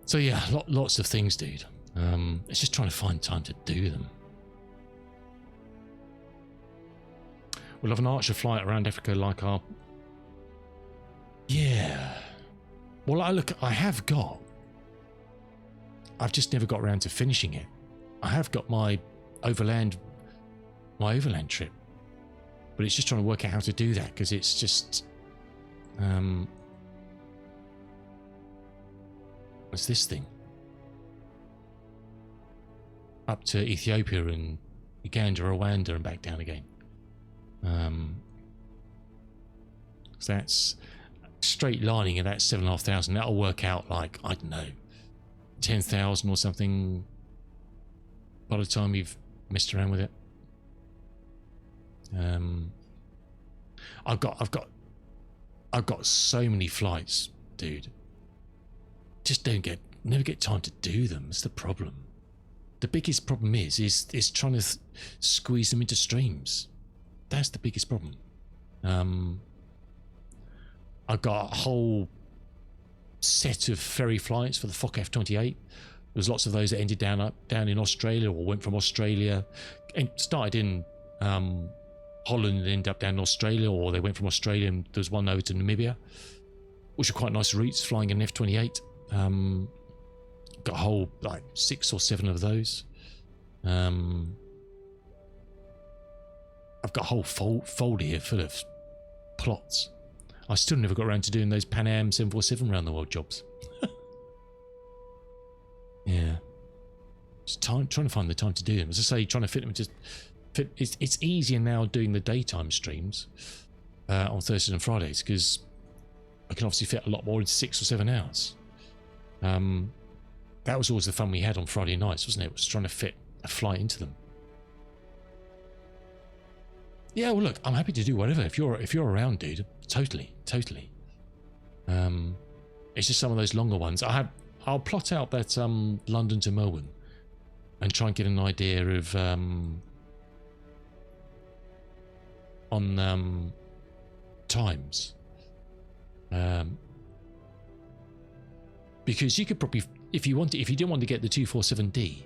Speaker 2: So yeah, lots of things, dude. It's just trying to find time to do them. We'll have an Archer flight around Africa like our... Yeah. Well, I've just never got around to finishing it. I have got my overland trip, but it's just trying to work out how to do that, because it's just what's this thing up to Ethiopia and Uganda, Rwanda, and back down again. So that's straight lining, and that's 7,500. That'll work out like, I don't know, 10,000 or something by the time you've messed around with it. I've got so many flights, dude. Just never get time to do them. It's the problem. The biggest problem is trying to squeeze them into streams. That's the biggest problem. I've got a whole set of ferry flights for the Fokker F-28. There's lots of those that ended down in Australia, or went from Australia and started in Holland and ended up down in Australia, or they went from Australia and there's one over to Namibia, which are quite nice routes, flying an F-28. Got a whole like 6 or 7 of those. I've got a whole folder here full of plots. I still never got around to doing those Pan Am 747 round the world jobs. Yeah. Just trying to find the time to do them. As I say, trying to fit them into... It's easier now doing the daytime streams on Thursdays and Fridays because I can obviously fit a lot more in 6 or 7 hours. That was always the fun we had on Friday nights, wasn't it? It was trying to fit a flight into them. Yeah, well, look, I'm happy to do whatever. If you're around, dude, totally. It's just some of those longer ones. I'll plot out that London to Melbourne and try and get an idea of on times. Because you could probably, if you didn't want to get the 247D,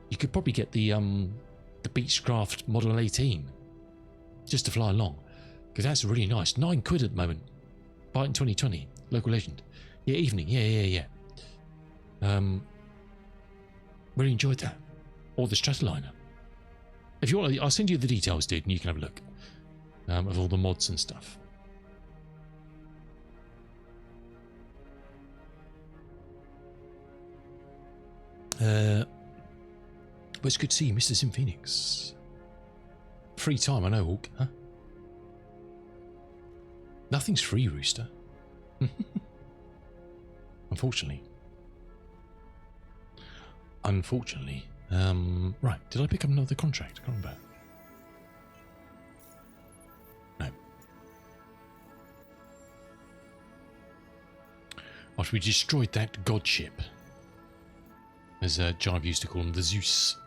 Speaker 2: you could probably get the Beechcraft Model 18 just to fly along, because that's really nice. £9 at the moment. Buy it in 2020. Local legend. Yeah, evening. Yeah. Really enjoyed that. Or the Stratoliner. If you want, I'll send you the details, dude, and you can have a look of all the mods and stuff. But it's good to see you, Mr. Sim Phoenix. Free time, I know, Hawk, huh? Nothing's free, Rooster. Unfortunately. Right, did I pick up another contract? I can't remember. No. After we destroyed that god ship, as Jive used to call him, the Zeus.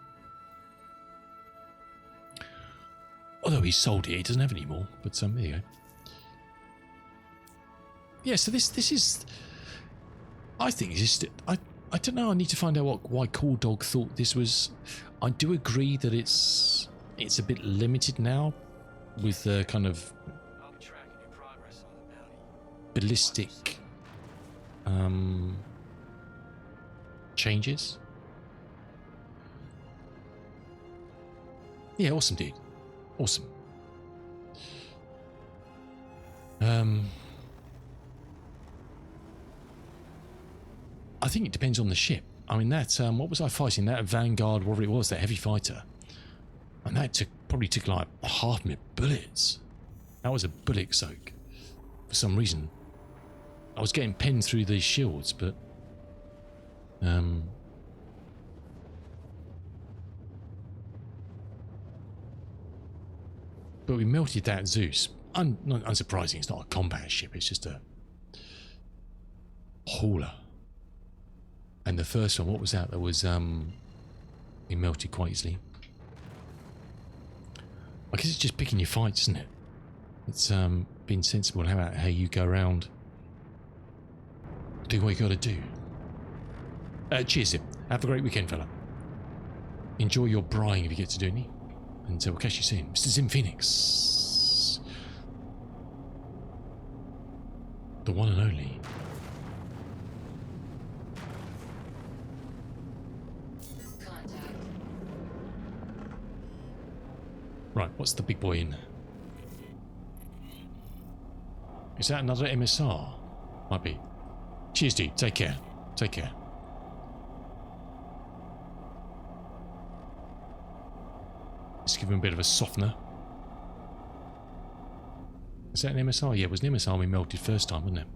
Speaker 2: Although he sold it, he doesn't have any more. But there you go. Yeah, so this is. I think it's just. I don't know. I need to find out why Cool Dog thought this was. I do agree that it's a bit limited now, with the kind of
Speaker 4: I'll be tracking your progress on the bounty.
Speaker 2: ballistic changes. Yeah, awesome, dude. Awesome. I think it depends on the ship. I mean, that what was I fighting? That Vanguard, whatever it was, that heavy fighter, and that probably took like 500,000 bullets. That was a bullet soak. For some reason, I was getting penned through these shields, but we melted that Zeus. Not unsurprising, it's not a combat ship, it's just a hauler. And the first one, what was that? That was, we melted quite easily. I guess it's just picking your fights, isn't it? It's being sensible about how you go around. Do what you got to do. Cheers, Sim. Have a great weekend, fella. Enjoy your braai if you get to do any. And we'll catch you soon. Mr. Sim Phoenix. The one and only.
Speaker 5: Contact.
Speaker 2: Right, what's the big boy in? Is that another MSR? Might be. Cheers, dude. Take care. Take care. Let's give him a bit of a softener. Is that an MSR? Yeah, it was an MSR we melted first time, wasn't it?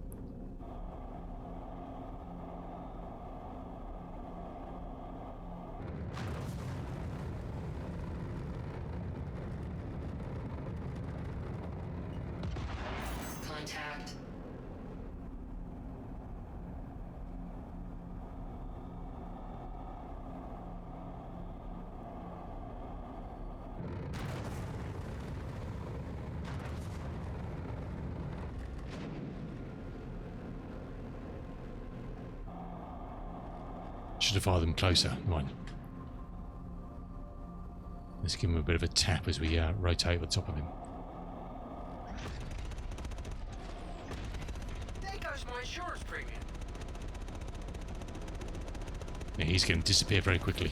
Speaker 5: Contact.
Speaker 2: Should have fired them closer. Right. Let's give him a bit of a tap as we rotate at the top of him.
Speaker 4: There goes my insurance premium.
Speaker 2: Yeah, he's going to disappear very quickly.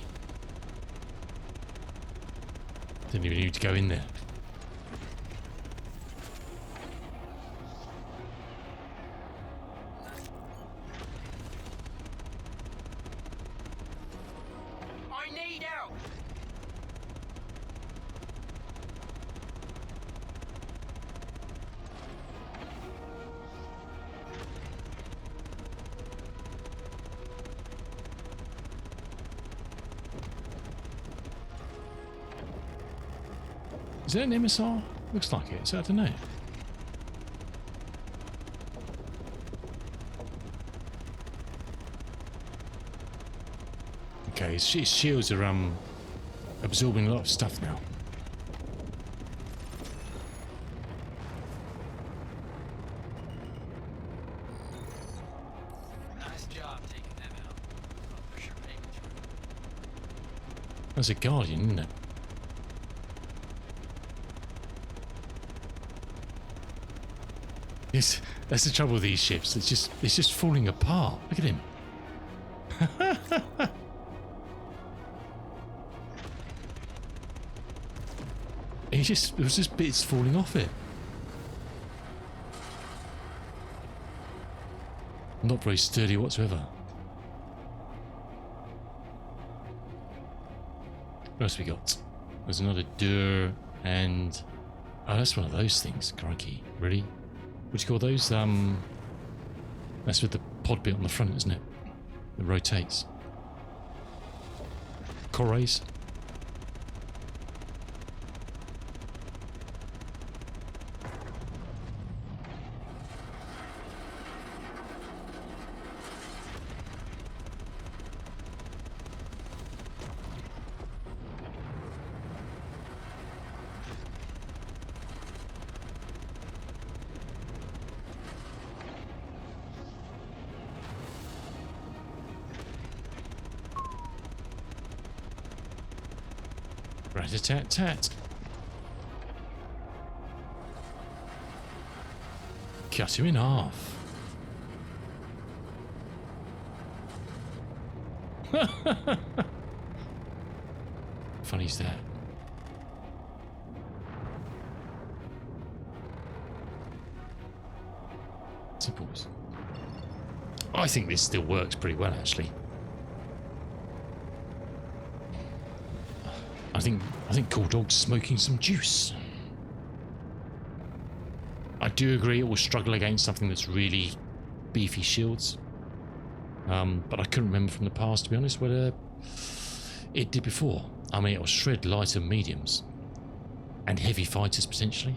Speaker 2: Didn't even need to go in there.
Speaker 4: I
Speaker 2: Is that an MSR? Looks like it. So I don't know. Okay, his shields are absorbing a lot of stuff now.
Speaker 4: Nice job taking them out. I'll push your payment through.
Speaker 2: That's a Guardian, isn't it? Yes, that's the trouble with these ships. It's just falling apart. Look at him. It was just bits falling off it. Not very sturdy whatsoever. What else we got? There's another door and... Oh, that's one of those things. Crikey. Really? What do you call those? That's with the pod bit on the front, isn't it? That rotates. Corrays. Rat-a-tat-tat. Cut him in half. Funny's that. Simples. I think this still works pretty well, actually. I think Cool Dog's smoking some juice. I do agree it will struggle against something that's really beefy shields. But I couldn't remember from the past, to be honest, whether it did before. I mean, it will shred light and mediums. And heavy fighters, potentially.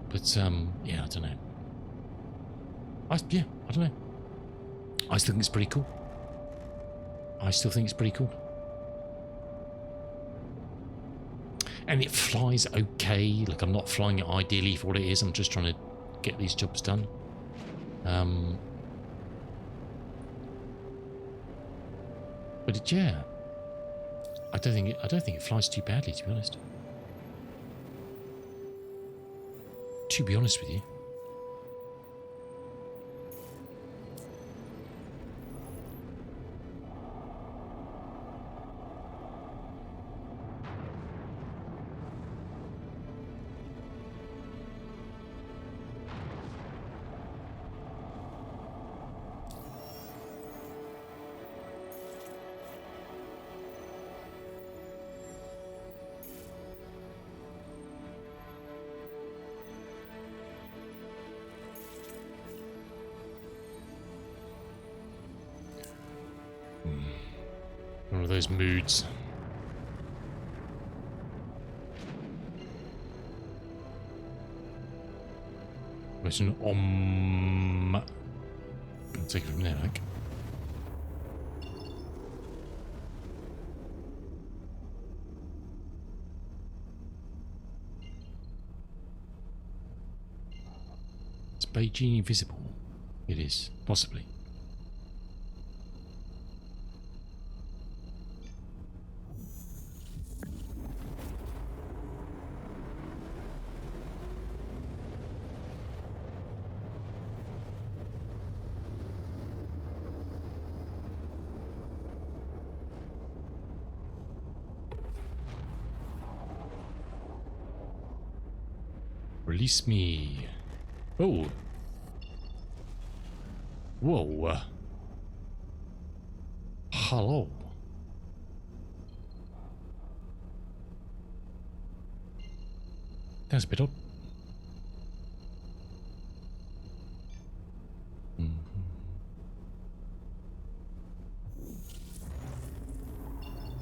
Speaker 2: But, yeah, I don't know. I don't know. I still think it's pretty cool. And it flies okay. Like, I'm not flying it ideally for what it is. I'm just trying to get these jobs done. But it, yeah, I don't think it flies too badly, to be honest. To be honest with you. One of those moods. It's an I'll take it from there, like. Is Beijing invisible? It is, possibly. Release me. Oh. Whoa. Hello. That's a bit odd.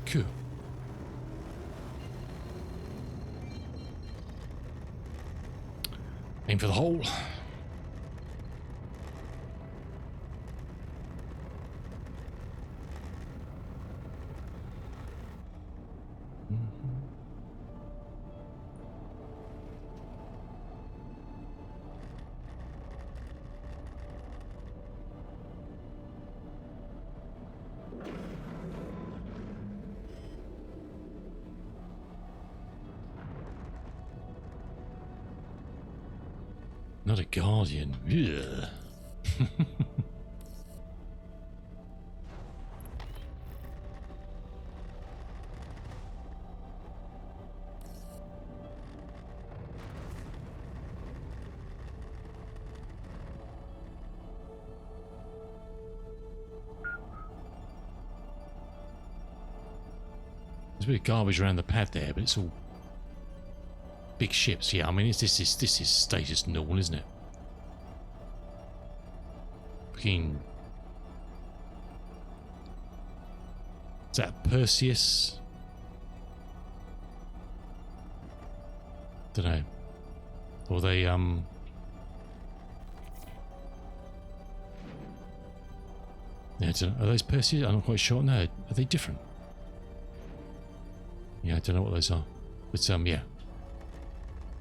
Speaker 2: Cool. Aim for the hole. Not a guardian. Ugh. There's a bit of garbage around the pad there, but it's all big ships. Yeah, I mean, this is status null, isn't it? Fucking. Is that Perseus? Don't know. Or they Yeah, I don't know. Are those Perseus? I'm not quite sure. No, are they different? Yeah, I don't know what those are. But yeah.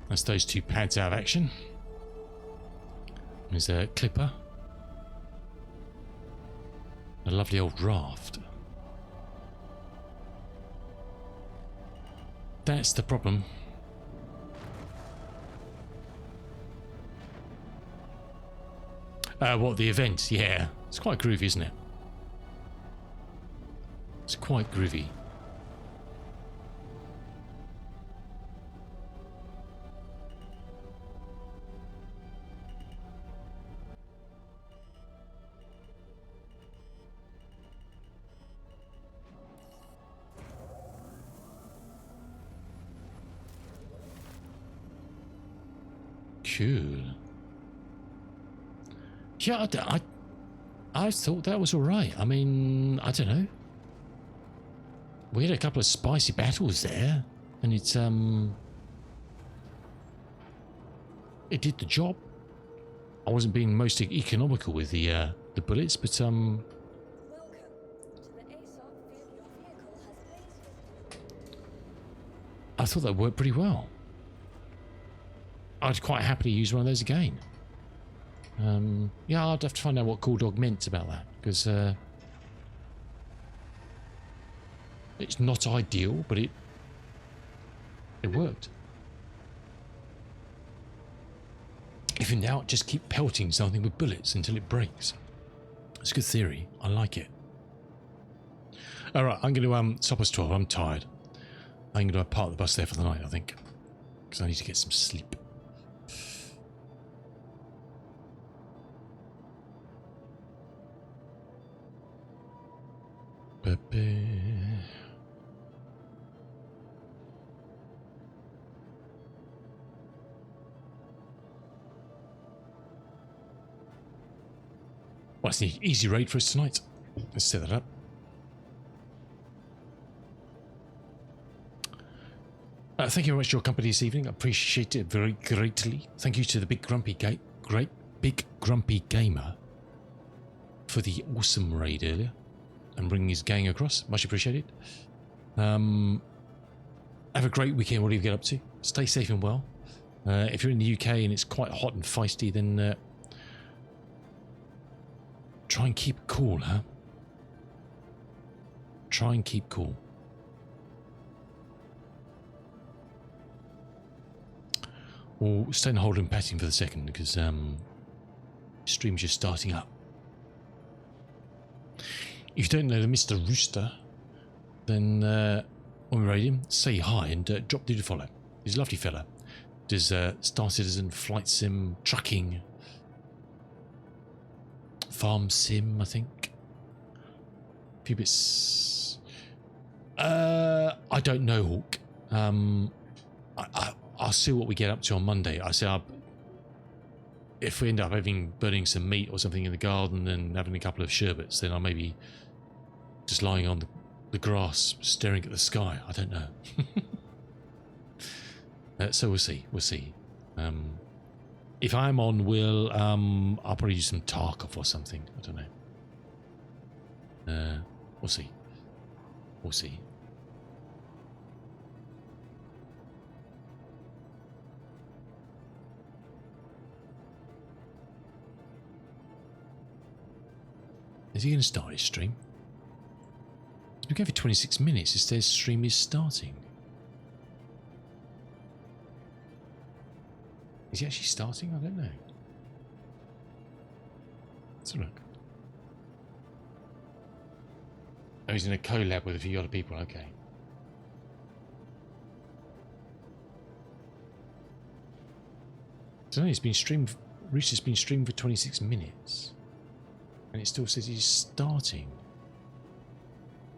Speaker 2: That's those two pads out of action. There's a clipper. A lovely old raft. That's the problem. What, the event? Yeah. It's quite groovy, isn't it? It's quite groovy. Cool. Yeah, I thought that was all right. I mean, I don't know. We had a couple of spicy battles there, and it did the job. I wasn't being most economical with the bullets, but
Speaker 3: Welcome to the ASOP field. Your vehicle has been.
Speaker 2: I thought that worked pretty well. I'd quite happily use one of those again. Yeah, I'd have to find out what Cool Dog meant about that, because it's not ideal, but it worked. If in doubt, just keep pelting something with bullets until it breaks. It's a good theory. I like it. All right, I'm going to stop us 12. I'm tired. I'm going to park the bus there for the night, I think, because I need to get some sleep. Well, it's an easy raid for us tonight. Let's set that up. Thank you very much for your company this evening. I appreciate it very greatly. Thank you to the Big Grumpy Gamer for the awesome raid earlier and bringing his gang across. Much appreciated. Have a great weekend, whatever you get up to. Stay safe and well. If you're in the UK and it's quite hot and feisty, then try and keep cool, huh? Try and keep cool. Or stay on hold and patting for the second, because stream's just starting up. If you don't know the Mr. Rooster, then when we raid him, say hi and drop through to follow. He's a lovely fella. Does Star Citizen, Flight Sim, trucking, Farm Sim, I think. A few bits. I don't know, Hawk. I'll see what we get up to on Monday. I say if we end up burning some meat or something in the garden and having a couple of sherbets, then I'll maybe just lying on the grass staring at the sky. I don't know. So we'll see. We'll see. If I'm on, I'll probably use some Tarkov or something. I don't know. We'll see. We'll see. Is he going to start his stream? It's been going for 26 minutes. It says stream is starting. Is he actually starting? I don't know. Let's have a look. Oh, he's in a collab with a few other people. Okay. So it's been streamed. Reese has been streamed for 26 minutes. And it still says he's starting.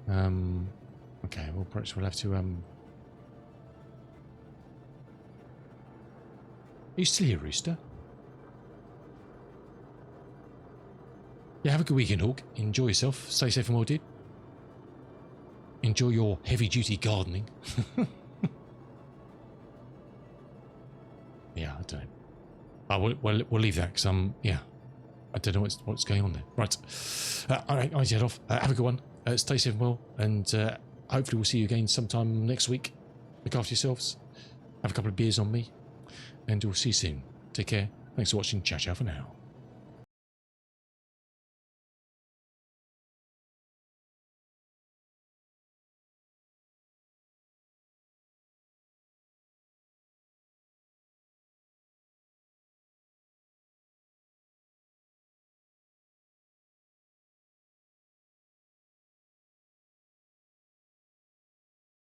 Speaker 2: Okay, well, perhaps we'll have to, Are you still here, Rooster? Yeah, have a good weekend, Hawk. Enjoy yourself. Stay safe and well, dude. Enjoy your heavy-duty gardening. Yeah, I don't know. We'll leave that, because, yeah. I don't know what's going on there. Right. All right, I head off. Have a good one. Stay safe and well. And hopefully we'll see you again sometime next week. Look after yourselves. Have a couple of beers on me. And we'll see you soon. Take care. Thanks for watching. Ciao, ciao for now.